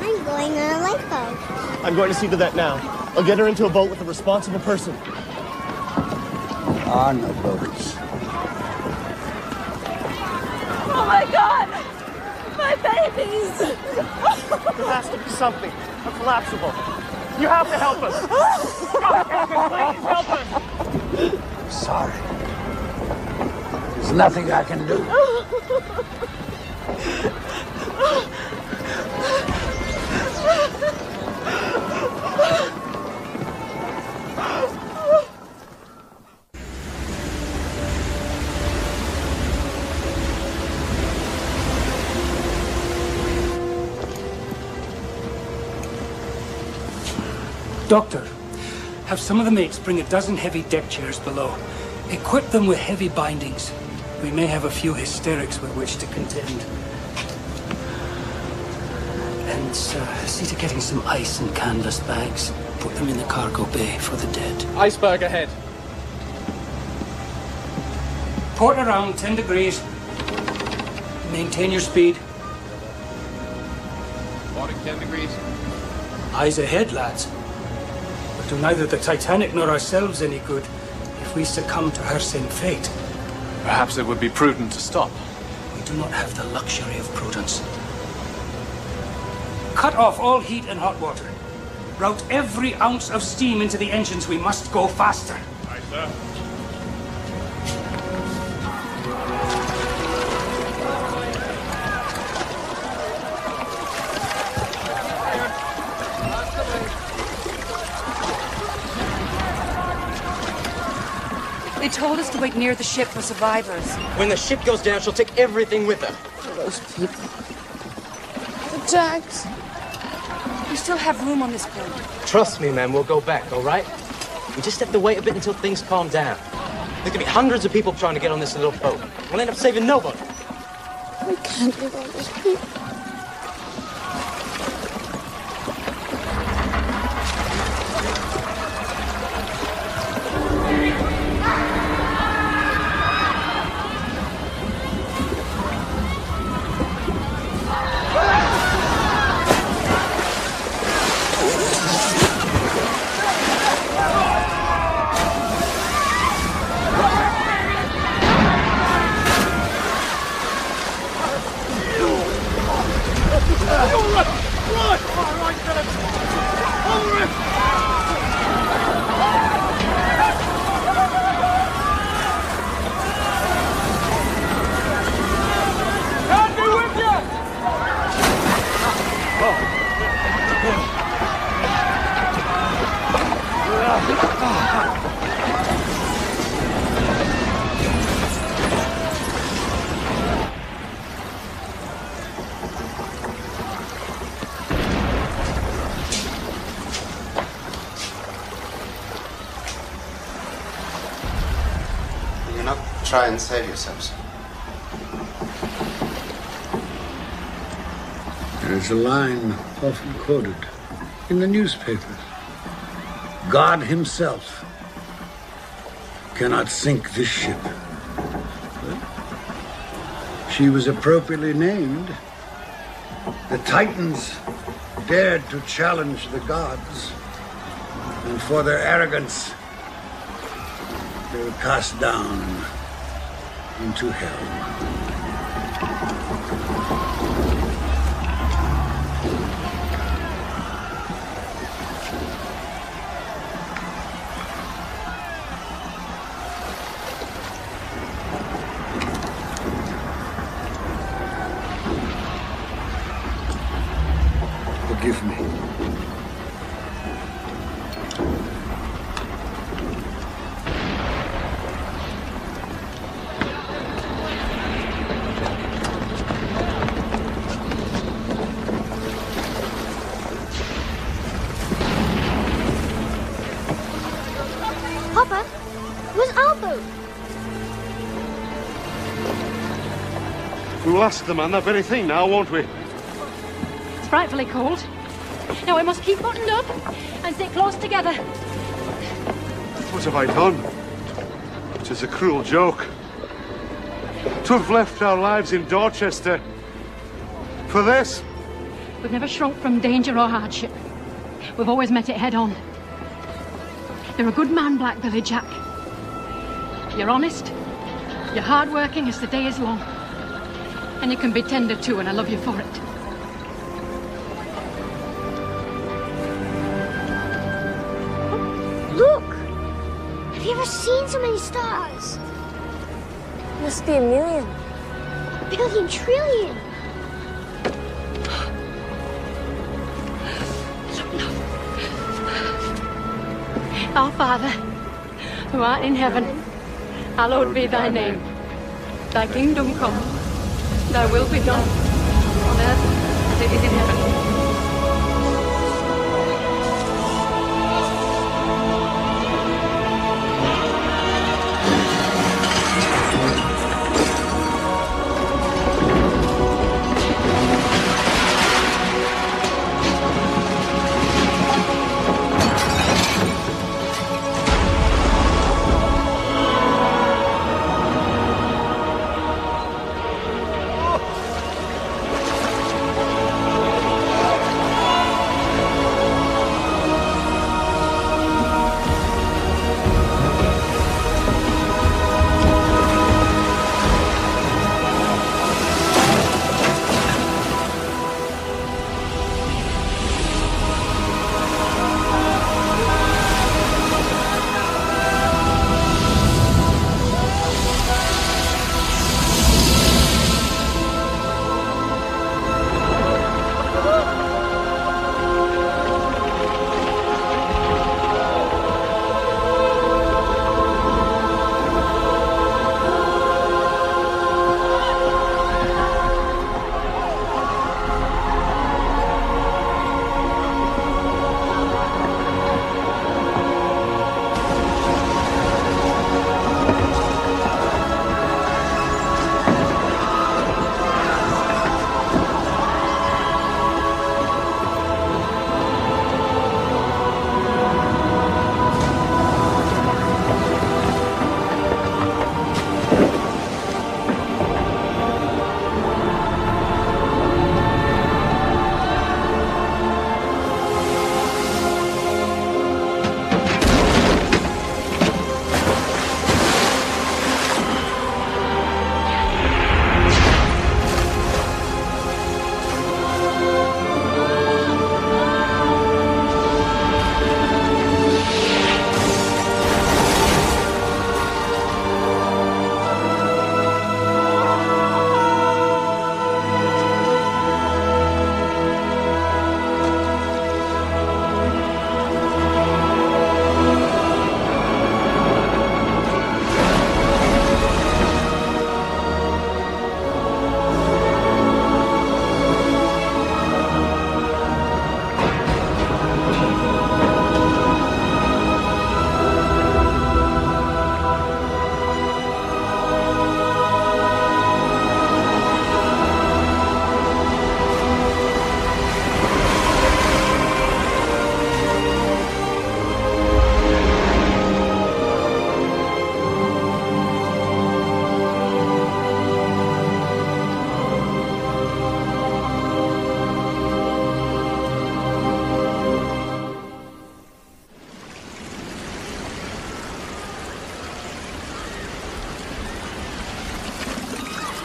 D: I'm going on a lifeboat.
B: I'm going to see to that now. I'll get her into a boat with a responsible person.
F: There are no boats.
A: Oh my God! My babies!
B: There has to be something. A collapsible. You have to help us. Oh, Captain, please help us.
F: I'm sorry. There's nothing I can do.
R: Doctor, have some of the mates bring a dozen heavy deck chairs below. Equip them with heavy bindings. We may have a few hysterics with which to contend. And see to getting some ice and canvas bags. Put them in the cargo bay for the dead.
U: Iceberg ahead.
R: Port around 10 degrees. Maintain your speed.
G: Porting 10 degrees.
R: Eyes ahead, lads. We'll do neither the Titanic nor ourselves any good if we succumb to her same fate.
G: Perhaps it would be prudent to stop.
R: We do not have the luxury of prudence. Cut off all heat and hot water. Route every ounce of steam into the engines. We must go faster.
G: Aye, sir.
A: They told us to wait near the ship for survivors.
J: When the ship goes down, she'll take everything with her.
A: Those people. The Jags. We still have room on this boat.
J: Trust me, man, we'll go back, all right? We just have to wait a bit until things calm down. There could be hundreds of people trying to get on this little boat. We'll end up saving nobody.
A: We can't leave all these people.
L: Try and save yourselves.
F: There's a line often quoted in the newspapers. God himself cannot sink this ship. But she was appropriately named. The Titans dared to challenge the gods, and for their arrogance, they were cast down into hell. Forgive me.
D: Papa, where's our boat?
H: We'll ask the man that very thing now, won't we?
N: It's frightfully cold. Now we must keep buttoned up and stay close together.
H: What have I done? It is a cruel joke. To have left our lives in Dorchester for this?
N: We've never shrunk from danger or hardship. We've always met it head on. You're a good man, Black Billy Jack. You're honest, you're hard-working as the day is long. And you can be tender too, and I love you for it.
D: Look! Have you ever seen so many stars?
T: Must be a million.
D: Billion, trillion.
N: Our Father, who art in heaven, hallowed be thy name. Thy kingdom come, thy will be done, on earth as it is in heaven.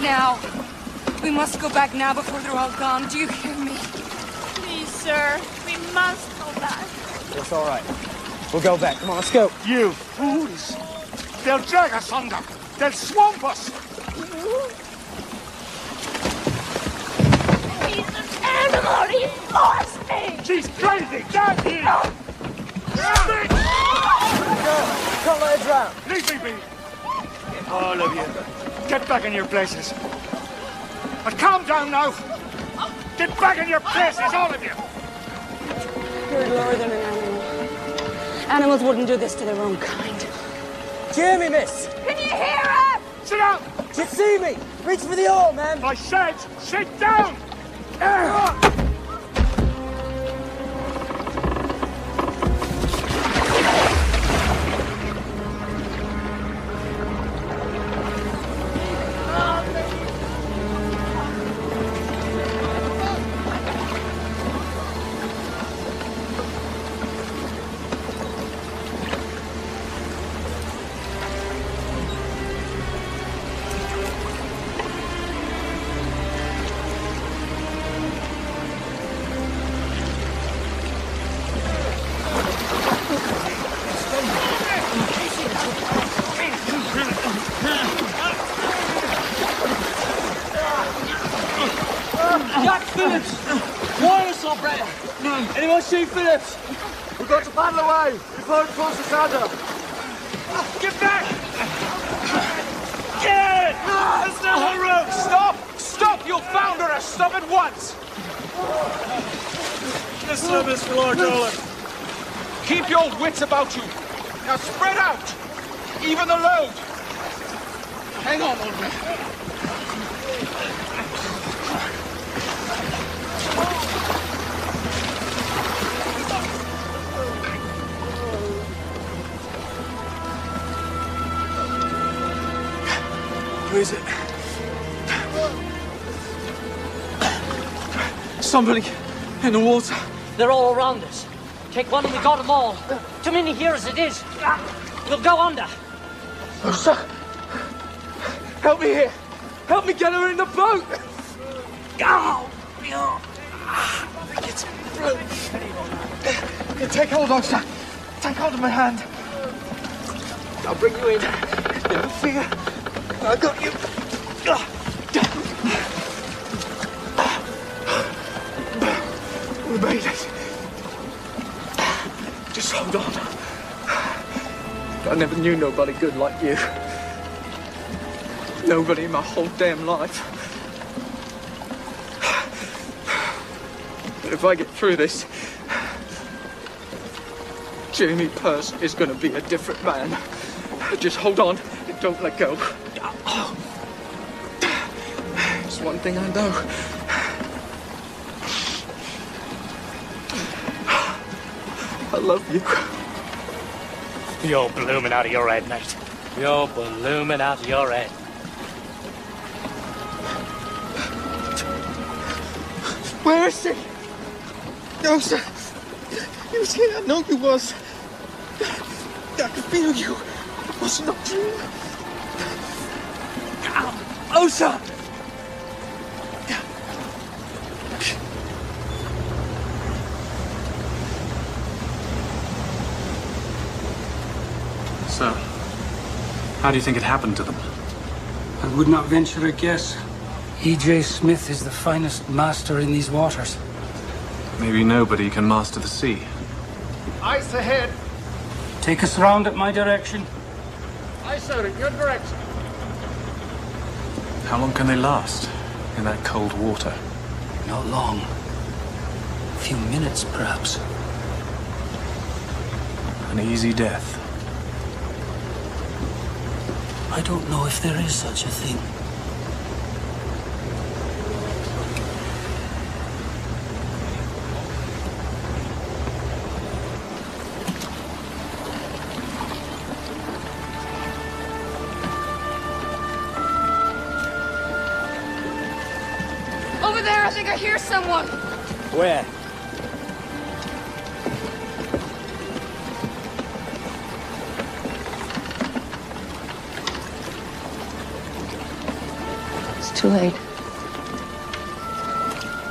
A: Now, we must go back now before they're all gone. Do you hear me?
W: Please, sir, we must go back.
E: It's all right. We'll go back. Come on, let's go.
H: You fools! They'll drag us under. They'll swamp us.
W: He's an animal. He forced me.
H: She's crazy. Down here.
E: Can't let her drown.
H: Leave me be. All of you. Get back in your places. But calm down now. Get back in your places, all of you.
A: You're lower than an animal. Animals wouldn't do this to their own kind.
E: Do you hear me, miss?
W: Can you hear us?
H: Sit down.
I: You see me? Reach for the oar, man.
H: I said, sit down!
I: Jack Phillips! Wireless operator! Anyone see Phillips? We've got to paddle away before it pulls us under. Get back! Get! There's no more room! Stop! Stop! You'll founder us! Stop at once! This room is for Lord Dolan. Keep your wits about you. Now spread out! Even the load! Hang on, old man. Who is it? Somebody in the water.
M: They're all around us. Take one and we got them all. Too many here as it is. We'll go under.
I: Oh, sir. Help me here. Help me get her in the boat. Ow! It's okay, take hold on, sir. Take hold of my hand. I'll bring you in. Never fear. I got you. We made it. Just hold on. I never knew nobody good like you. Nobody in my whole damn life. But if I get through this, Jamie Purse is going to be a different man. Just hold on and don't let go. There's one thing I know. I love you. You're blooming out of your head, mate. You're blooming out of your head.
U: Where is he? No, sir. He was here. I know he was. I could feel you. It wasn't a dream.
I: Oh, sir!
Q: So, how do you think it happened to them?
R: I would not venture a guess. E.J. Smith is the finest master in these waters.
Q: Maybe nobody can master the sea.
I: Ice ahead.
R: Take us round at my direction.
I: Ice out in your direction.
Q: How long can they last in that cold water?
R: Not long. A few minutes, perhaps.
Q: An easy death.
R: I don't know if there is such a thing.
A: Over there, I think I hear someone.
I: Where?
A: It's too late.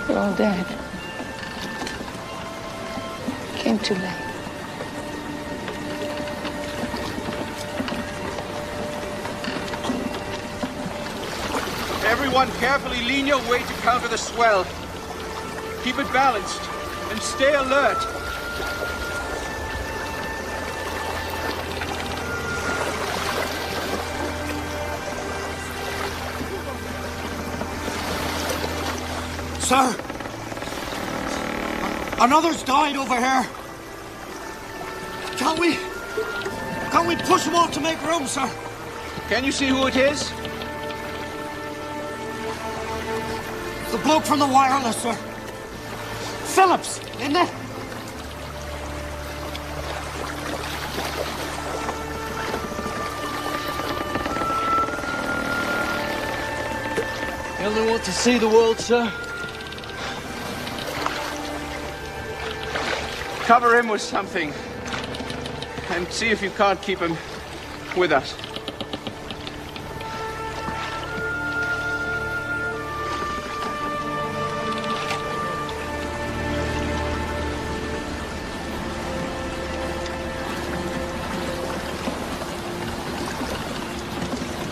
A: They're all dead. Came too late.
I: Everyone carefully lean your weight to counter the swell. Keep it balanced and stay alert. Sir! Another's died over here. Can't we push him off to make room, sir? Can you see who it is? The bloke from the wireless, sir. Phillips, isn't it?
U: You only want to see the world, sir?
G: Cover him with something. And see if you can't keep him with us.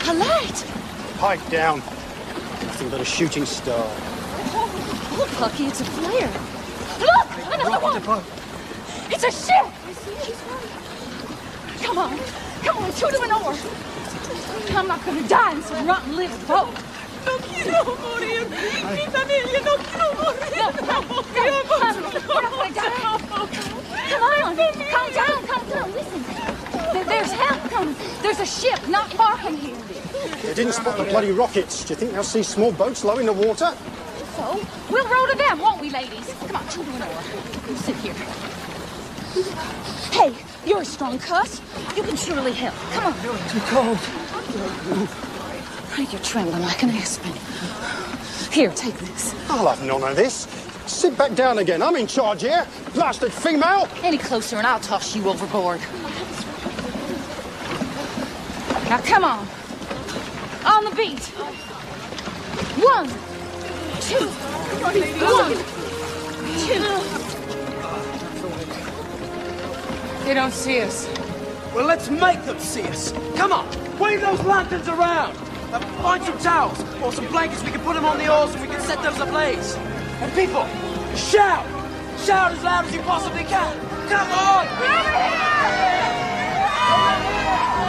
A: A light!
I: Pipe down. Nothing but a shooting star.
A: Oh, look, Lucky, it's a flare. Look! Another one! It's a ship! I see it. He's running. Come on. Come on, shoot him an oar. I'm not going to die in some rotten-lived boat. No quiero morir. Mi familia no quiero morir. No. We're not going to die. Come on. Calm down. Calm down. Listen. There's help coming. There's a ship not far from here.
I: They didn't spot the bloody rockets. Do you think they'll see small boats low in the water?
A: So, we'll row to them, won't we, ladies? Come on, shoot him an oar. You sit here. Hey, you're a strong cuss. You can surely help. Come on.
I: Too cold.
A: Right, you're trembling like an aspen. Here, take this.
I: I'll have none of this. Sit back down again. I'm in charge here. Blasted female.
A: Any closer and I'll toss you overboard. Now, come on. On the beat. 1, 2, 1, 2. They don't see us.
U: Well, let's make them see us. Come on, wave those lanterns around. Find some towels or some blankets. We can put them on the oars and we can set those ablaze. And people, shout! Shout as loud as you possibly can. Come on! Come on!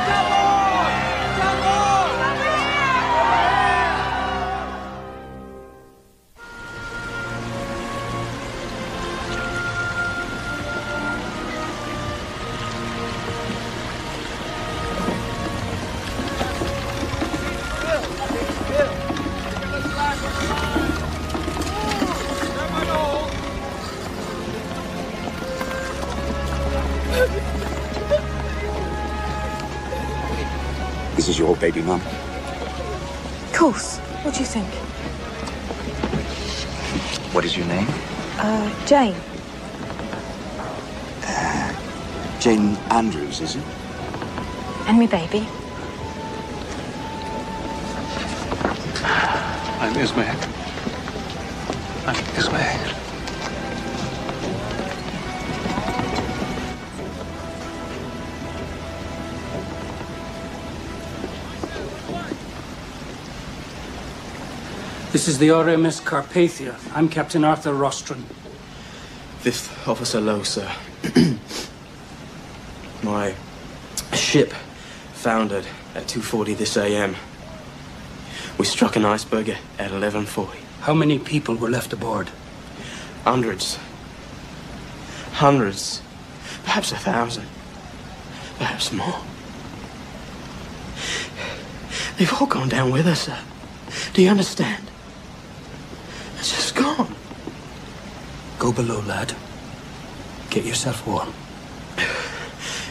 U: Come on!
L: This is your baby mum.
T: Of course. What do you think?
L: What is your name?
T: Jane.
L: Jane Andrews, is it?
T: And me baby.
H: I'm Ismay. I'm Ismay.
R: This is the RMS Carpathia. I'm Captain Arthur Rostron.
C: 5th Officer Lowe, sir. My ship foundered at 2:40 this AM. We struck an iceberg at 11:40.
R: How many people were left aboard?
C: Hundreds. Hundreds. Perhaps 1,000. Perhaps more. They've all gone down with us, sir. Do you understand? It's just gone.
R: Go below, lad. Get yourself warm.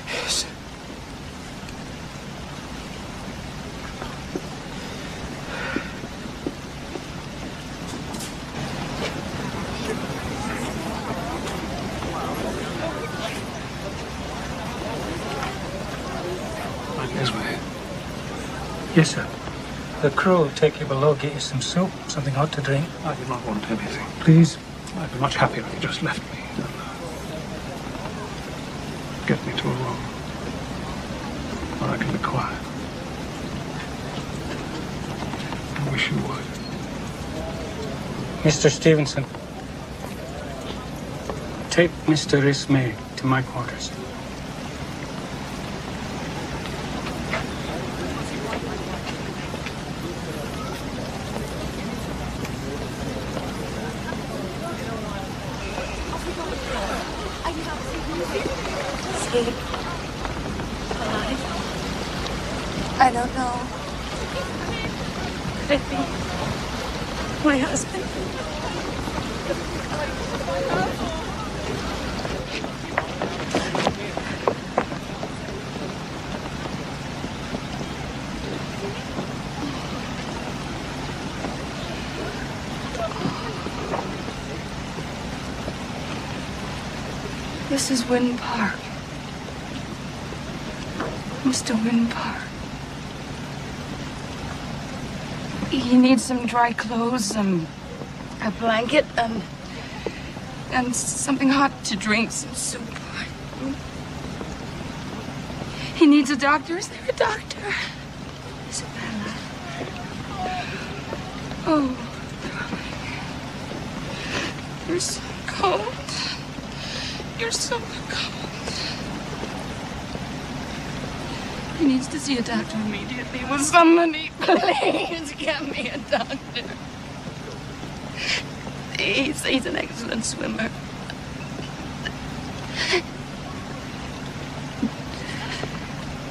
C: Yes.
R: Yes, sir. The crew will take you below, get you some soup, something hot to drink.
H: I do not want anything.
R: Please.
H: I'd be much happier if you just left me. Get me to a room where I can be quiet. I wish you would.
R: Mr. Stevenson, take Mr. Ismay to my quarters.
A: I don't know. Could it be?
T: My husband.
A: This is Wynn Park. Mr. Wynn Park. He needs some dry clothes, some a blanket, and something hot to drink, some soup. He needs a doctor. Is there a doctor? Isabella. Oh, darling. You're so cold. You're so cold. He needs to see a doctor immediately. Will somebody please get me a doctor? He's an excellent swimmer.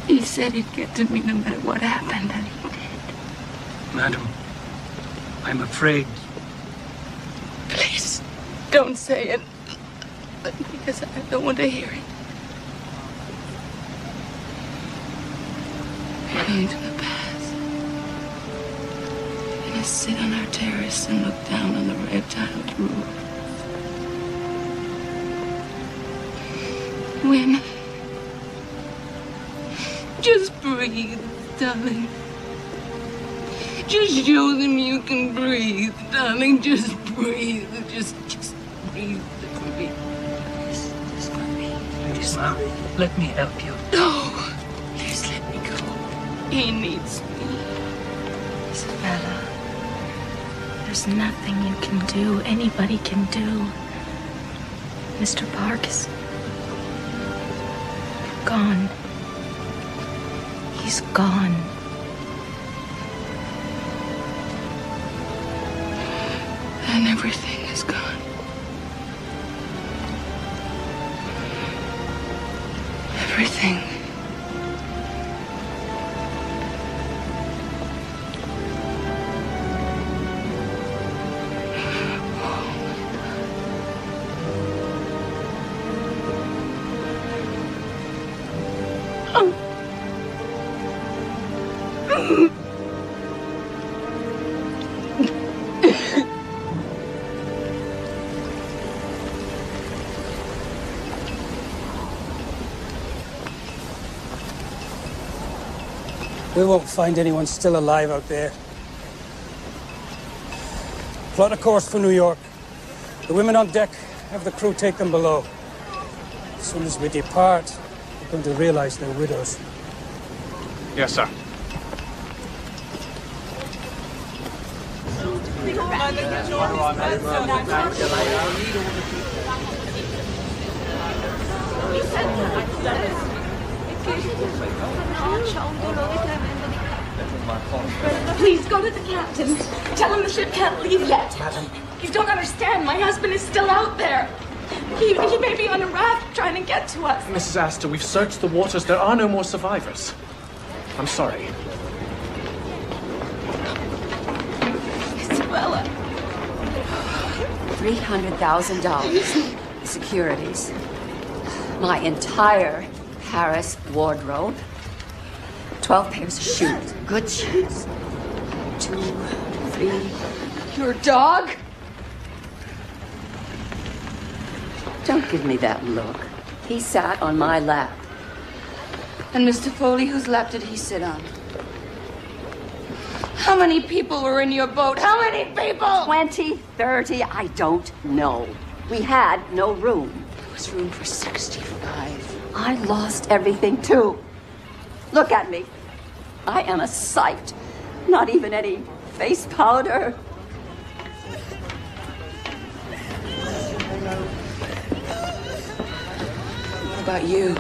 A: He said he'd get to me no matter what happened, and he did.
R: Madam, I'm afraid.
A: Please, don't say it. Because I don't want to hear it. We're going to the past. We're going to sit on our terrace and look down on the red-tiled roof. When... Just breathe, darling. Just show them you can breathe, darling. Just breathe. Just breathe.
R: Please, Mom, let me help you.
A: No, please let me go. He needs me.
K: Isabella, there's nothing you can do, anybody can do. Mr. Park is gone. He's gone.
A: And everything is gone. Everything.
R: We won't find anyone still alive out there. Plot a course for New York. The women on deck have the crew take them below. As soon as we depart, we're going to realize they're widows.
O: Yes, sir.
A: Please go to the captain. Tell him the ship can't leave yet. Madam. You don't understand. My husband is still out there. He may be on a raft trying to get to us.
Q: Mrs. Astor, we've searched the waters. There are no more survivors. I'm sorry.
A: Isabella.
S: $300,000. Securities. My entire Paris wardrobe. 12 pairs of shoes. Good shoes. 2, 3.
A: Your dog?
S: Don't give me that look. He sat on my lap.
A: And Mr. Foley, whose lap did he sit on? How many people were in your boat? How many people?
S: 20, 30, I don't know. We had no room.
A: There was room for 65.
S: I lost everything, too. Look at me. I am a sight. Not even any face powder.
A: What about you?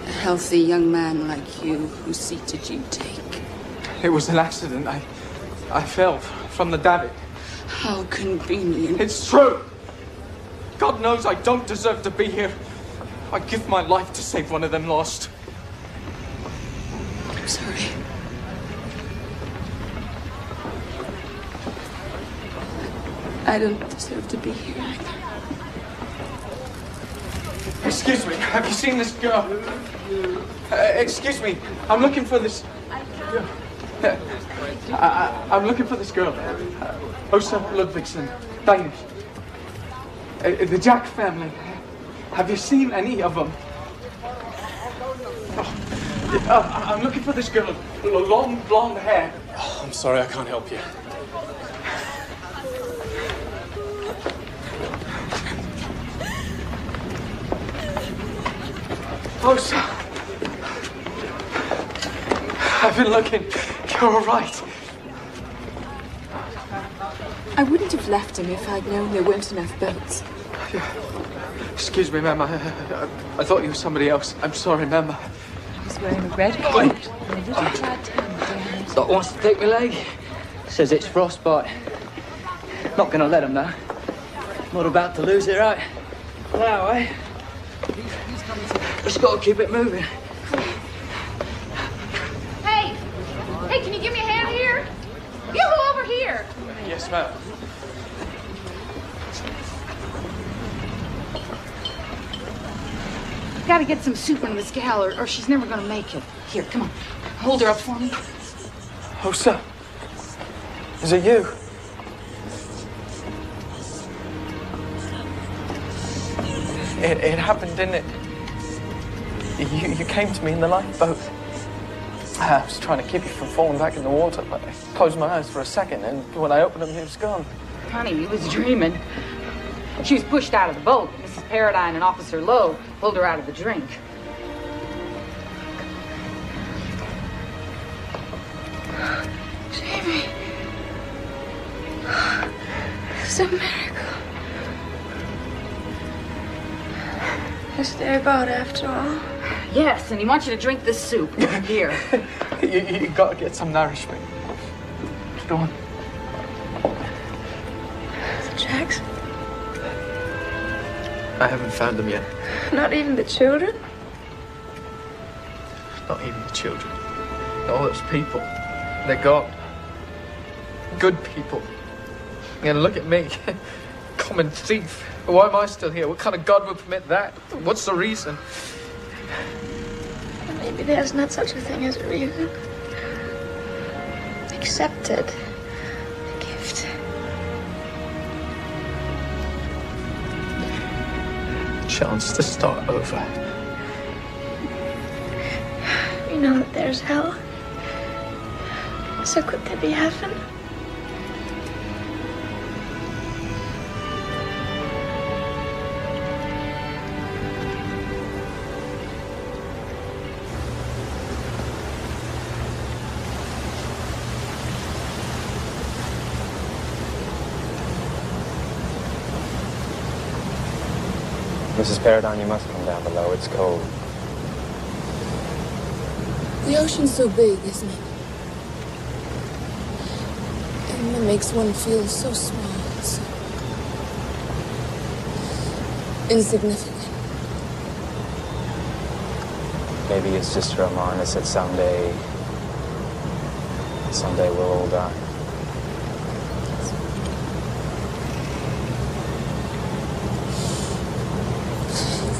A: A healthy young man like you, whose seat did you take?
G: It was an accident. I fell from the davit.
A: How convenient.
G: It's true. God knows I don't deserve to be here. I'd give my life to save one of them lost.
A: I'm sorry.
K: I don't deserve to be here either.
G: Excuse me, have you seen this girl? Excuse me, I'm looking for this... I'm looking for this girl. Osa Ludvigsen, Danish. The Jack family. Have you seen any of them? I'm looking for this girl. Long blonde hair.
Q: Oh, I'm sorry, I can't help you.
G: Osa. I've been looking. You're all right.
K: I wouldn't have left him if I'd known there weren't enough boats.
G: Excuse me, ma'am. I thought you were somebody else. I'm sorry, ma'am.
K: He's wearing a red coat and a little Titanic.
J: Doc wants to take my leg. Says it's frostbite. Not gonna let him though. Not about to lose it, right? Now, eh? Just gotta keep it moving.
A: Hey! Hey, can you give me a hand here? Yoo-hoo, over here!
G: Yes, ma'am.
A: Gotta get some soup into this gal, or she's never gonna make it. Here, come on. Hold her up for me.
G: Osa, is it you? It happened, didn't it? You came to me in the lifeboat. I was trying to keep you from falling back in the water, but I closed my eyes for a second, and when I opened them, he was gone.
A: Honey, you was dreaming. She was pushed out of the boat. Mrs. Paradine and Officer Lowe pulled her out of the drink.
K: Jamie. It's a miracle. Is there God after all?
A: Yes, and he wants you to drink this soup. Here.
G: You gotta get some nourishment. Go on.
K: The Jacks?
G: I haven't found them yet.
K: Not even the children?
G: Not even the children. All those people. They're gone. Good people. And look at me. Common thief. Why am I still here? What kind of God would permit that? What's the reason?
K: Maybe there's not such a thing as a reason. Accepted. A gift.
G: Chance to start over.
K: You know that there's hell. So could there be heaven?
E: Mrs. Paradine, you must come down below. It's cold.
K: The ocean's so big, isn't it? And it makes one feel so small, so insignificant.
E: Maybe it's just to remind us that someday we'll all die.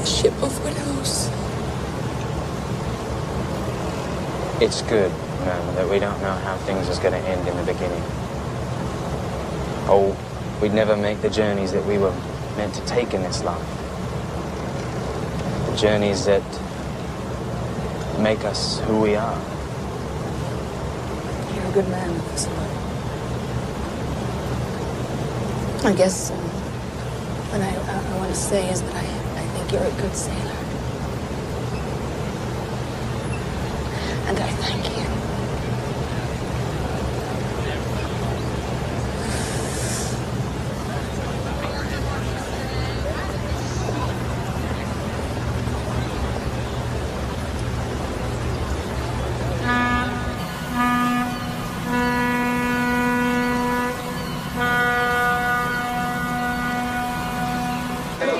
K: Ship of widows.
E: It's good, that we don't know how things is going to end in the beginning. Oh, we'd never make the journeys that we were meant to take in this life. The journeys that make us who we are.
K: You're a good man, Officer. I guess what I want to say is that I think you're a good sailor. And I thank you.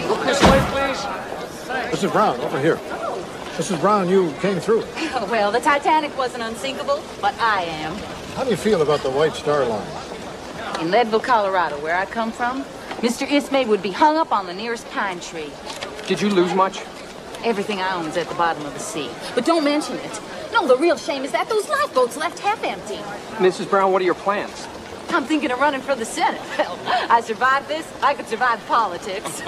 O: Look this way, please. Mrs. Brown, over here. Mrs. Brown, you came through.
B: Well, the Titanic wasn't unsinkable, but I am.
O: How do you feel about the White Star Line?
B: In Leadville, Colorado, where I come from, Mr. Ismay would be hung up on the nearest pine tree.
E: Did you lose much?
B: Everything I own is at the bottom of the sea. But don't mention it. No, the real shame is that those lifeboats left half empty.
E: Mrs. Brown, what are your plans?
B: I'm thinking of running for the Senate. Well, I survived this, I could survive politics.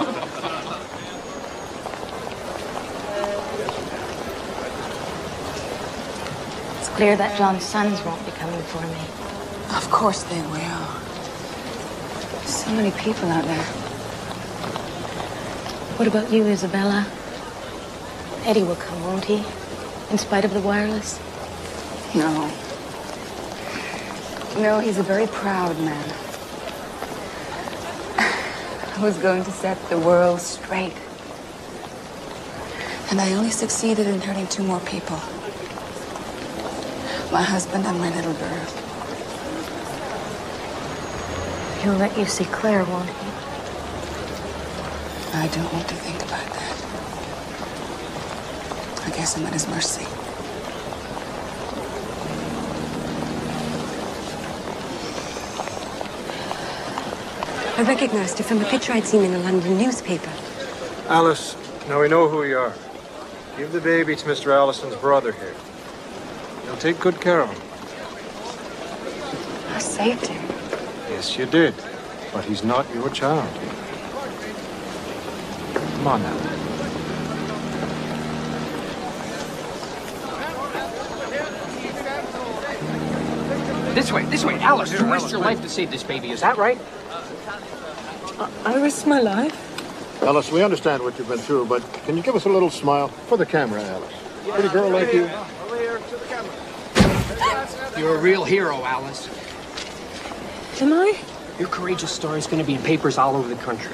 K: It's clear that John's sons won't be coming for me.
B: Of course they will.
K: So many people out there. What about you, Isabella? Eddie will come, won't he? In spite of the wireless?
B: No. No, he's a very proud man. I was going to set the world straight. And I only succeeded in hurting 2 more people. My husband and my little girl.
K: He'll let you see Claire, won't he?
B: I don't want to think about that. I guess I'm at his mercy.
P: I recognized her from a picture I'd seen in a London newspaper.
I: Alice, now we know who you are. Give the baby to Mr. Allison's brother here. He'll take good care of him.
P: I saved him.
I: Yes, you did. But he's not your child. Come on now.
E: This way, Alice. You risked your life to save this baby, is that right?
T: I risked my life.
H: Alice, we understand what you've been through, but can you give us a little smile for the camera, Alice? Pretty girl like you.
E: You're a real hero, Alice.
T: Am I?
E: Your courageous story is going to be in papers all over the country.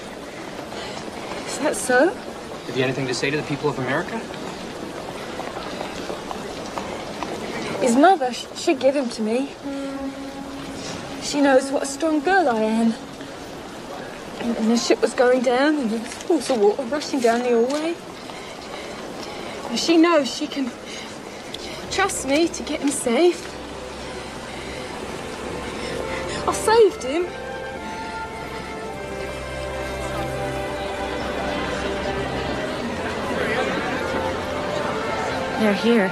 T: Is that so?
E: Have you anything to say to the people of America?
T: His mother, she'd give him to me. She knows what a strong girl I am. And the ship was going down, and there was pools of water rushing down the hallway. And she knows she can trust me to get him safe. I saved him.
K: They're here.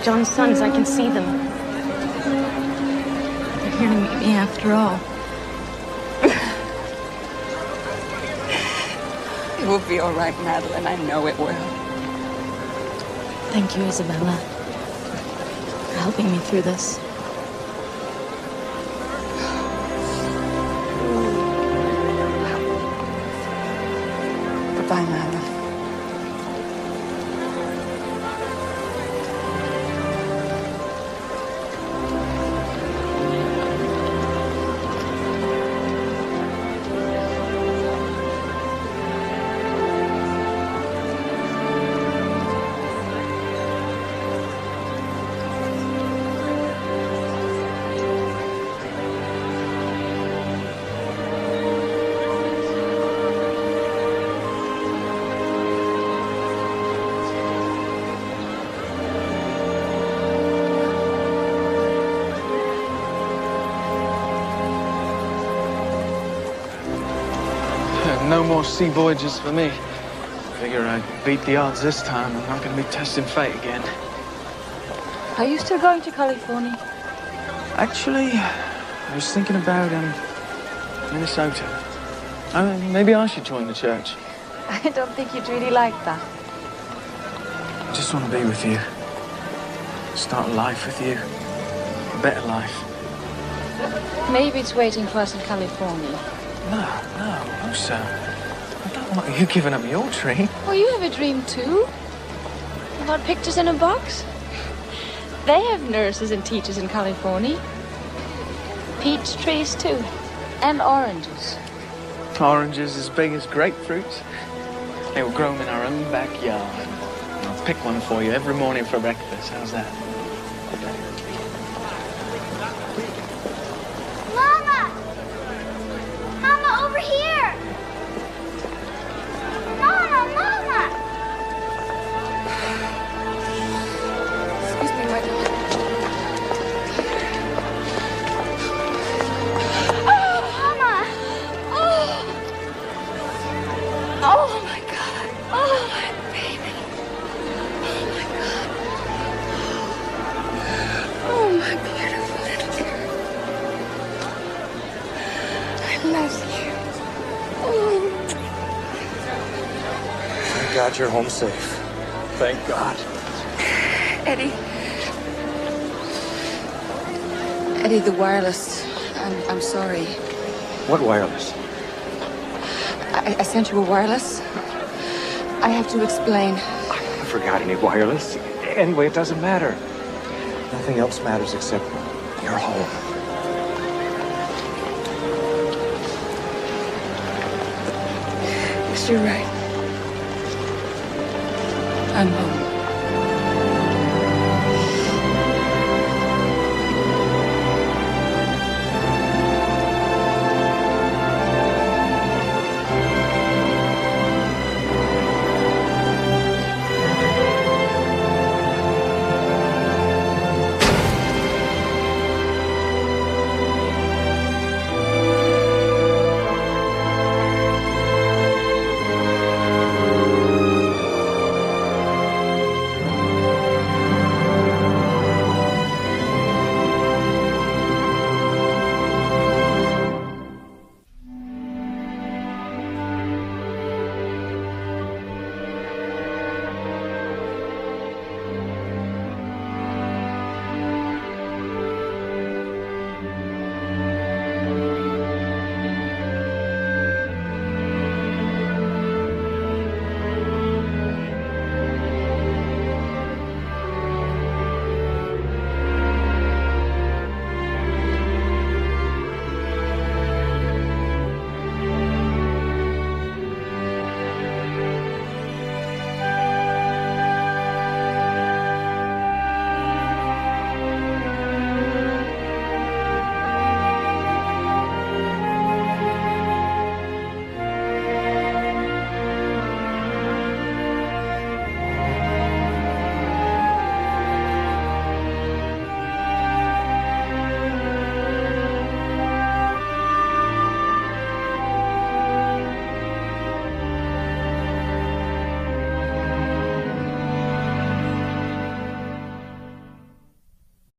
K: John's sons, I can see them. They're here to meet me after all.
B: It will be all right, Madeline. I know it will.
K: Thank you, Isabella, for helping me through this.
B: Goodbye, Madeline.
G: No more sea voyages for me. Figure I beat the odds this time. I'm not going to be testing fate again.
T: Are you still going to California?
G: Actually, I was thinking about Minnesota. I mean, maybe I should join the church.
T: I don't think you'd really like that.
G: I just want to be with you. Start a life with you. A better life.
T: Maybe it's waiting for us in California.
G: No, sir. I don't want you giving up your dream.
T: Well, you have a dream too. About pictures in a box. They have nurses and teachers in California. Peach trees too. And oranges.
G: Oranges as big as grapefruits. They were grown in our own backyard. I'll pick one for you every morning for breakfast. How's that?
D: Mama, over here! Mama!
T: Excuse me, my darling. love you.
I: Thank God you're home safe. Thank God.
T: Eddie. Eddie, the wireless. I'm sorry.
I: What wireless?
T: I sent you a wireless. I have to explain.
I: I forgot any wireless. Anyway, it doesn't matter. Nothing else matters except you're home.
T: Yes, you're right. I'm home.